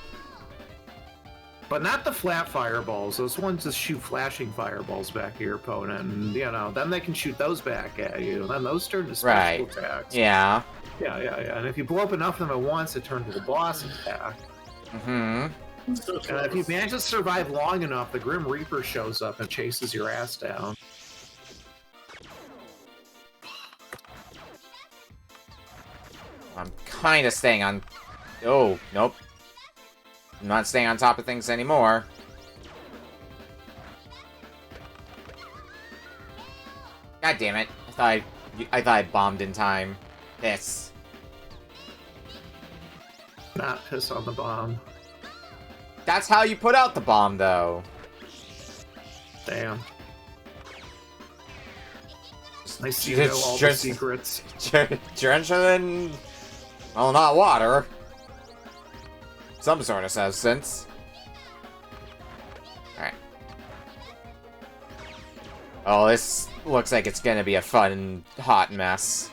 But not the flat fireballs. Those ones just shoot flashing fireballs back at your opponent. And, then they can shoot those back at you. And then those turn to special attacks. Yeah. Yeah. And if you blow up enough of them at once, it turns to the boss attack. Mm-hmm. And if you manage to survive long enough, the Grim Reaper shows up and chases your ass down. I'm kind of staying on... Oh, nope. I'm not staying on top of things anymore. God damn it. I thought I bombed in time. Piss. Not piss on the bomb. That's how you put out the bomb, though. Nice to know all the secrets. Drenched in... Well, not water. Some sort of substance. Alright. Oh, this looks like it's gonna be a fun, hot mess.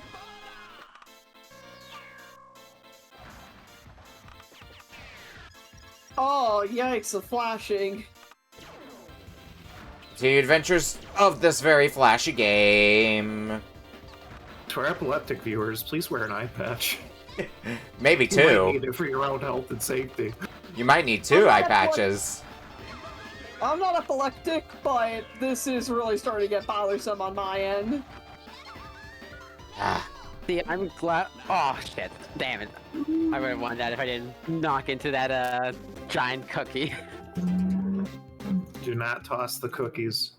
Oh, yikes, the flashing. The adventures of this very flashy game. To our epileptic viewers, please wear an eye patch. Maybe You might two. need it for your own health and safety. You might need two eye patches. I'm not epileptic, but this is really starting to get bothersome on my end. Ah, See, I'm glad. Oh shit! Damn it! I would have won that if I didn't knock into that giant cookie. Do not toss the cookies.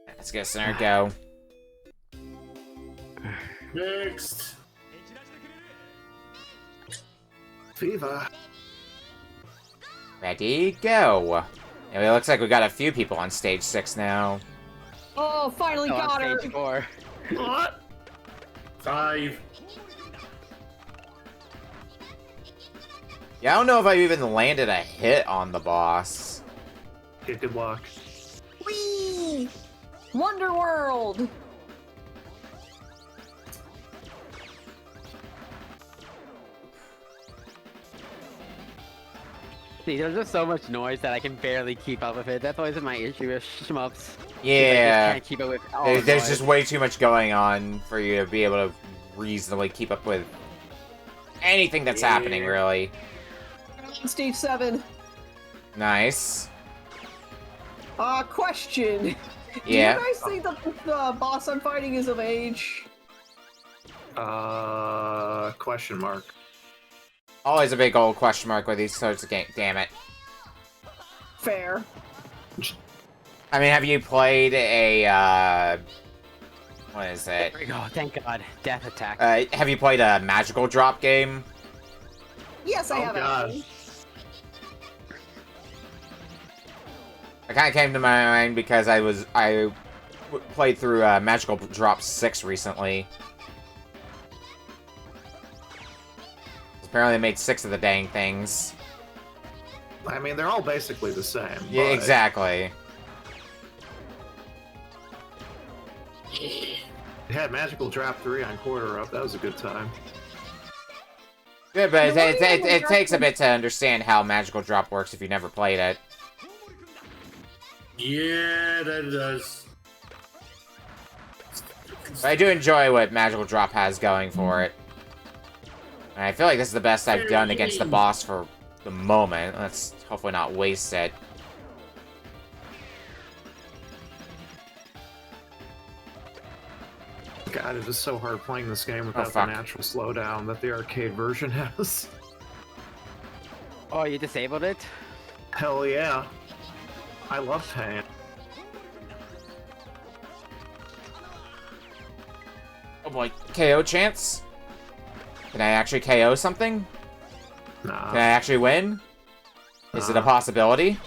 let's get Snare go. Next. Viva. Ready, go. And it looks like we got a few people on stage 6 now. Oh, finally Oh, got on her! stage 4. What? 5. Yeah, I don't know if I even landed a hit on the boss. Okay, good luck. Whee! Wonder World! See, there's just so much noise that I can barely keep up with it. That's always my issue with shmups. Yeah. I just can't keep up with all the There's noise. just way too much going on for you to be able to reasonably keep up with anything that's happening, really. Stage 7. Nice. Question. Yeah. Do you guys think that the boss I'm fighting is of age? Question mark. Always a big old question mark with these sorts of games. Damn it. Fair. I mean, have you played a, what is it? There we go. Thank God. Death attack. Have you played a magical drop game? Yes, I Oh, have. God. Actually. It kind of came to my mind because I played through Magical Drop 6 recently. Apparently they made 6 of the dang things. I mean, they're all basically the same. Yeah, but- exactly. It had Magical Drop 3 on Quarter Up. That was a good time. Yeah, but No, it takes a bit to understand how Magical Drop works if you never played it. Yeah, that does. But I do enjoy what Magical Drop has going for it. And I feel like this is the best I've done against the boss for the moment. Let's hopefully not waste it. God, it is so hard playing this game without the fuck. natural slowdown that the arcade version has. Oh, you disabled it? Hell yeah. I love pain. Oh boy, KO chance? Can I actually KO something? Nah. Can I actually win? Is it a possibility?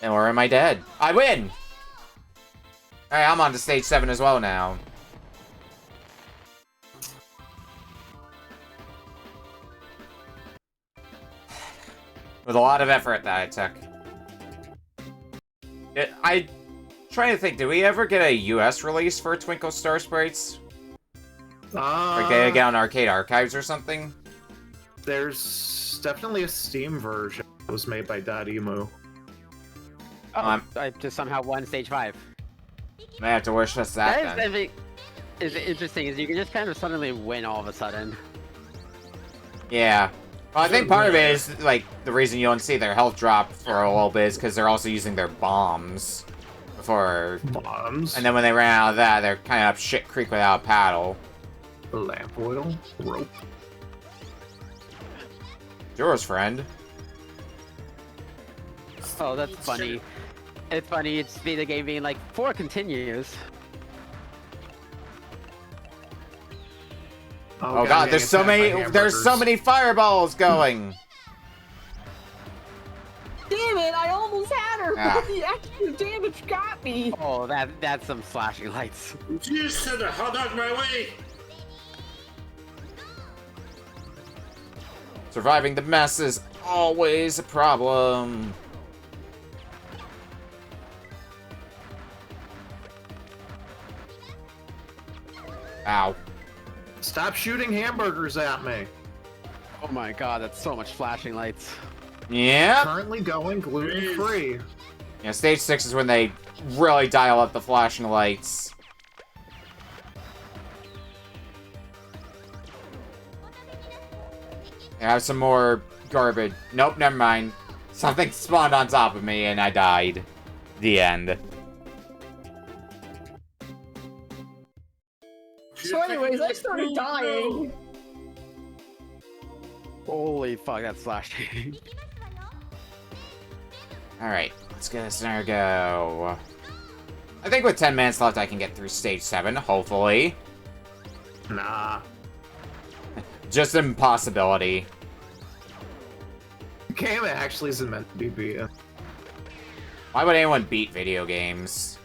Or am I dead? I win! Alright, I'm on to stage 7 as well now. With a lot of effort that I took. I trying to think, did we ever get a US release for Twinkle Star Sprites? Like they get on Arcade Archives or something? There's definitely a Steam version that was made by Dotemu. Oh, I just somehow won stage 5. I have to wish us that That then. is, I think, is interesting. Is you can just kind of suddenly win all of a sudden. Yeah. Well, I think part of it is, like, the reason you don't see their health drop for a little bit is because they're also using their bombs before... Bombs. And then when they ran out of that, they're kind of up shit creek without a paddle. Lamp oil. Rope. Yours, friend. Oh, that's funny. It's funny. It's the game being like 4 continues. Oh god, there's so many fireballs going! Damn it! I almost had her, Ah. but the extra damage got me. Oh, that's some flashing lights. You said to hold out my way. Surviving the mess is always a problem. Ow. Stop shooting hamburgers at me. Oh my god, that's so much flashing lights. Yeah. Currently going gluten-free. Yeah, stage 6 is when they really dial up the flashing lights. I have some more garbage. Nope, never mind. Something spawned on top of me and I died. The end. So anyways, I started dying. Holy fuck, that's flashing. Alright, let's get this in our go. I think with 10 minutes left I can get through stage 7, hopefully. Nah. Just an impossibility. The game actually isn't meant to be beat. Why would anyone beat video games?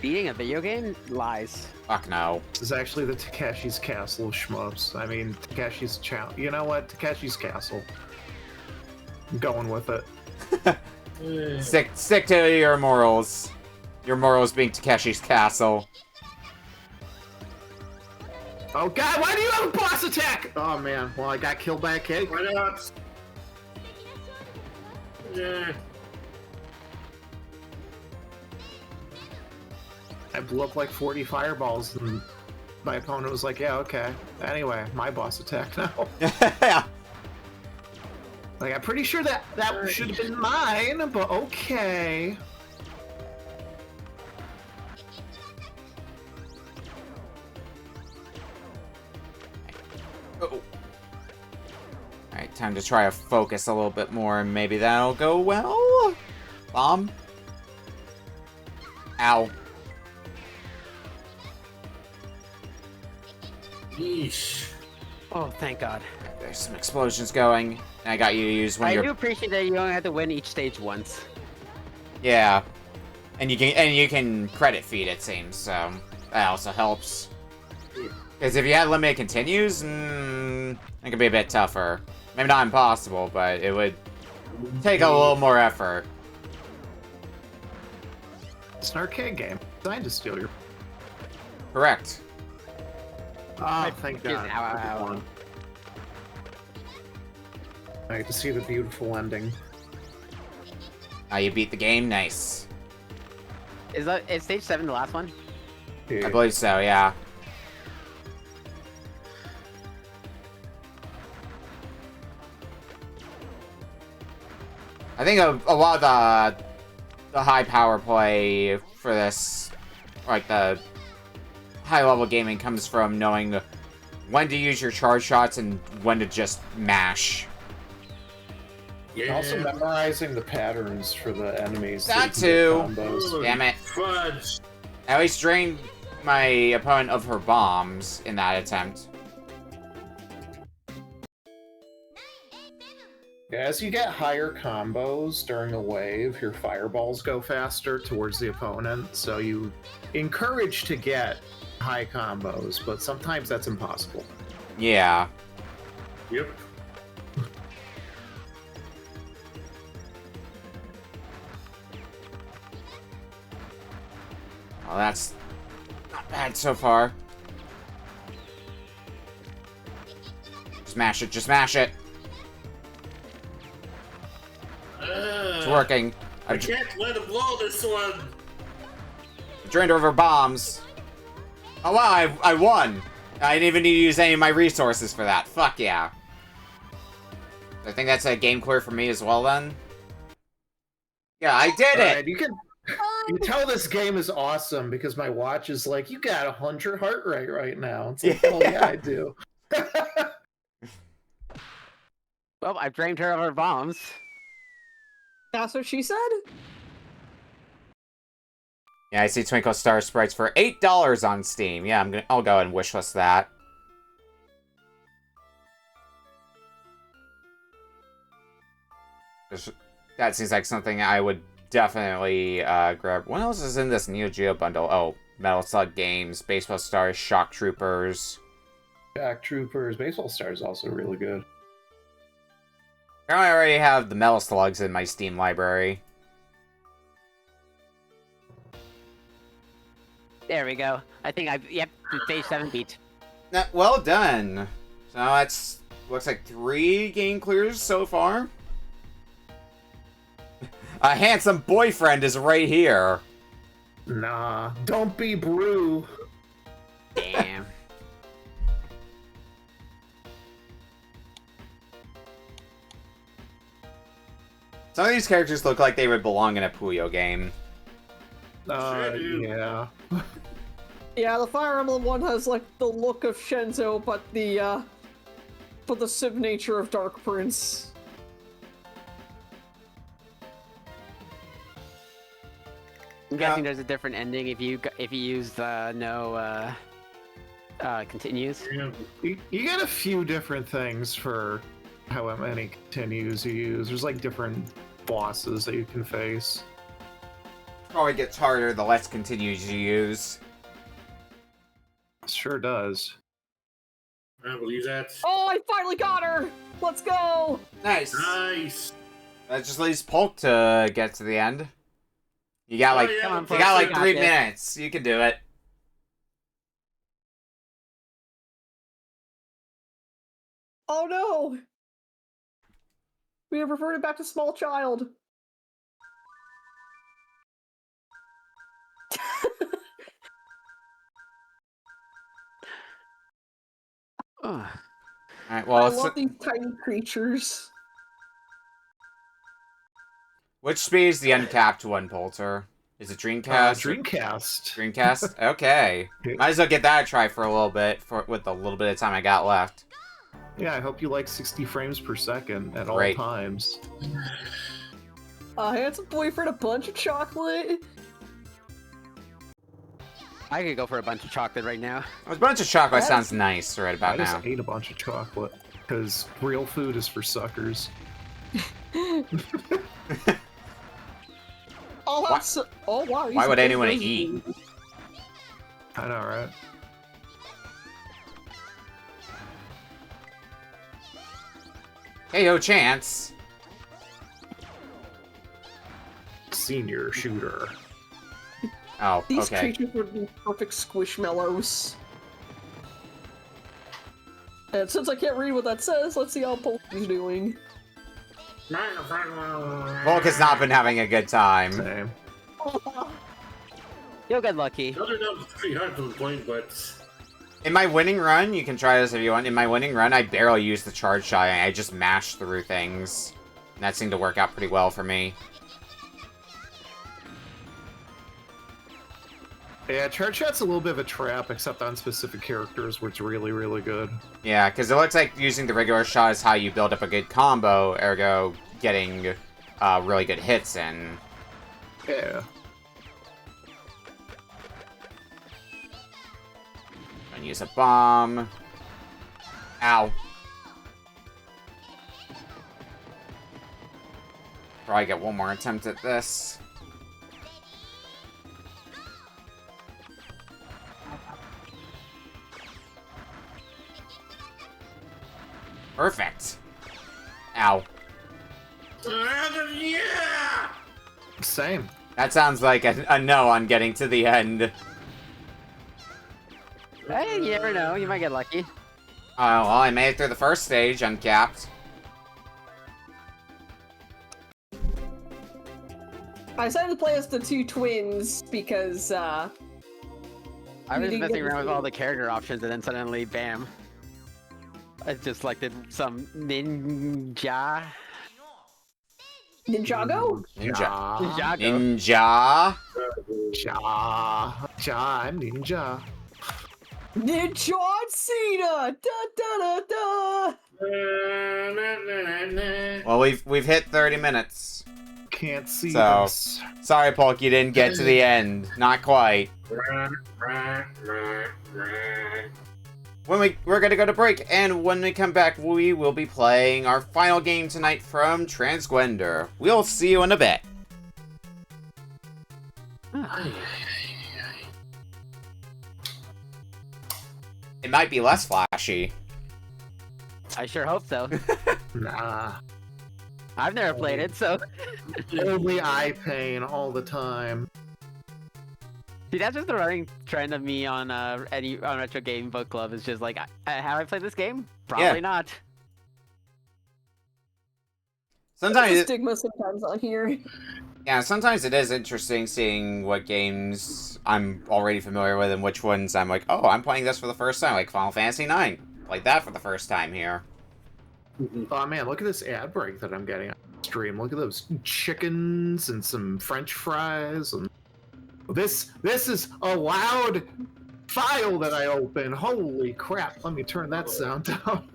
Beating a video game? Lies. Fuck no. This is actually the Takeshi's Castle of shmups. I mean, Takeshi's Challenge. You know what? Takeshi's Castle. I'm going with it. Stick to your morals. Your morals being Takeshi's Castle. Oh god, why do you have a boss attack? Oh man, well I got killed by a cake. Why not? Yeah. I blew up like 40 fireballs and my opponent was like, yeah, okay. Anyway, my boss attack now. Yeah. Like, I'm pretty sure that should have been mine, but okay. Oh. Alright, time to try to focus a little bit more, and maybe that'll go well. Bomb. Ow. Yeesh. Oh, thank God. There's some explosions going, and I got you to use one I of do your... appreciate that you only have to win each stage once. Yeah. And you can credit feed, it seems, so that also helps. Because if you had limited continues, it could be a bit tougher. Maybe not impossible, but it would take a little more effort. It's an arcade game. Designed to steal your... Correct. Oh, thank God. Ow, ow, ow. I get to see the beautiful ending. You beat the game, nice. Is stage 7 the last one? I believe so, yeah. I think a lot of the high power play for this, like the high level gaming, comes from knowing when to use your charge shots and when to just mash. Yeah. Also memorizing the patterns for the enemies. That so you can too. get combos. Damn it. Fudge. I at least drained my opponent of her bombs in that attempt. Yeah, as you get higher combos during a wave, your fireballs go faster towards the opponent, so you encourage to get high combos, but sometimes that's impossible. Yeah. Yep. Well, that's not bad so far. Just mash it, just mash it. It's working. I can't let him blow this one. Drained over bombs. Oh wow, I won. I didn't even need to use any of my resources for that. Fuck yeah. I think that's a game clear for me as well then. Yeah, I did it! Right, you can tell this game is awesome because my watch is like, you got 100 heart rate right now. It's like, oh yeah, I do. Well, I've drained her of her bombs. That's what she said? Yeah, I see Twinkle Star Sprites for $8 on Steam. Yeah, I'll go ahead and wishlist that. That seems like something I would definitely grab. What else is in this Neo Geo bundle? Oh, Metal Slug Games, Baseball Stars, Shock Troopers. Shock Troopers, Baseball Stars is also really good. I already have the Metal Slugs in my Steam library. There we go. I think yep, stage 7 beat. Well done. So that's, looks like 3 game clears so far. A handsome boyfriend is right here. Nah, don't be Brew. Damn. Some of these characters look like they would belong in a Puyo game. Sure do. Yeah. Yeah, the Fire Emblem one has like the look of Shenzo, but the civ nature of Dark Prince. I'm guessing there's a different ending if you use the no continues. Yeah. You get a few different things for how many continues you use. There's like different bosses that you can face. Probably gets harder the less continues you use. Sure does. I believe that. Oh, I finally got her! Let's go! Nice. Nice. That just leaves Polk to get to the end. You got like, Oh, yeah, Come on, you Polk, got like you got 3 this. minutes. You can do it. Oh no! We have reverted back to small child. Ugh. Alright, well, I it's... love these tiny creatures. Which speed is the uncapped one, Polter? Is it Dreamcast? Dreamcast. Dreamcast? Okay. Might as well get that a try for a little bit, with the little bit of time I got left. Yeah, I hope you like 60 frames per second at Great. all times. A handsome boyfriend, a bunch of chocolate. I could go for a bunch of chocolate right now. A bunch of chocolate sounds nice right I about now. just ate a bunch of chocolate, because real food is for suckers. Oh, that's oh wow. Why would anyone eat? I know, right? Hey, yo, Chance. Senior shooter. Oh, These okay. creatures would be perfect squishmallows. And since I can't read what that says, let's see how Polk is doing. Polk has not been having a good time. Same. You'll get lucky. Other than it's pretty hard to point, but In my winning run, you can try this if you want. In my winning run, I barely used the charge shot. I just mashed through things. And that seemed to work out pretty well for me. Yeah, charge shot's a little bit of a trap, except on specific characters where it's really, really good. Yeah, because it looks like using the regular shot is how you build up a good combo, ergo getting really good hits in. Yeah. And use a bomb. Ow. Probably get one more attempt at this. Perfect. Ow. yeah. Same. That sounds like a no on getting to the end. Hey, you never know. You might get lucky. Well, I made it through the first stage, uncapped. I decided to play as the two twins because I was didn't messing get around with to- all the character options, and then suddenly, bam. I just selected some ninja. Ninjago? Ninja. Ninjago. Ninja. I'm ninja. Ninja Cena! Da da da da! Well, we've hit 30 minutes. Can't see So- this. Sorry, Polk, you didn't get to the end. Not quite. We're gonna go to break, and when we come back, we will be playing our final game tonight from Transgwender. We'll see you in a bit. It might be less flashy. I sure hope so. Nah. I've never played it, so. Only eye pain all the time. See, that's just the running trend of me on on Retro Game Book Club. Is just like, have I played this game? Probably Yeah. not. There's a Sometimes, stigma sometimes on here. sometimes it is interesting seeing what games I'm already familiar with and which ones I'm like, oh, I'm playing this for the first time, like Final Fantasy IX. Played that for the first time here. Oh man, look at this ad break that I'm getting on stream. Look at those chickens and some French fries, and this is a loud file that I opened. Holy crap! Let me turn that sound down.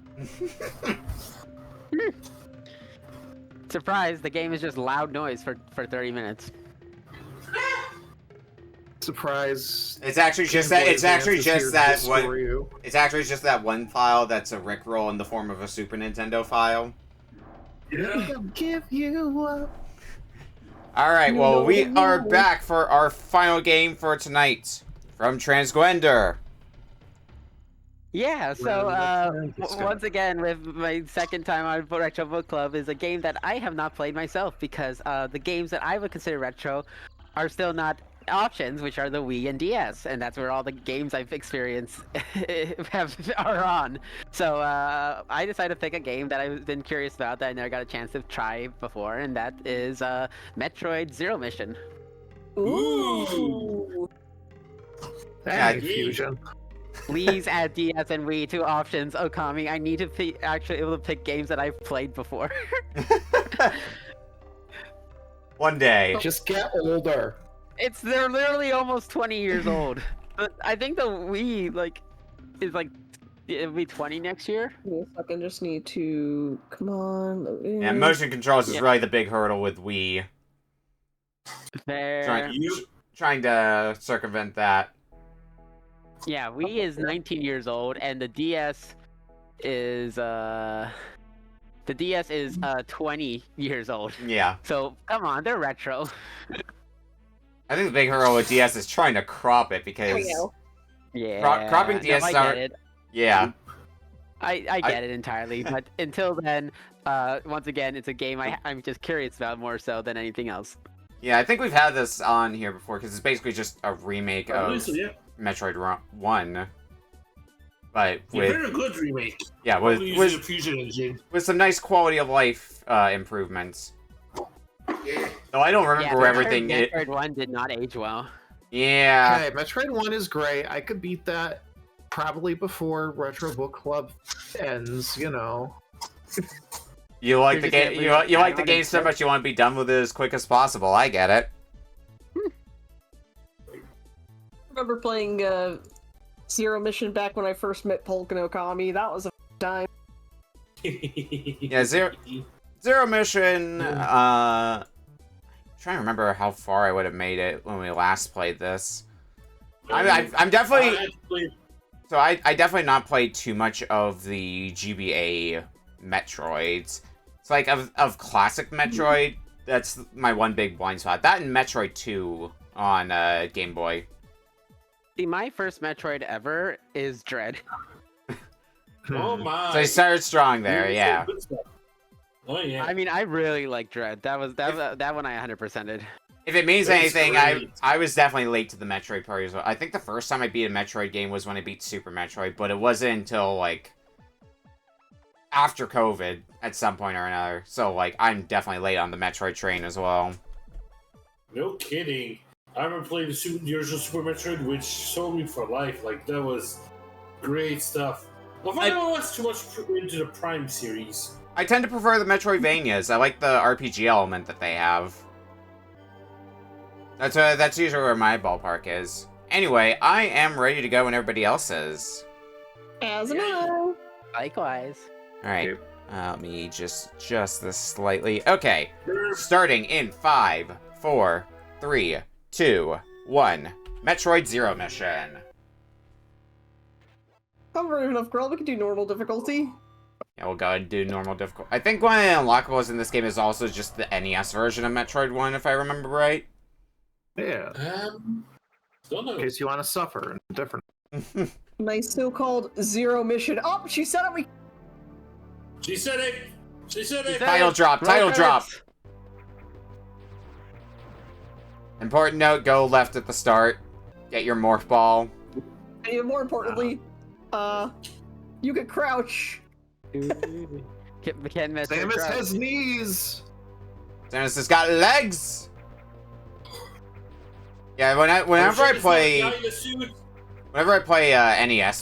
Surprise! The game is just loud noise for 30 minutes. Surprise! It's actually just that. It's actually just that one. You. It's actually just that one file that's a Rickroll in the form of a Super Nintendo file. Give you up. Alright, You well, know we the are rules. back for our final game for tonight from Transgwender. Yeah, so Well, once again, with my second time on Retro Book Club, is a game that I have not played myself because the games that I would consider retro are still not options, which are the Wii and DS, and that's where all the games I've experienced are on. So I decided to pick a game that I've been curious about that I never got a chance to try before, and that is Metroid Zero Mission. Ooh. Hey, Yeah. Fusion. Please add DS and Wii to options, Okami. I need to be actually able to pick games that I've played before. One day. Just get older. They're literally almost 20 years old. But I think the Wii is it'll be 20 next year. Give me a second, just need to come on. Load in. Yeah, motion controls is really the big hurdle with Wii. There. Trying to circumvent that. Yeah, Wii is 19 years old, and the DS is 20 years old. Yeah. So come on, they're retro. I think the big hurdle with DS is trying to crop it There we because go. Yeah. cropping DS I get it. yeah. I get it entirely, but until then, once again, it's a game I'm just curious about more so than anything else. Yeah, I think we've had this on here before because it's basically just a remake of Yeah. Metroid 1. But Very good remake. yeah, Probably using a fusion engine. with some nice quality of life improvements. Yeah. Though I don't remember Yeah, everything. Metroid 1 did not age well. Yeah. Okay, Metroid 1 is great. I could beat that probably before Retro Book Club ends, you know. You like You're the just game. gonna You like the on game it. so much you want to be done with it as quick as possible. I get it. I remember playing Zero Mission back when I first met Polk and Okami. That was a time. Yeah, Zero Mission. I'm trying to remember how far I would have made it when we last played this. I'm definitely. So I definitely not played too much of the GBA Metroids. It's like of classic Metroid. That's my one big blind spot. That and Metroid 2 on Game Boy. See, my first Metroid ever is Dread. Oh my. So I started strong there, yeah. Oh yeah. I mean, I really like Dread. That one I 100%ed. If it means That's anything, great. I was definitely late to the Metroid party as well. I think the first time I beat a Metroid game was when I beat Super Metroid, but it wasn't until, like, after COVID at some point or another. So, like, I'm definitely late on the Metroid train as well. No kidding. I remember playing the original Super Metroid, which sold me for life. Like, that was great stuff. Well, I don't watch too much into the Prime series. I tend to prefer the Metroidvanias. I like the RPG element that they have. That's usually where my ballpark is. Anyway, I am ready to go when everybody else is. As am I. Likewise. Alright, Okay. let me just adjust this slightly. Okay, starting in 5, 4, 3, 2, 1. Metroid Zero Mission. I'm brave enough, girl. We can do normal difficulty. Yeah, we'll go ahead and do normal difficult. I think one of the unlockables in this game is also just the NES version of Metroid 1, if I remember right. Yeah. Don't know. In case you want to suffer. Different. My so-called Zero Mission. Oh, she said it. We. She said it. She said it. Title drop, title drop. Important note, go left at the start. Get your morph ball. And even more importantly, you can crouch. Can Metroid Samus crouch? has knees! Samus has got legs! Yeah, whenever I play NES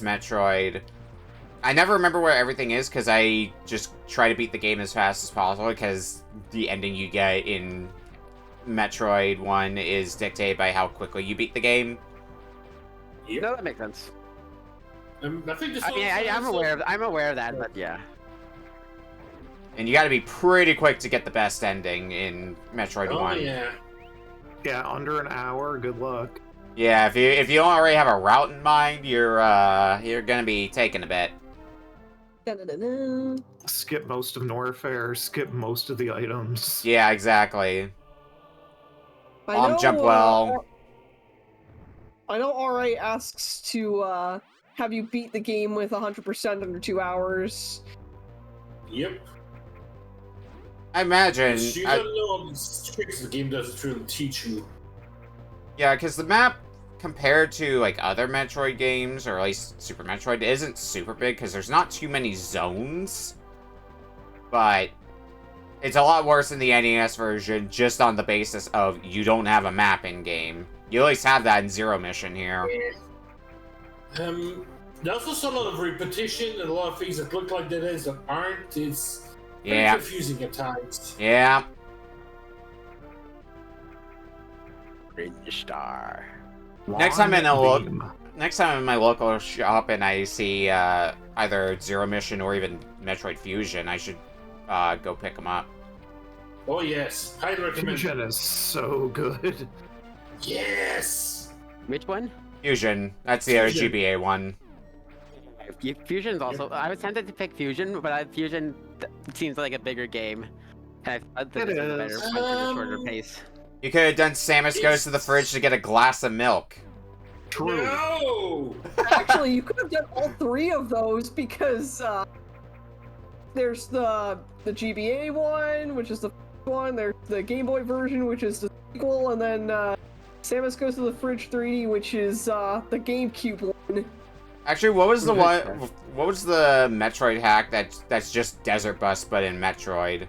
Metroid, I never remember where everything is because I just try to beat the game as fast as possible because the ending you get in Metroid 1 is dictated by how quickly you beat the game. No, that makes sense. I think I mean, I'm aware of that, but yeah. And you gotta be pretty quick to get the best ending in Metroid 1. Yeah. Yeah, under an hour, good luck. Yeah, if you don't already have a route in mind, you're gonna be taking a bit. Da-da-da-da. Skip most of Norfair, skip most of the items. Yeah, exactly. I Bomb know, jump well. I know RA asks to have you beat the game with 100% under 2 hours. Yep. I imagine. You don't know all these tricks the game doesn't really teach you. Yeah, because the map, compared to like other Metroid games, or at least Super Metroid, isn't super big because there's not too many zones. But it's a lot worse in the NES version, just on the basis of you don't have a map in game. You at least have that in Zero Mission here. There's also a lot of repetition and a lot of things that look like that is that aren't. It's pretty Yeah. confusing at times. Yeah. Orange Star. Next time in a Beam. Next time I'm in my local shop and I see either Zero Mission or even Metroid Fusion, I should go pick them up. Oh yes, highly recommend. Fusion is so good. Yes. Which one? Fusion, that's the Fusion. GBA one. Fusion's also. I was tempted to pick Fusion, but Fusion seems like a bigger game. And I thought that It this was a better is. one for the shorter pace. You could have done Samus goes to the fridge to get a glass of milk. True. No. Actually, you could have done all three of those because there's the GBA one, which is the first one. There's the Game Boy version, which is the sequel, and then Samus Goes to the Fridge 3D, which is the GameCube one. Actually, what was the one? Okay. What was the Metroid hack that's just Desert Bus but in Metroid?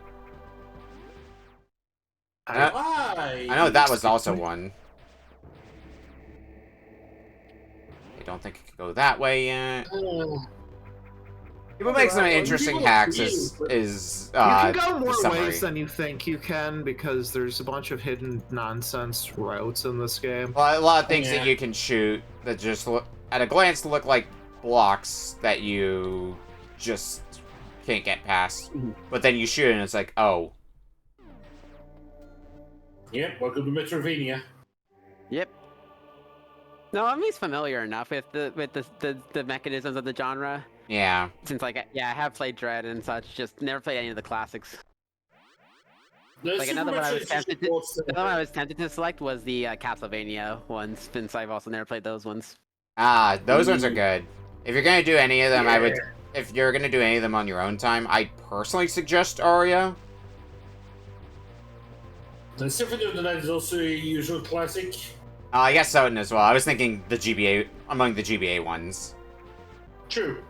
Why? I know that was also one. I don't think it could go that way yet. People make some interesting hacks. Is You can go more summary. ways than you think you can because there's a bunch of hidden nonsense routes in this game. Well, a lot of things Yeah. that you can shoot that just look, at a glance look like blocks that you just can't get past. But then you shoot and it's like, oh. Yep. Welcome to Metrovania. Yep. No, I'm at least familiar enough with the mechanisms of the genre. Yeah. Since I have played Dread and such, just never played any of the classics. The Like Super another one I Metroid was is just tempted to, close another one I was tempted to select was the Castlevania ones, since I've also never played those ones. Ah, those ones are good. If you're gonna do any of them, I would. Yeah. If you're gonna do any of them on your own time, I personally suggest Aria. The Symphony of the Night is also a usual classic. I guess Soden as well. I was thinking the GBA among the GBA ones. True.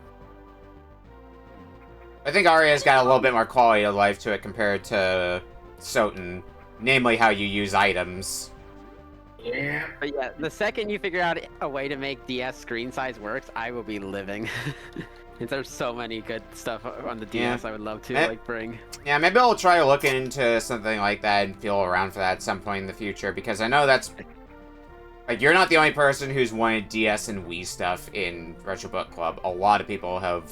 I think Aria's got a little bit more quality of life to it compared to Soten, namely how you use items. Yeah. But yeah, the second you figure out a way to make DS screen size works, I will be living. And there's so many good stuff on the DS I would love to Eh. like bring. Yeah, maybe I'll try looking into something like that and feel around for that at some point in the future, because I know that's... Like, you're not the only person who's wanted DS and Wii stuff in Retro Book Club. A lot of people have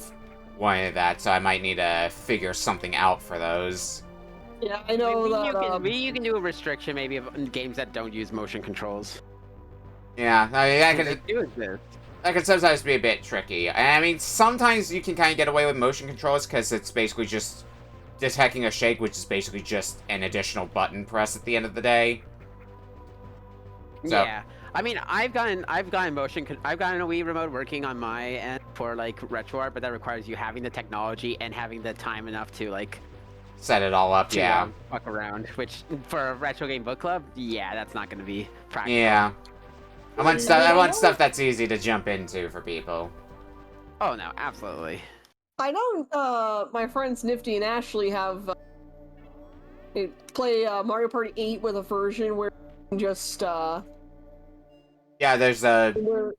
wanted that, so I might need to figure something out for those. Yeah, I know Maybe that. you can do a restriction maybe of games that don't use motion controls. Yeah, I mean, They do exist. that can sometimes be a bit tricky. I mean, sometimes you can kind of get away with motion controls because it's basically just detecting a shake, which is basically just an additional button press at the end of the day. So- Yeah, I mean, I've gotten I've gotten a Wii remote working on my end for like RetroArt, but that requires you having the technology and having the time enough to like Set it all up, yeah. fuck around. Which for a retro game book club, yeah, that's not going to be practical. Yeah. I want stuff that's easy to jump into for people. Oh no, absolutely. I know my friends Nifty and Ashley have they play Mario Party 8 with a version where you can just Yeah, there's a where-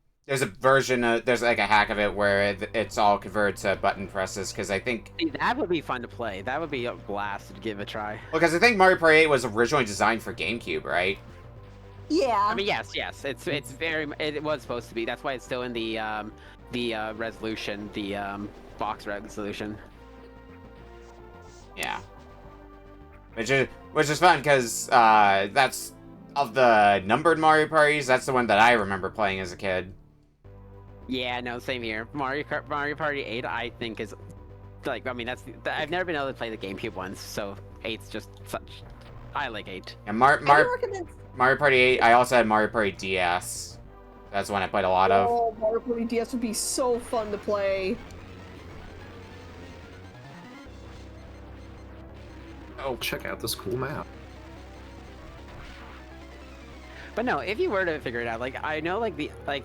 version of, there's like a hack of it where it's all converted to button presses, because I think, See, that would be fun to play. That would be a blast to give a try. well, because I think Mario Party 8 was originally designed for GameCube, right? yeah. I mean, yes, it's very. It was supposed to be. That's why it's still in the resolution, the box resolution. Yeah. Which is fun, because that's, of the numbered Mario Parties, that's the one that I remember playing as a kid. Yeah, no, same here. Mario Party 8, I think is like. I mean, I've never been able to play the GameCube ones, so 8's just such. I like 8. And I would recommend Mario Party 8, I also had Mario Party DS. That's one I played a lot of. Oh, Mario Party DS would be so fun to play. Oh, check out this cool map. But no, if you were to figure it out, like I know,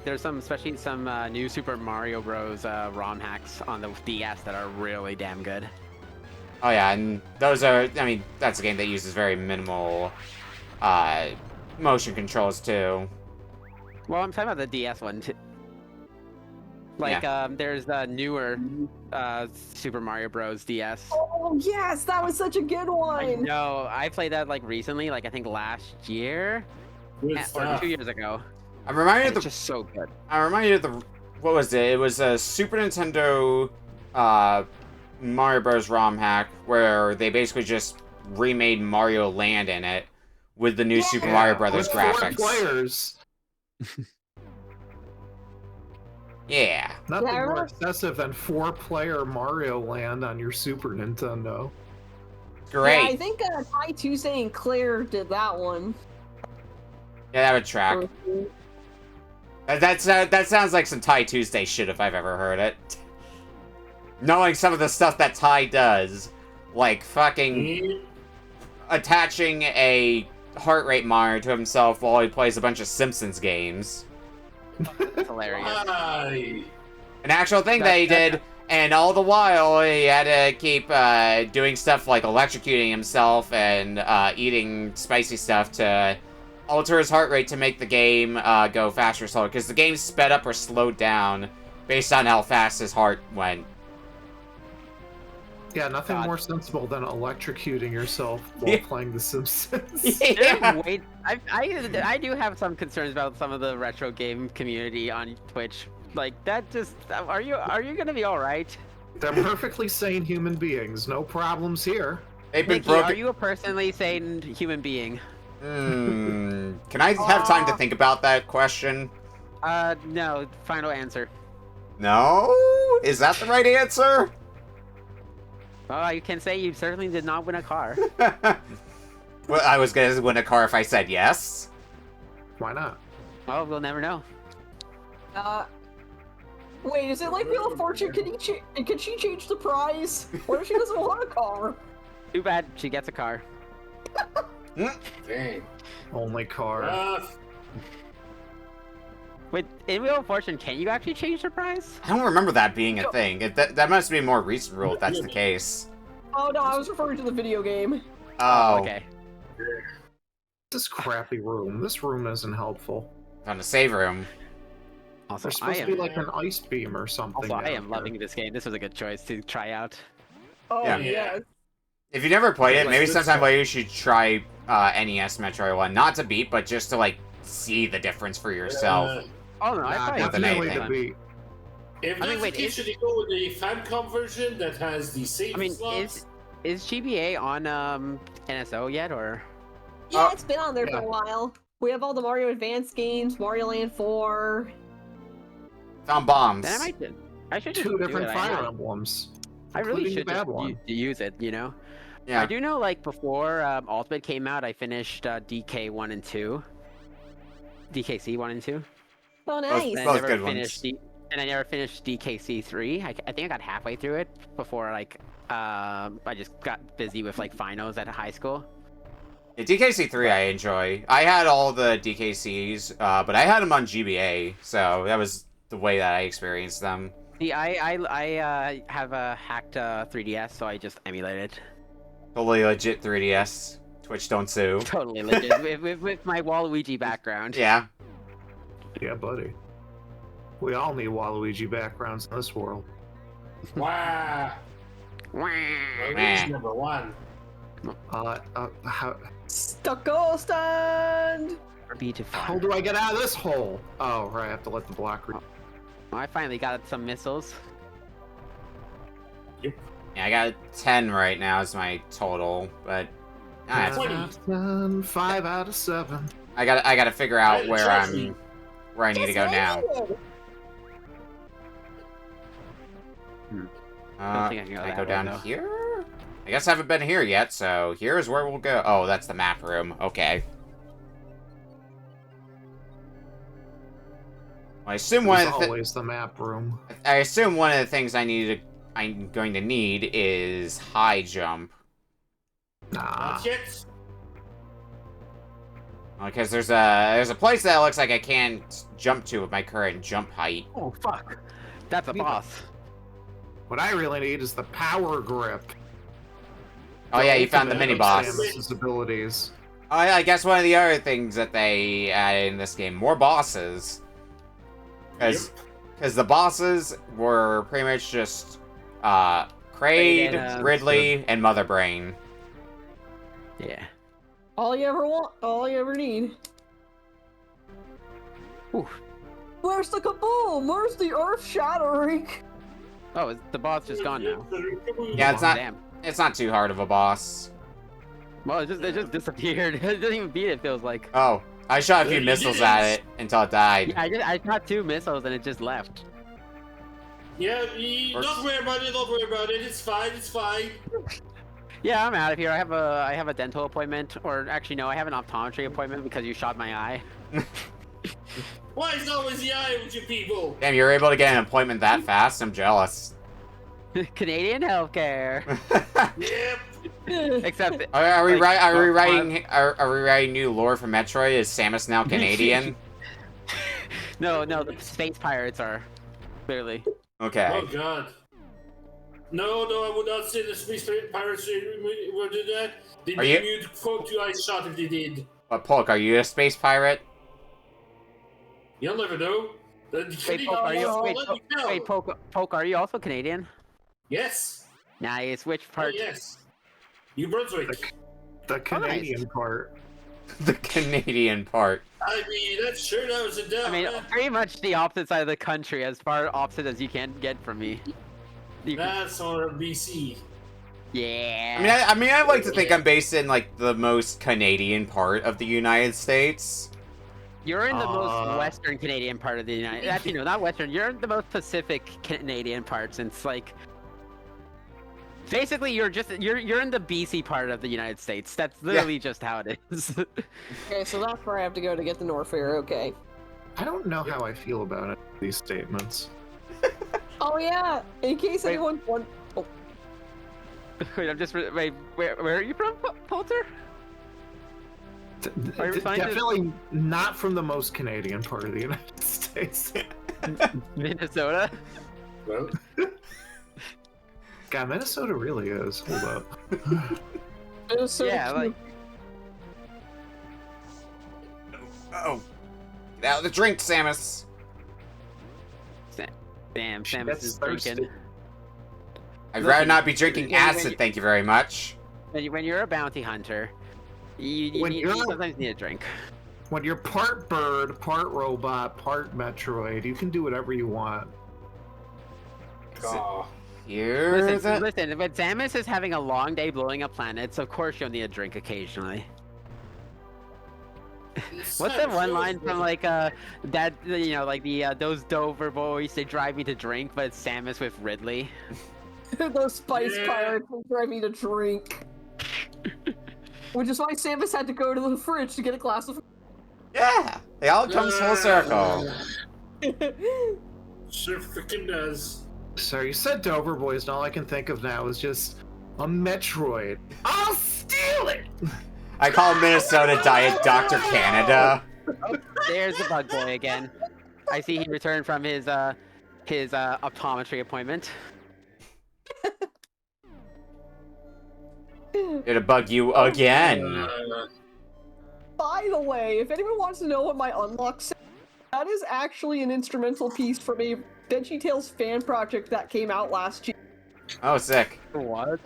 there's some, especially some new Super Mario Bros. ROM hacks on the DS that are really damn good. Oh yeah, and those are, I mean, that's a game that uses very minimal motion controls too. Well, I'm talking about the DS one too. Like, there's the newer Super Mario Bros. DS. Oh yes, that was such a good one. I know. I played that like recently, like I think last year. Good or stuff. 2 years ago. I'm reminded And of it's just so good. I'm reminded of the what was it? It was a Super Nintendo Mario Bros. ROM hack where they basically just remade Mario Land in it with the new Super Mario Brothers with graphics. 4 players. Yeah. Nothing Yeah, I more remember- excessive than 4-player Mario Land on your Super Nintendo. Great. Yeah, I think Ty Tuesday and Claire did that one. Yeah, that would track. That sounds like some Ty Tuesday shit if I've ever heard it. Knowing some of the stuff that Ty does, like fucking attaching a heart rate monitor to himself while he plays a bunch of Simpsons games. It's hilarious. Why? An actual thing that he did, and all the while he had to keep doing stuff like electrocuting himself and eating spicy stuff to alter his heart rate to make the game go faster or slower, because the game sped up or slowed down based on how fast his heart went. Yeah, nothing God. more sensible than electrocuting yourself while Yeah. playing The Simpsons. Yeah. Wait, I do have some concerns about some of the retro game community on Twitch. Like that, just are you gonna be all right? They're perfectly sane human beings. No problems here. They've been Nikki, broken. are you a personally sane human being? Can I have time to think about that question? No. Final answer. No? Is that the right answer? Well, you can say you certainly did not win a car. Well, I was gonna win a car if I said yes. Why not? Oh, we'll never know. Wait, is it like Wheel of Fortune? Can she change the prize? What if she doesn't want a car? Too bad she gets a car. Dang. Only car. Rough. Wait, in Wheel of Fortune, can you actually change the prize? I don't remember that being a thing. That must be a more recent rule if that's the case. Oh no, I was referring to the video game. Oh, Okay. This crappy room. This room isn't helpful. Found a save room. Also, There's supposed to be like an ice beam or something. I down am here. loving this game. This was a good choice to try out. Oh Yeah. yeah. If you never played it, Like maybe this sometime stuff. later you should try NES Metroid 1. Not to beat, but just to, like, see the difference for yourself. Oh no, I Nah, probably More than definitely anything. to beat. If I mean, that's wait, the case, should you go with the Famicom version that has the save I mean, slots? is GBA on NSO yet or? Yeah, Oh, it's been on there for a while. We have all the Mario Advance games, Mario Land 4. Found bombs. Then I should just 2 do different it. Fire Emblems. I really including should the bad just one. use it, you know? Yeah. I do know, like, before Ultimate came out, I finished DK 1 and 2. DKC 1 and 2. Oh, Both- nice. And I both never good finished ones. and I never finished DKC 3. I think I got halfway through it before, like, I just got busy with, like, finals at high school. Yeah, DKC3 I enjoy. I had all the DKCs, but I had them on GBA, so that was the way that I experienced them. See, I have a hacked 3DS, so I just emulated. Totally legit 3DS. Twitch don't sue. Totally legit with my Waluigi background. Yeah. Yeah, buddy. We all need Waluigi backgrounds in this world. Wow. Wah. Waluigi number 1. How Stucco stand! Or be to how do I get out of this hole? Oh, right, I have to let the block read. Oh, I finally got some missiles. Yeah, I got 10 right now is my total, but it's 20. 5 out of 7. I gotta figure out Hey, where Jesse. I need to go now. don't think I can go Can I that go way, down though. here? I guess I haven't been here yet, so here's where we'll go. Oh, that's the map room. Okay. I assume one There's of the always the map room. I assume one of the things I'm going to need is high jump. Nah. Not yet. Because there's a place that looks like I can't jump to with my current jump height. Oh fuck! That's a Neither. boss. What I really need is the power grip. Oh yeah, you found the ultimate mini of boss. Samus's abilities. Oh yeah, I guess one of the other things that they added in this game, more bosses. Because the bosses were pretty much just Kraid, and, Ridley, and Mother Brain. Yeah. All you ever want, all you ever need. Ooh. Where's the kaboom? Where's the earth shattering? Oh, the boss just gone now. Yeah, Damn. it's not too hard of a boss. Well, it just disappeared. It didn't even beat it. Feels like. Oh, I shot a few missiles at it until it died. Yeah, I shot 2 missiles and it just left. Yeah, don't worry about it. Don't worry about it. It's fine. It's fine. Yeah, I'm out of here. I have a dental appointment, or actually no, I have an optometry appointment because you shot my eye. Why is always the eye with you people? Damn, you were able to get an appointment that fast? I'm jealous. Canadian healthcare. Yep. Except Are we like, writing new lore for Metroid? Is Samus now Canadian? no, the space pirates are clearly. Okay. Oh god. No, I would not say the space pirates would do that. They Are you- name you quote you I shot if they did. But Polk, are you a space pirate? You'll never know. Wait, Polk, are you also Canadian? Yes. Nice. Which Oh, part? yes. New Brunswick. The Canadian part. The Canadian part. I mean, that's sure that was a doubt. I mean, man. pretty much the opposite side of the country, as far opposite as you can get from me. That's on BC. Yeah. I mean, I like to think I'm based in like the most Canadian part of the United States. You're in the most western Canadian part of the United. Actually, no, not western. You're in the most Pacific Canadian part, since like. Basically, you're in the BC part of the United States. That's literally just how it is. Okay, so that's where I have to go to get the Norfair. Okay. I don't know how I feel about it, these statements. Oh yeah. In case Wait. anyone wants. Oh, Wait, I'm just wait. Where are you from, Polter? Are you trying to- Definitely not from the most Canadian part of the United States. Minnesota. Well, God, Minnesota really is. Hold up. it was so Yeah, cute. like. Oh, get out of the drink, Samus. Damn, She Samus gets is thirsty. drinking. I'd Listen, rather not be drinking when- when acid, you- thank you very much. When you're a bounty hunter, you When you you're- sometimes need a drink. When you're part bird, part robot, part Metroid, you can do whatever you want. aw. Here's Listen, it. listen, when Samus is having a long day blowing up planets, of course you'll need a drink occasionally. What's that one line from like that like the those Dover boys, they drive me to drink, but it's Samus with Ridley. Those spice Yeah. pirates will drive me to drink. Which is why Samus had to go to the fridge to get a glass of. Yeah, it all comes full circle. Sure freaking does. So you said Dover Boys, and all I can think of now is just a Metroid. I'll steal it! I call Minnesota Diet Dr. Canada. There's the bug boy again. I see he returned from his optometry appointment. It'll bug you again. By the way, if anyone wants to know what my unlock says, that is actually an instrumental piece from a VeggieTales fan project that came out last year. Oh, sick. What?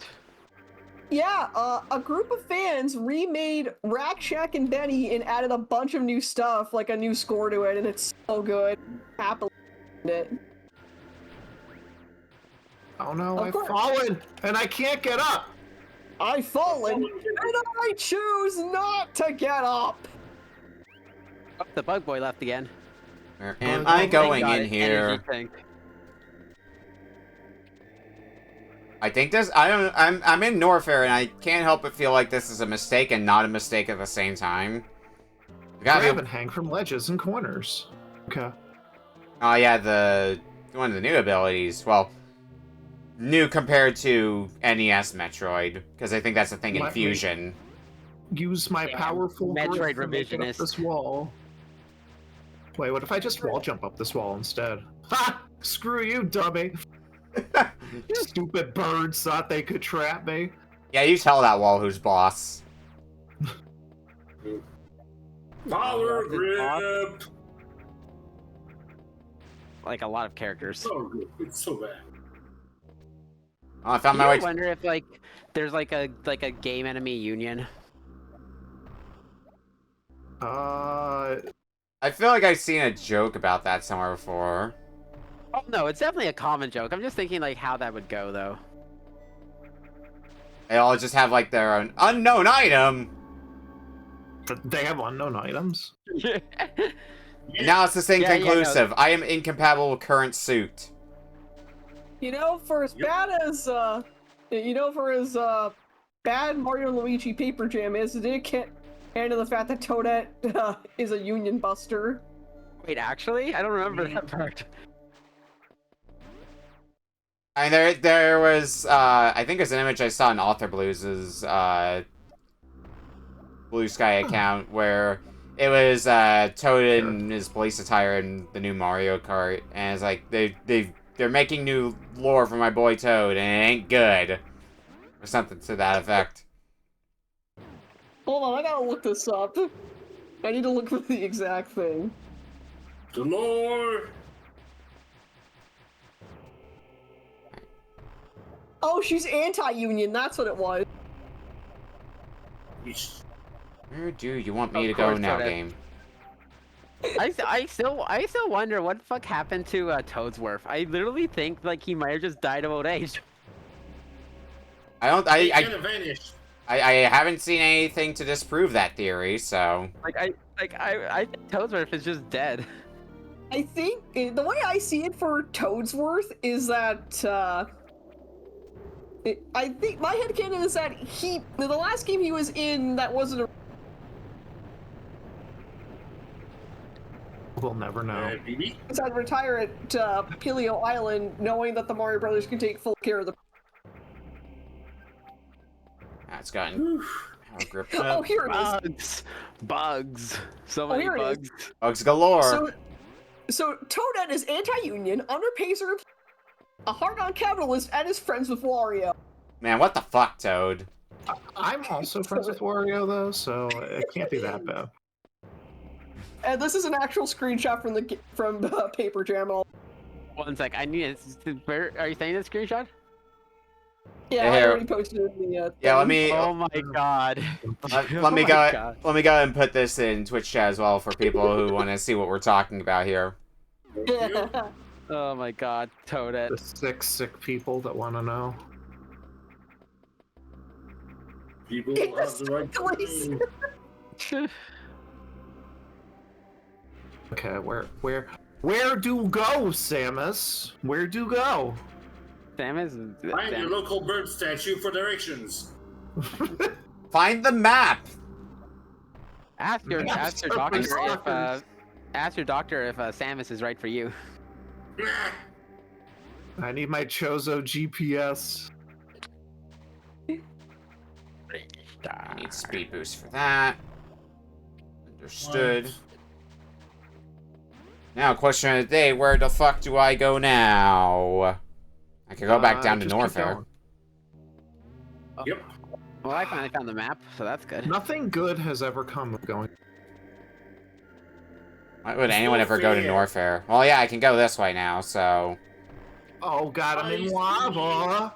Yeah, a group of fans remade Rack Shack and Benny and added a bunch of new stuff, like a new score to it, and it's so good. Happily it. Oh no, Of I've course. fallen, and I can't get up! I've fallen, and I choose not to get up! Oh, the bug boy left again. Where am Oh, I thank going God, in energy here? tank. I think this. I'm in Norfair, and I can't help but feel like this is a mistake and not a mistake at the same time. We gotta Grab be. and hang from ledges and corners. Okay. Oh yeah, one of the new abilities. Well, new compared to NES Metroid, because I think that's a thing in Let me- Fusion. Use my Damn, powerful Metroid grip to make it up revisionist. this wall. Wait, what if I just wall jump up this wall instead? Ha! Screw you, dummy! Stupid birds thought they could trap me. Yeah, you tell that wall who's boss. Power This is boss. grip. Like a lot of characters. So good. It's so bad. Oh, I found You my way. ever wonder if like there's like a game enemy union? I feel like I've seen a joke about that somewhere before. Oh no, it's definitely a common joke. I'm just thinking like how that would go though. They all just have like their own unknown item. They have unknown items. And now it's this inconclusive. no. I am incompatible with current suit. You know, for as bad as bad Mario and Luigi Paper Jam is, it can't handle the fact that Toadette is a Union Buster. Wait, actually, I don't remember that part. And there was, I think it was an image I saw in Author Blues' Blue Sky account where it was Toad in his police attire in the new Mario Kart, and it's like they're making new lore for my boy Toad, and it ain't good, or something to that effect. Hold on, I gotta look this up. I need to look for the exact thing. The lore. Oh, she's anti-union. That's what it was. Where do you want me Of to go course, now, Toadette. game? I still wonder what the fuck happened to Toadsworth. I literally think like he might have just died of old age. I don't. He kind of vanished. I haven't seen anything to disprove that theory, so. I think Toadsworth is just dead. I think the way I see it for Toadsworth is that I think my headcanon is that the last game he was in that wasn't a. We'll never know. BB? Decided to retire at Paleo Island, knowing that the Mario Brothers can take full care of the. That's gotten gripped up. Oh, here it Bugs, so many here it is. bugs. Bugs galore. So Toadette is anti-union, underpays her, a hard-on capitalist, and is friends with Wario. Man, what the fuck, Toad? I'm also friends with Wario though, so it can't be that bad. And this is an actual screenshot from Paper Jam. 1 sec, I need it. Where are you saying this screenshot? Yeah, I Here. already posted it in the. Yeah, let thing. me. Oh my god. Let Oh me my go. God. Let me go and put this in Twitch chat as well for people who want to see what we're talking about here. Oh my god, Toadette. The sick people that want to know. People have the right Please. to. Okay, where do go, Samus? Where do go? Sam is. Find your local bird statue for directions. Find the map. Ask your doctor if Samus is right for you. I need my Chozo GPS. I need speed boost for that. Understood. Now, question of the day: where the fuck do I go now? I could go back down to just keep Norfair. going. Yep. Well, I finally found the map, so that's good. Nothing good has ever come of going. Why would anyone ever go to Norfair? Well, yeah, I can go this way now, so. Oh god, I'm in lava!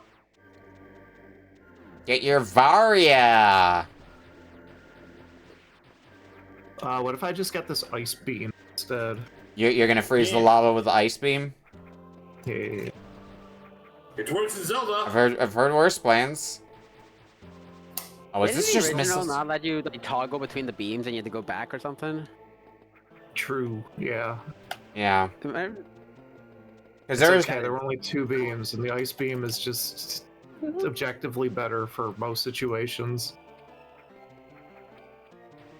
Get your Varia! What if I just get this ice beam instead? You're gonna freeze the Yeah. lava with the ice beam? Yeah. It works in Zelda. I've heard worse plans. Oh, is Didn't this the just original missiles? not let you like toggle between the beams and you had to go back or something? True, yeah. Yeah. Am Because It's there's okay, there were only 2 beams, and the ice beam is just objectively better for most situations.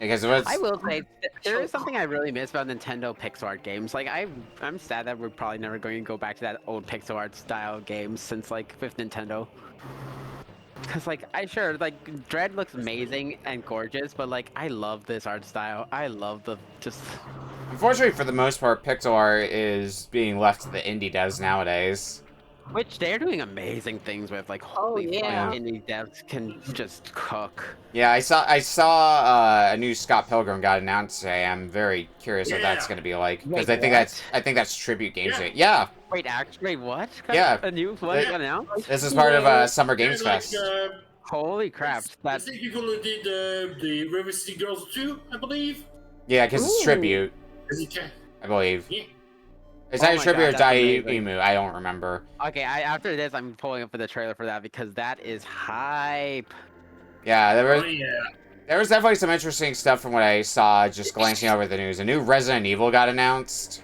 because what's I will say there is something I really miss about Nintendo pixel art games. Like I'm sad that we're probably never going to go back to that old pixel art style games since like 5th Nintendo. Cause like Dread looks amazing and gorgeous, but like I love this art style. I love the just. unfortunately for the most part, pixel art is being left to the indie devs nowadays. Which they're doing amazing things with. Like holy yeah. fuck, indie devs can just cook. Yeah, I saw a new Scott Pilgrim got announced today. I'm very curious what that's Yeah. gonna be like because Wait, I think that's tribute games. Yeah. Yeah, Wait, actually, what? Yeah. A new one Yeah. announced? this is part of Summer Games Yeah, like, Fest. Holy crap! I That's think people who did the River City Girls too, I believe. Yeah, because it's Ooh. tribute. Is it cat? I believe. Yeah. Is Oh that a my tribute or God, that's amazing. Daimyu? I don't remember. Okay, after this, I'm pulling up for the trailer for that because that is hype. Yeah, Oh yeah. there was definitely some interesting stuff from what I saw just glancing over the news. A new Resident Evil got announced.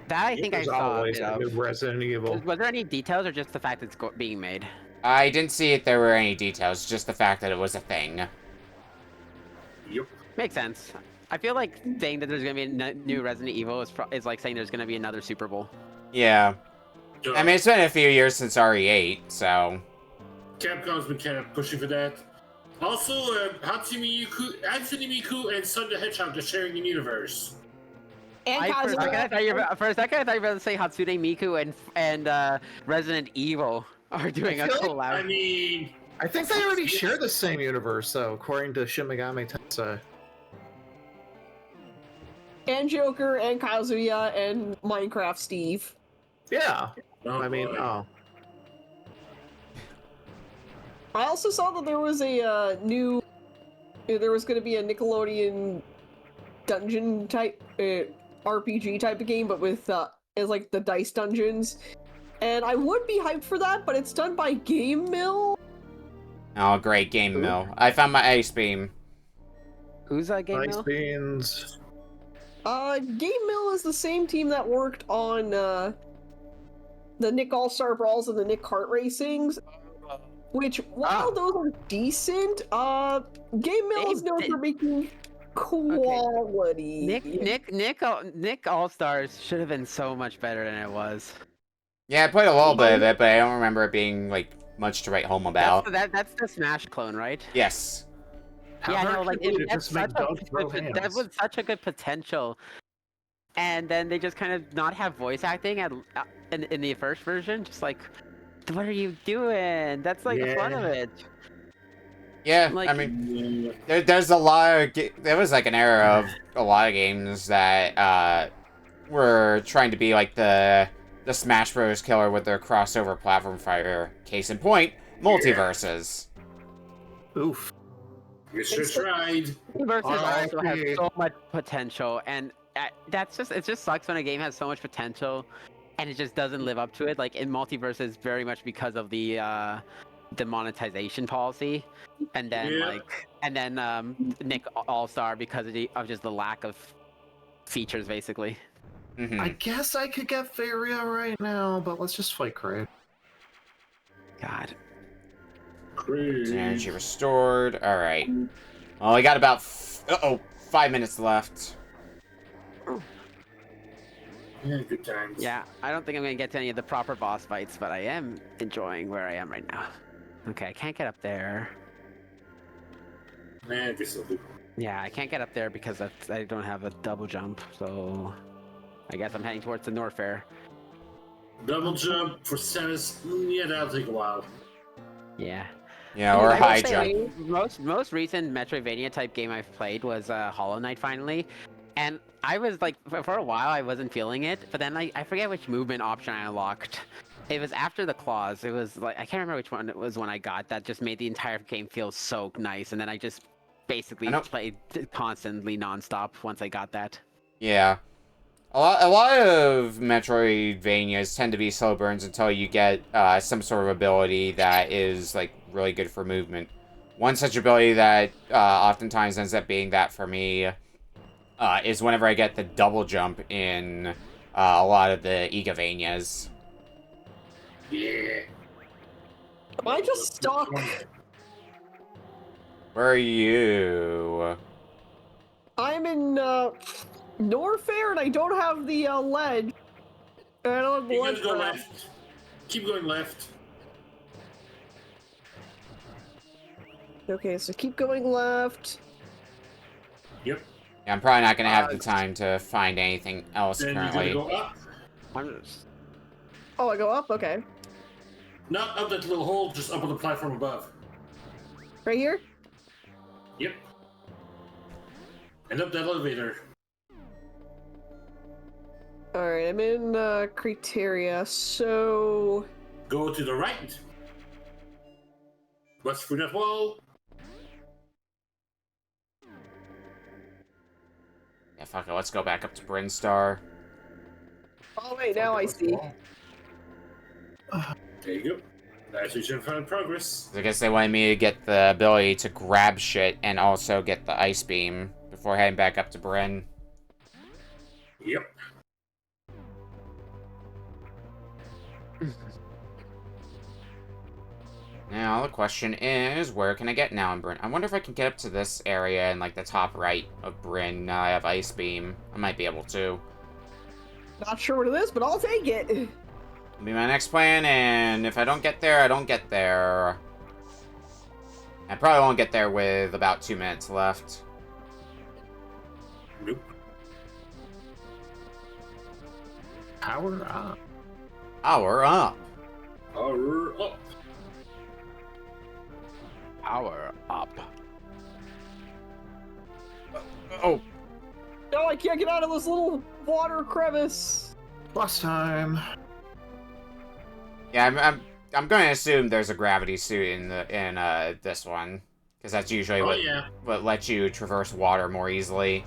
That I think I There's saw a always bit a new of. Resident Evil. Was there any details or just the fact it's being made? I didn't see if there were any details, just the fact that it was a thing. Yep. Makes sense. I feel like saying that there's gonna be a new Resident Evil is like saying there's gonna be another Super Bowl. Yeah. I mean, it's been a few years since RE8, so... Capcom's been kind of pushing for that. Also, Hatsune Miku and Son the Hedgehog are sharing the universe. And For a second, I Kazuya. thought you were about to say Hatsune Miku and Resident Evil are doing a feel like- collab. I mean, I think they already share the same universe, though, according to Shin Megami Tensei. And Joker and Kazuya and Minecraft Steve. Yeah. oh I mean, boy. oh. I also saw that there was a there was going to be a Nickelodeon dungeon type RPG type of game, but with as like the dice dungeons. And I would be hyped for that, but it's done by Game Mill. Oh, great, Game Mill. I found my Ice Beam. Who's that game Nice now? beans. Game Mill is the same team that worked on the Nick All-Star Brawls and the Nick Kart Racings. Which, while those are decent, Game Mill is known for making quality. Nick All Stars should have been so much better than it was. Yeah, I played a little bit of it, but I don't remember it being, like, much to write home about. That's the Smash clone, right? Yes. How Yeah, hard no, like can it be to that's just make dogs throw that hands? was such a good potential, and then they just kind of not have voice acting in the first version. Just like, what are you doing? That's like the fun of Yeah. it. Yeah, Like- I mean, there's a lot of... There was, like, an era of a lot of games that, were trying to be, like, the Smash Bros. Killer with their crossover platform fighter. Case in point, multiverses. Oof. You sure tried. Versus also has RIP. so much potential, and it just sucks when a game has so much potential, and it just doesn't live up to it. Like in Multiverses, very much because of the monetization policy, and then Yeah. Nick All Star because of just the lack of features, basically. Mhm. I guess I could get Varia right now, but let's just fight Kraid. God. Energy restored. Alright. Well, we got about 5 minutes left. Yeah, good times. Yeah, I don't think I'm gonna get to any of the proper boss fights, but I am enjoying where I am right now. Okay, I can't get up there. Nah, this will do. Yeah, I can't get up there because I don't have a double jump, so I guess I'm heading towards the Norfair. Double jump for Samus. Yeah, that'll take a while. Yeah. Yeah, or I will high say, jump. Most recent Metroidvania type game I've played was Hollow Knight finally, and I was like for a while I wasn't feeling it, but then I forget which movement option I unlocked. It was after the claws. It was like I can't remember which one it was when I got that just made the entire game feel so nice, and then I just basically played constantly nonstop once I got that. Yeah. A lot of Metroidvanias tend to be slow burns until you get some sort of ability that is like really good for movement. One such ability that oftentimes ends up being that for me is whenever I get the double jump in a lot of the Igavanias. Yeah. Am I just stuck? Where are you? I'm in Norfair and I don't have the ledge. And I don't have the You ledge gotta go grab. left. Keep going left. Okay, so keep going left. Yep. Yeah, I'm probably not going to have the time to find anything else Then currently. you gotta go up. I'm just... Oh, I go up? Okay. Not up that little hole, just up on the platform above. Right here? Yep. And up that elevator. Alright, I'm in Criteria, so... Go to the right. West through that wall. Yeah, fuck it, let's go back up to Brinstar. Oh wait, now I see. There you go. That's what you found progress. I guess they wanted me to get the ability to grab shit and also get the ice beam before heading back up to Bryn. Yep. Now the question is, where can I get now in Bryn? I wonder if I can get up to this area in like the top right of Bryn. Now I have ice beam. I might be able to. Not sure what it is, but I'll take it. It'll be my next plan, and if I don't get there, I don't get there. I probably won't get there with about 2 minutes left. Nope. Power up. Power up. Power up. Power up. Oh, No, I can't get out of this little water crevice. Plus time. yeah. I'm going to assume there's a gravity suit in this one, because that's usually Oh yeah. what lets you traverse water more easily.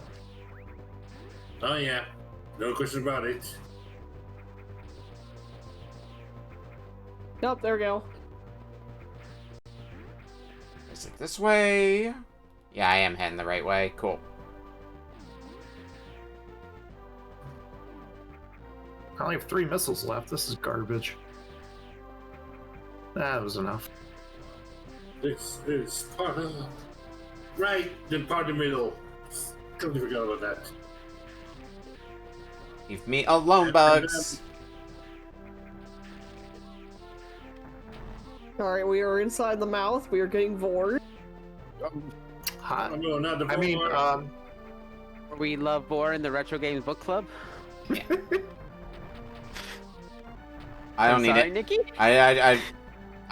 Oh yeah. No question about it. Nope, there we go. Is it this way? Yeah, I am heading the right way. Cool. I only have 3 missiles left. This is garbage. That was enough. This is part of... Right, then part of the middle. Totally forgot about that. Leave me alone, bugs. Alright, we are inside the mouth. We are getting bored. Hot. Oh no, not the I mean, Voldemort. We love Boar in the Retro Games Book Club. I don't I'm need sorry, it. Nikki? I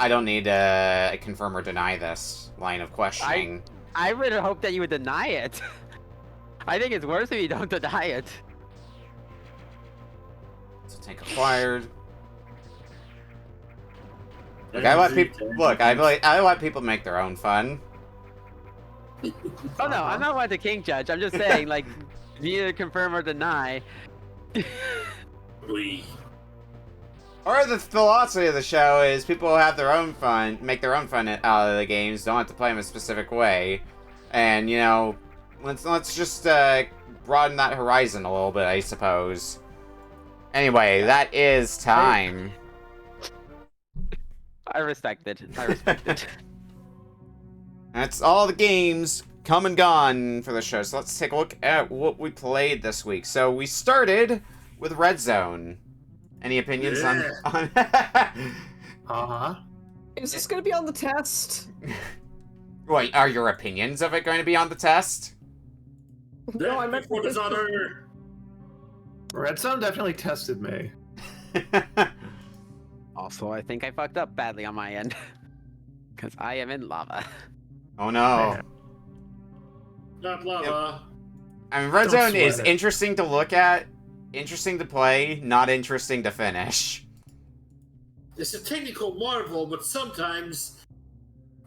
don't need to confirm or deny this line of questioning. I would hope that you would deny it. I think it's worse if you don't deny it. So tank acquired. Look, I let people make their own fun. Oh no, I'm not one to king judge. I'm just saying, like, neither confirm or deny. We. Or the philosophy of the show is people have their own fun, make their own fun out of the games, don't have to play them a specific way. And, you know, let's just broaden that horizon a little bit, I suppose. Anyway, that is time. I respect it. I respect it. That's all the games come and gone for the show. So let's take a look at what we played this week. So we started with Red Zone. Any opinions on Uh-huh. Is this gonna be on the test? Wait, are your opinions of it going to be on the test? No, I meant before the this other. Red Zone definitely tested me. Also, I think I fucked up badly on my end. Because I am in lava. Oh no. Not lava. I mean, Red Don't Zone sweat is it. interesting to look at, interesting to play, not interesting to finish. It's a technical marvel, but sometimes.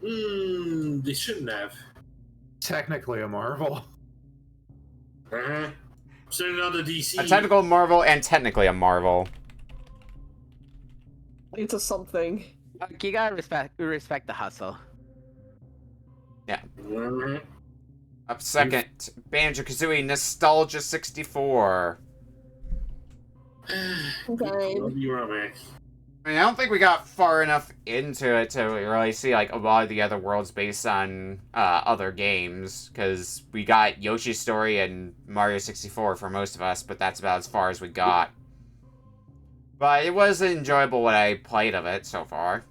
They shouldn't have. Technically a marvel. Uh-huh. Send it on the DC. A technical marvel and technically a marvel. into something. You gotta respect the hustle. Mhm. Up second, Banjo-Kazooie Nostalgia 64. Okay. Love you, Romac. I mean, I don't think we got far enough into it to really see, like, a lot of the other worlds based on other games, because we got Yoshi's Story and Mario 64 for most of us, but that's about as far as we got. But it was enjoyable what I played of it so far.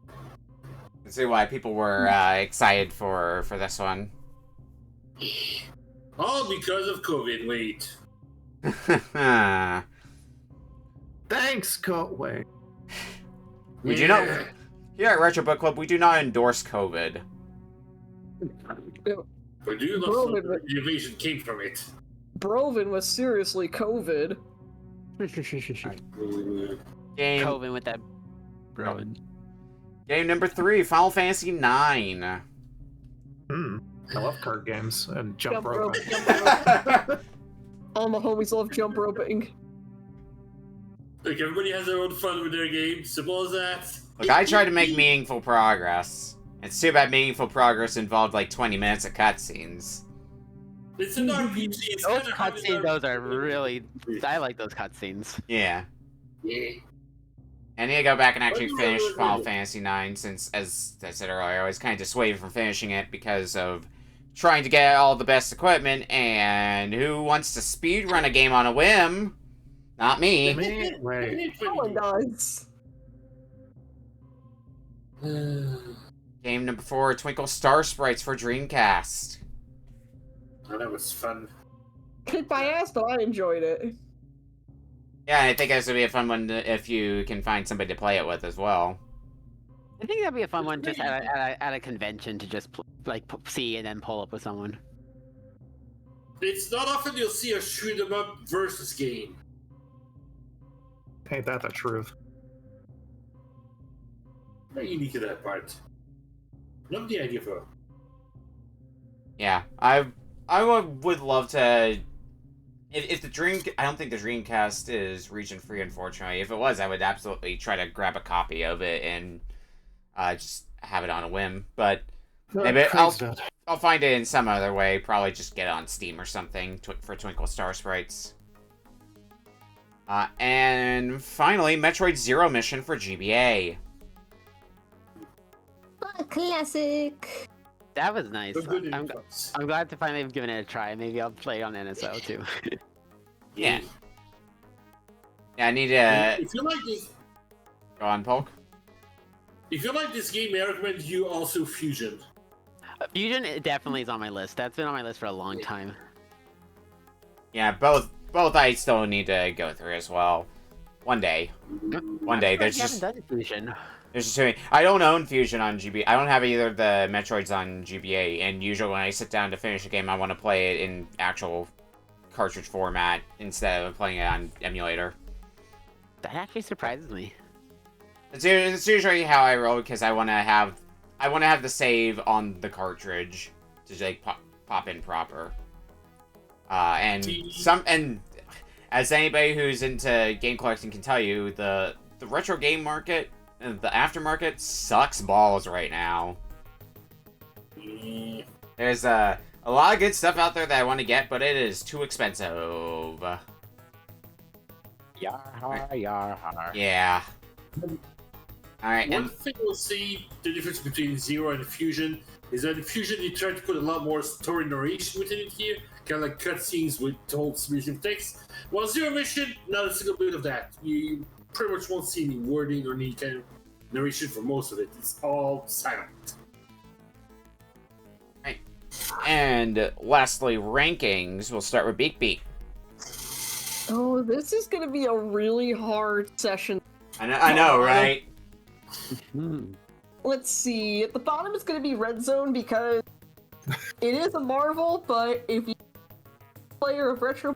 You can see why people were excited for this one. All because of COVID, wait. Thanks, Wait. We do not. Here at Retro Book Club, we do not endorse COVID. But do you know Bro, the invasion came from it? Broven was seriously COVID. Game Coven with that Browen. Game number 3, Final Fantasy IX. Hmm. I love card games and jump rope. All my homies love jump roping. Like, everybody has their own fun with their game. Simple as that. Look, I tried to make meaningful progress. It's too bad meaningful progress involved like 20 minutes of cutscenes. It's an RPG. It's Those kinda having cutscenes, an those are RPG. really. I like those cutscenes. Yeah. Yeah. I need to go back and actually Wait, finish wait, wait, Final wait. Fantasy IX since, as I said earlier, I was kind of dissuaded from finishing it because of trying to get all the best equipment, and who wants to speedrun a game on a whim? Not me. Right. No one does. Game number 4, Twinkle Star Sprites for Dreamcast. Oh, that was fun. Kicked my ass, but I enjoyed it. Yeah, I think this would be a fun one if you can find somebody to play it with as well. I think that'd be a fun one just at a convention to just see and then pull up with someone. It's not often you'll see a shoot 'em up versus game. Ain't that the truth? Very unique to that part. Love the idea for. Yeah, I would love to. If the I don't think the Dreamcast is region free, unfortunately. If it was, I would absolutely try to grab a copy of it and just have it on a whim. But maybe I'll find it in some other way. Probably just get it on Steam or something for Twinkle Star Sprites. And finally, Metroid Zero Mission for GBA. A classic. That was nice. They're good in I'm clubs. glad to finally have given it a try. Maybe I'll play it on NSO too. Yeah. Yeah, I need to If you like this, go on, Polk. if you like this game, I recommend you also Fusion. Fusion definitely is on my list. That's been on my list for a long time. Yeah, both I still need to go through as well. One day. One day. There's I just haven't done Fusion. there's just too many. I don't own Fusion on GBA. I don't have either of the Metroids on GBA, and usually when I sit down to finish a game, I want to play it in actual cartridge format instead of playing it on emulator. That actually surprises me. It's usually how I roll because I want to have the save on the cartridge to like pop in proper. And as anybody who's into game collecting can tell you, the retro game market, the aftermarket sucks balls right now. There's a lot of good stuff out there that I want to get, but it is too expensive. Yar. Yeah. Alright, One and thing we'll see the difference between Zero and Fusion is that in Fusion you try to put a lot more story narration within it here, kind of like cutscenes with told submission text. While Zero Mission, not a single bit of that. You pretty much won't see any wording or any kind of narration for most of it. It's all silent. and lastly, rankings. We'll start with Beak Beak. Oh, this is gonna be a really hard session. I know, right? Let's see. At the bottom, it's gonna be Red Zone because it is a Marvel, but if you player of retro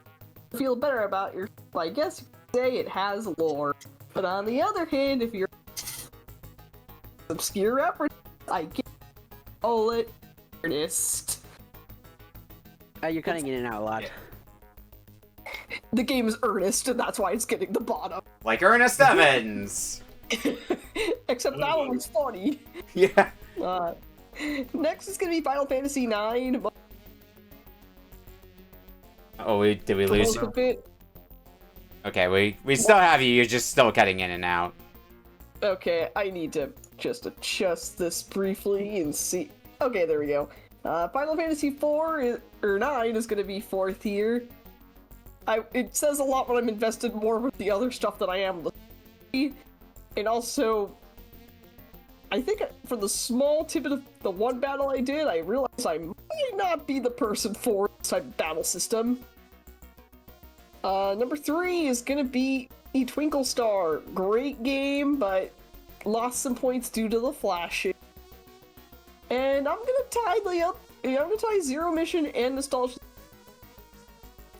feel better about your, I guess you could say it has lore. But on the other hand, if you're obscure reference, I get all it earnest. You're cutting in and out a lot. Yeah. The game is earnest, and that's why it's getting the bottom. Like Ernest Evans. Except that one was funny. Yeah. Next is gonna be Final Fantasy IX. Oh, did we lose A you? bit. Okay, we still have you. You're just still cutting in and out. Okay, I need to just adjust this briefly and see. Okay, there we go. Final Fantasy IV or 9 is gonna be 4th here. It says a lot when I'm invested more with the other stuff that I am. And also, I think for the small tidbit of the one battle I did, I realized I might not be the person for this type of battle system. Number 3 is gonna be Twinkle Star. Great game, but lost some points due to the flashing. And I'm gonna tie Zero Mission and Nostalgia.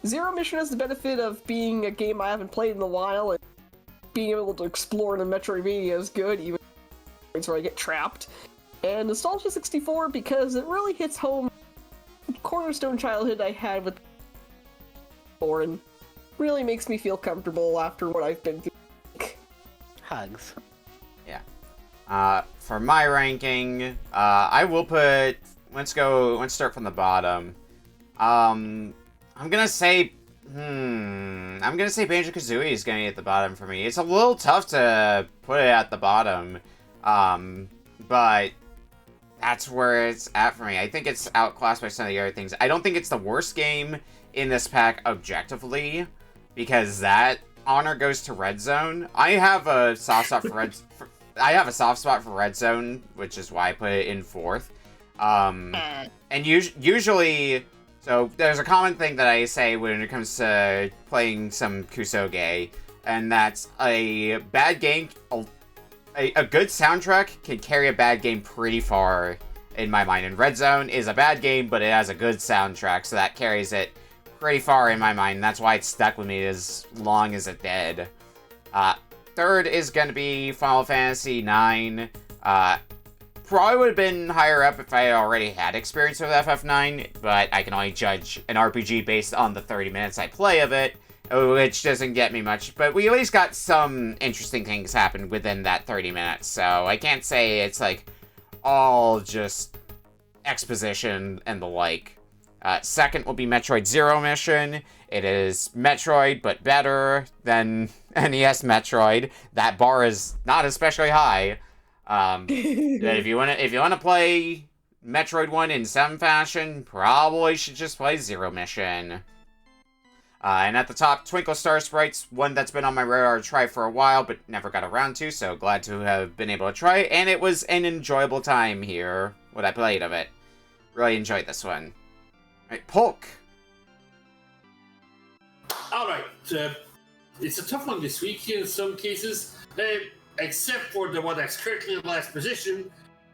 Zero Mission has the benefit of being a game I haven't played in a while, and being able to explore in a Metroidvania is good, even where I get trapped. And Nostalgia 64 because it really hits home cornerstone childhood I had with and really makes me feel comfortable after what I've been through. Hugs. For my ranking, I will put. Let's start from the bottom. I'm gonna say Banjo-Kazooie is gonna be at the bottom for me. It's a little tough to put it at the bottom, but that's where it's at for me. I think it's outclassed by some of the other things. I don't think it's the worst game in this pack objectively, because that honor goes to Red Zone. I have a soft spot for Red Zone, which is why I put it in 4th. And usually, so there's a common thing that I say when it comes to playing some Kusoge, and that's a bad game, a good soundtrack can carry a bad game pretty far in my mind. And Red Zone is a bad game, but it has a good soundtrack, so that carries it pretty far in my mind. That's why it stuck with me as long as it did. 3rd is going to be Final Fantasy IX. Probably would have been higher up if I already had experience with FF9, but I can only judge an RPG based on the 30 minutes I play of it, which doesn't get me much, but we at least got some interesting things happen within that 30 minutes, so I can't say it's like all just exposition and the like. 2nd will be Metroid Zero Mission. It is Metroid, but better than NES Metroid. That bar is not especially high. If you want to play Metroid 1 in some fashion, probably should just play Zero Mission. And at the top, Twinkle Star Sprites, one that's been on my radar to try for a while, but never got around to, so glad to have been able to try it, and it was an enjoyable time here, when I played of it. Really enjoyed this one. Alright, Polk. Alright, it's a tough one this week in some cases, except for the one that's currently in last position,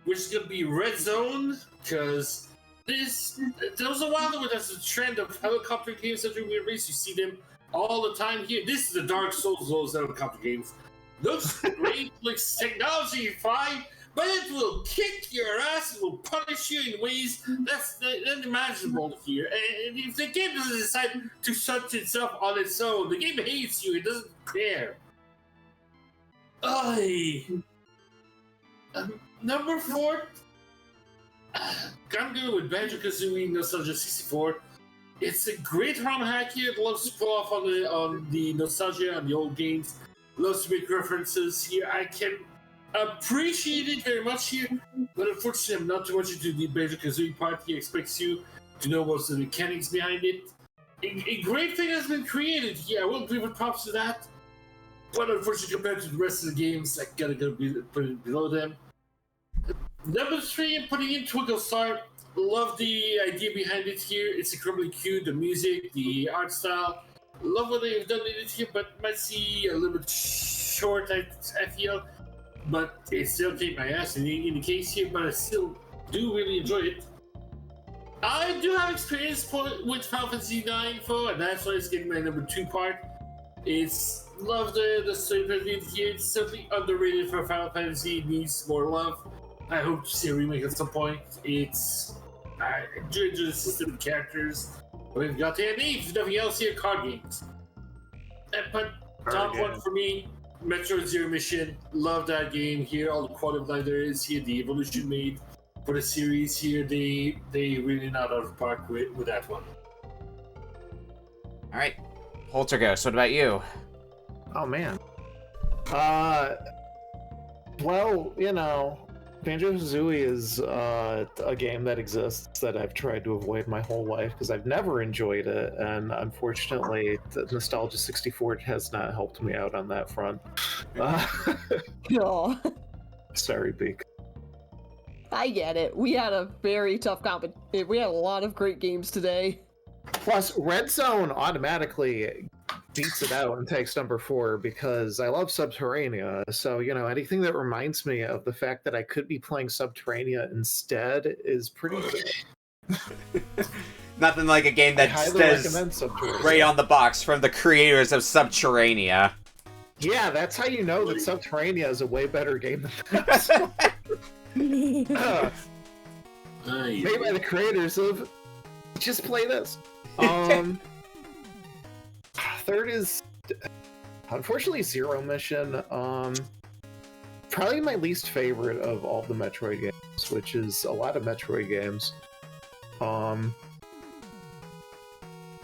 which is going to be Red Zone, because there was a while ago there's a trend of helicopter games that are released. You see them all the time here. This is the Dark Souls of those helicopter games. Looks great, looks technology fine, but it will kick your ass, it will punish you in ways that's unimaginable here. And if the game doesn't decide to shut itself on its own, the game hates you, it doesn't care. Number 4, I'm going with Banjo-Kazooie Nostalgia 64. It's a great ROM hack here. It loves to pull off on the nostalgia and the old games. Loves to make references here. I can appreciate it very much here, but unfortunately I'm not too much into the Banjo-Kazooie part. He expects you to know most of the mechanics behind it. A great thing has been created here. I will give it props to that. But unfortunately, compared to the rest of the games, I gotta put it below them. Number 3, I'm putting in Twinkle Star. Love the idea behind it here. It's incredibly cute. The music, the art style. Love what they've done in it here, but might see a little bit short, I feel. But it still kicked my ass in the case here, but I still do really enjoy it. I do have experience with Final Fantasy IX, and that's why it's getting my number 2 part. It's love the story here. It's simply underrated for Final Fantasy. It needs more love. I hope to see a remake at some point. I enjoy the system and characters. We've got the if nothing else here, card games. But top one for me, Metroid Zero Mission. Love that game here. All the quality of life there is here. The evolution made for the series here. They really knocked out of the park with that one. Alright. Polterghost, what about you? Oh man. Well, Banjo-Kazooie is a game that exists that I've tried to avoid my whole life because I've never enjoyed it, and unfortunately, the Nostalgia 64 has not helped me out on that front. Aw. Sorry, Beak. I get it. We had a very tough competition. We had a lot of great games today. Plus, Red Zone automatically beats it out and takes number 4 because I love Subterranea. So, anything that reminds me of the fact that I could be playing Subterranea instead is pretty good. Nothing like a game that says right on the box from the creators of Subterranea. Yeah, that's how you know that Subterranea is a way better game than that. Made by the creators of Just play this. Third is unfortunately Zero Mission. Probably my least favorite of all the Metroid games, which is a lot of Metroid games. I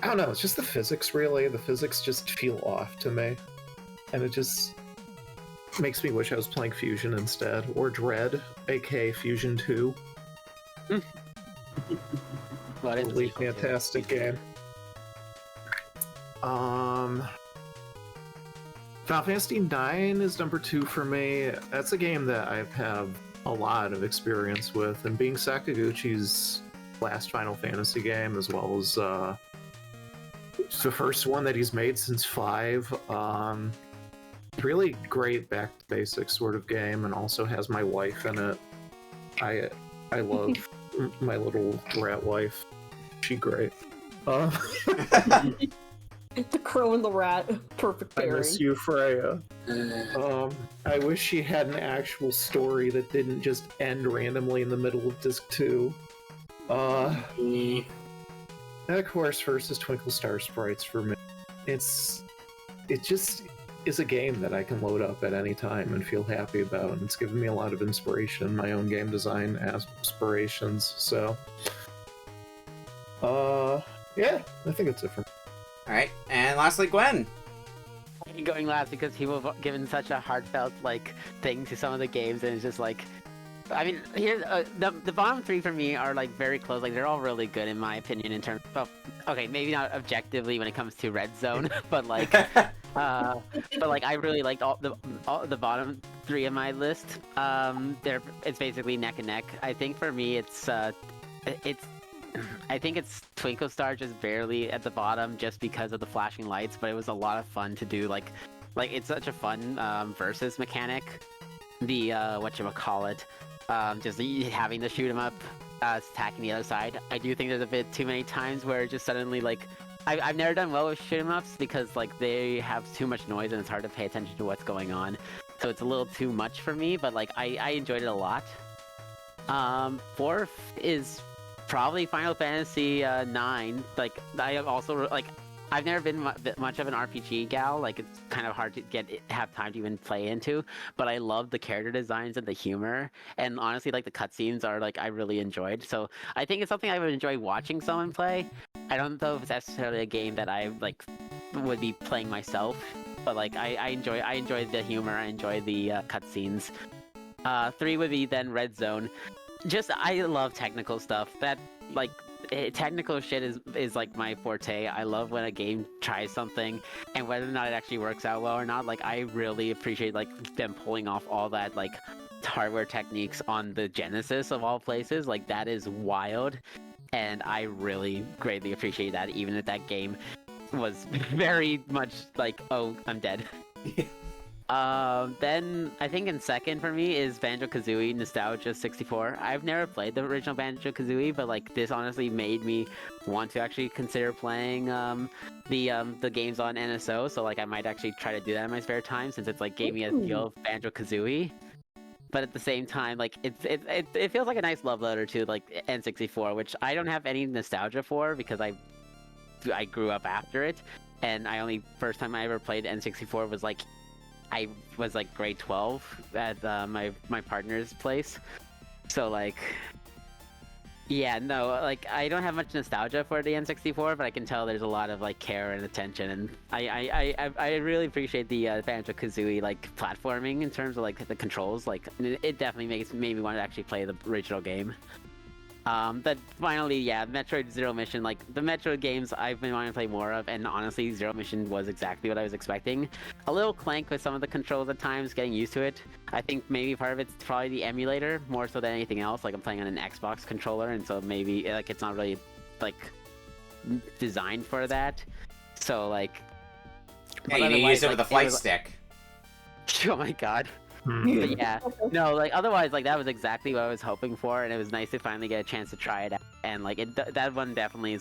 don't know, it's just the physics, really. The physics just feel off to me. And it just makes me wish I was playing Fusion instead, or Dread, aka Fusion 2. Really fantastic game. Final Fantasy IX is number 2 for me. That's a game that I've had a lot of experience with, and being Sakaguchi's last Final Fantasy game, as well as the first one that he's made since 5. Really great back to basics sort of game, and also has my wife in it. I love my little rat wife. She great. The crow and the rat, perfect I pairing. miss you, Freya. I wish she had an actual story that didn't just end randomly in the middle of disc 2. And of course, versus Twinkle Star Sprites for me. It just is a game that I can load up at any time and feel happy about, and it's given me a lot of inspiration, my own game design aspirations. So, yeah, I think it's different. Alright, and lastly, Gwen. Going last because he was given such a heartfelt thing to some of the games, and it's just I mean, here's the bottom 3 for me are very close. They're all really good in my opinion in terms of, okay, maybe not objectively when it comes to Red Zone, but I really liked all the bottom 3 of my list. It's basically neck and neck. I think for me I think it's Twinkle Star just barely at the bottom just because of the flashing lights, but it was a lot of fun to do. It's such a fun versus mechanic. The whatchamacallit, just having to shoot him up, attacking the other side. I do think there's a bit too many times where it just suddenly I've never done well with shoot 'em ups because they have too much noise and it's hard to pay attention to what's going on. So it's a little too much for me, but I enjoyed it a lot. 4th is probably Final Fantasy 9. I have also I've never been much of an RPG gal. It's kind of hard to have time to even play into. But I love the character designs and the humor, and honestly, the cutscenes are I really enjoyed. So I think it's something I would enjoy watching someone play. I don't know if it's necessarily a game that I would be playing myself, but I enjoy the humor. I enjoy the cutscenes. 3 would be then Red Zone. I love technical stuff. Technical shit is my forte. I love when a game tries something, and whether or not it actually works out well or not. I really appreciate them pulling off all that hardware techniques on the Genesis of all places. That is wild, and I really greatly appreciate that. Even if that game was very much oh, I'm dead. Then I think in second for me is Banjo-Kazooie Nostalgia 64. I've never played the original Banjo-Kazooie, but this honestly made me want to actually consider playing the games on NSO. So I might actually try to do that in my spare time, since it's gave me a feel of Banjo-Kazooie. But at the same time, it feels like a nice love letter to N64, which I don't have any nostalgia for because I grew up after it, and first time I ever played N64 was I was grade 12 at my partner's place. So yeah, no, I don't have much nostalgia for the N64, but I can tell there's a lot of care and attention, and I really appreciate the Banjo-Kazooie platforming in terms of the controls. It definitely made me want to actually play the original game. But finally, yeah, Metroid Zero Mission. The Metroid games I've been wanting to play more of, and honestly, Zero Mission was exactly what I was expecting. A little clank with some of the controls at times, getting used to it. I think maybe part of it's probably the emulator, more so than anything else. I'm playing on an Xbox controller, and so maybe it's not really designed for that. So Yeah, you need to use it with a flight stick. Oh my god. But yeah, no, otherwise, that was exactly what I was hoping for, and it was nice to finally get a chance to try it out. And that one definitely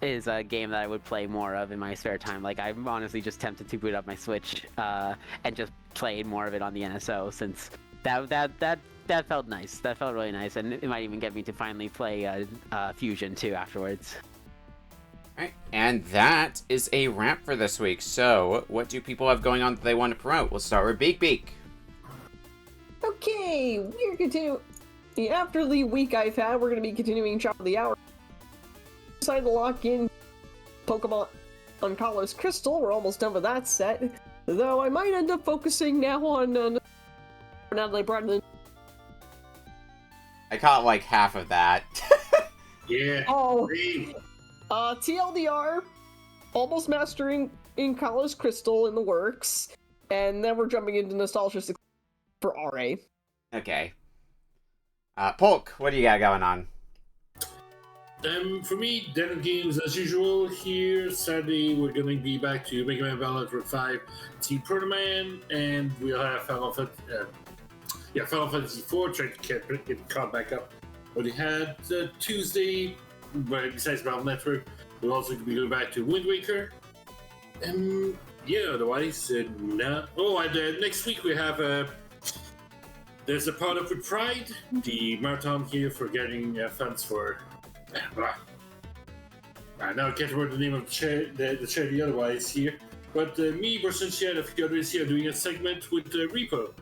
is a game that I would play more of in my spare time. I'm honestly just tempted to boot up my Switch and just play more of it on the NSO, since That felt nice. That felt really nice, and it might even get me to finally play Fusion too afterwards. Alright, and that is a wrap for this week. So, what do people have going on that they want to promote? We'll start with Beak Beak. Okay, we're continuing. After the week I've had, we're going to be continuing Chop of the Hour. Decided to lock in Pokemon on Kalos Crystal. We're almost done with that set. Though I might end up focusing now on now that I brought in. I caught like half of that. Yeah. Oh, Hey. TLDR, almost mastering in Kalos Crystal in the works, and then we're jumping into Nostalgia 6 for RA. Okay. Polk, what do you got going on? For me, Denver Games as usual here. Saturday, we're going to be back to Mega Man Battle Network 5 Team Proto Man, and we'll have Final Fantasy 4, trying to get caught back up. What we had Tuesday, but besides Battle Network, we'll also be going back to Wind Waker. Yeah, otherwise, nah. Oh, and next week we have there's a Part Up with Pride, the marathon here for getting funds for. Now I can't remember the name of the charity otherwise here. But me, Bersentia, and a few others here are doing a segment with Repo.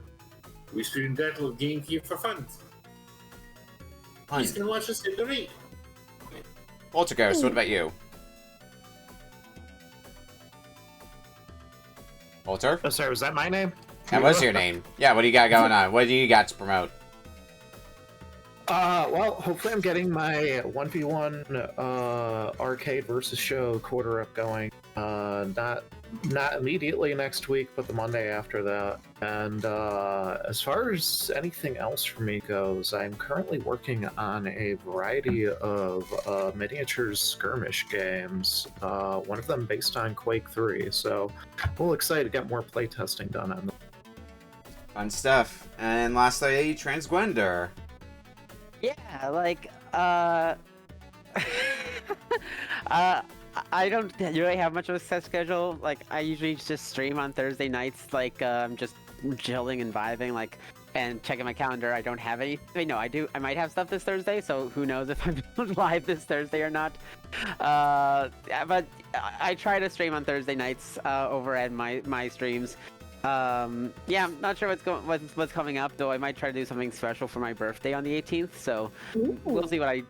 We're streaming that little game here for fun. Please can watch us in the ring. PolterGhost, what about you? Polter? Oh, sorry, was that my name? That was your name. Yeah, what do you got going on? What do you got to promote? Well, hopefully I'm getting my 1v1 arcade versus show quarter up going. Not immediately next week, but the Monday after that. And as far as anything else for me goes, I'm currently working on a variety of miniatures skirmish games. One of them based on Quake 3, so I'm a little excited to get more playtesting done on them. Fun stuff. And lastly, Transgwender. Yeah, like, I don't really have much of a set schedule. Like, I usually just stream on Thursday nights, like, just chilling and vibing, like, and checking my calendar. I don't have any. Wait, no, I do. I might have stuff this Thursday, so who knows if I'm live this Thursday or not. But I try to stream on Thursday nights over at my streams. Yeah, I'm not sure what's coming up, though. I might try to do something special for my birthday on the 18th, so we'll see what I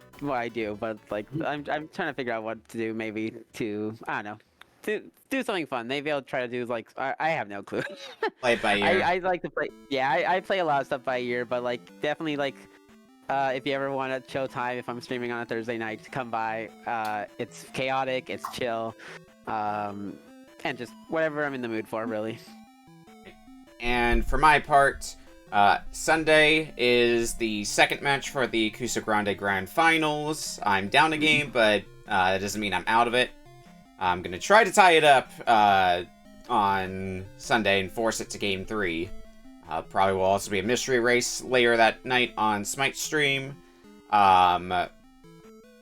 do. But like, I'm trying to figure out what to do, maybe to, I don't know, to do something fun. Maybe I'll try to do like, I have no clue. Play it by ear. I like to play. Yeah, I play a lot of stuff by ear, but like definitely like, if you ever want a chill time, if I'm streaming on a Thursday night, come by. It's chaotic, it's chill, and just whatever I'm in the mood for, really. And for my part, Sunday is the second match for the Cusa Grande Grand Finals. I'm down a game, but that doesn't mean I'm out of it. I'm going to try to tie it up on Sunday and force it to Game 3. Probably will also be a mystery race later that night on Smite stream.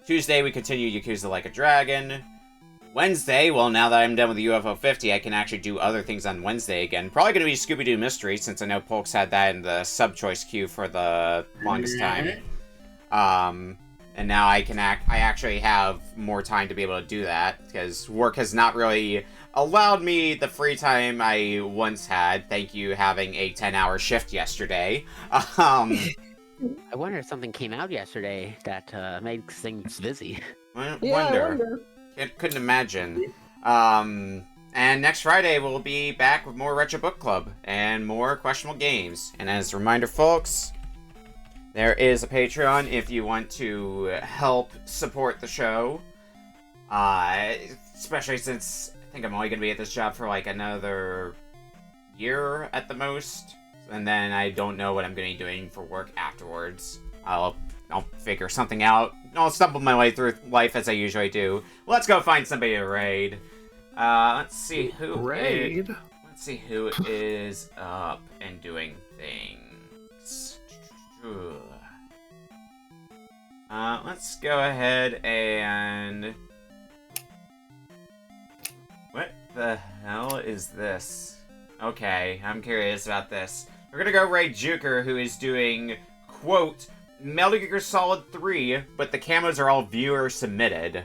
Tuesday, we continue Yakuza Like a Dragon. Wednesday, well, now that I'm done with the UFO 50, I can actually do other things on Wednesday again. Probably going to be Scooby-Doo Mystery, since I know Polk's had that in the sub-choice queue for the longest time. And now I actually have more time to be able to do that, because work has not really allowed me the free time I once had. Thank you, having a 10-hour shift yesterday. I wonder if something came out yesterday that made things busy. I wonder. Couldn't imagine. And next Friday, we'll be back with more Retro Book Club and more questionable games. And as a reminder, folks, there is a Patreon if you want to help support the show. Especially since I think I'm only going to be at this job for like another year at the most. And then I don't know what I'm going to be doing for work afterwards. I'll figure something out. I'll stumble my way through life as I usually do. Let's go find somebody to raid. Let's see who let's see who is up and doing things. Let's go ahead and... What the hell is this? Okay, I'm curious about this. We're gonna go raid Juker, who is doing, quote, Metal Gear Solid 3, but the camos are all viewer submitted.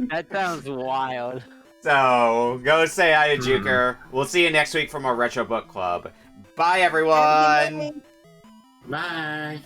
That sounds wild. So, go say hi to Juker. We'll see you next week for more Retro Book Club. Bye, everyone! Bye.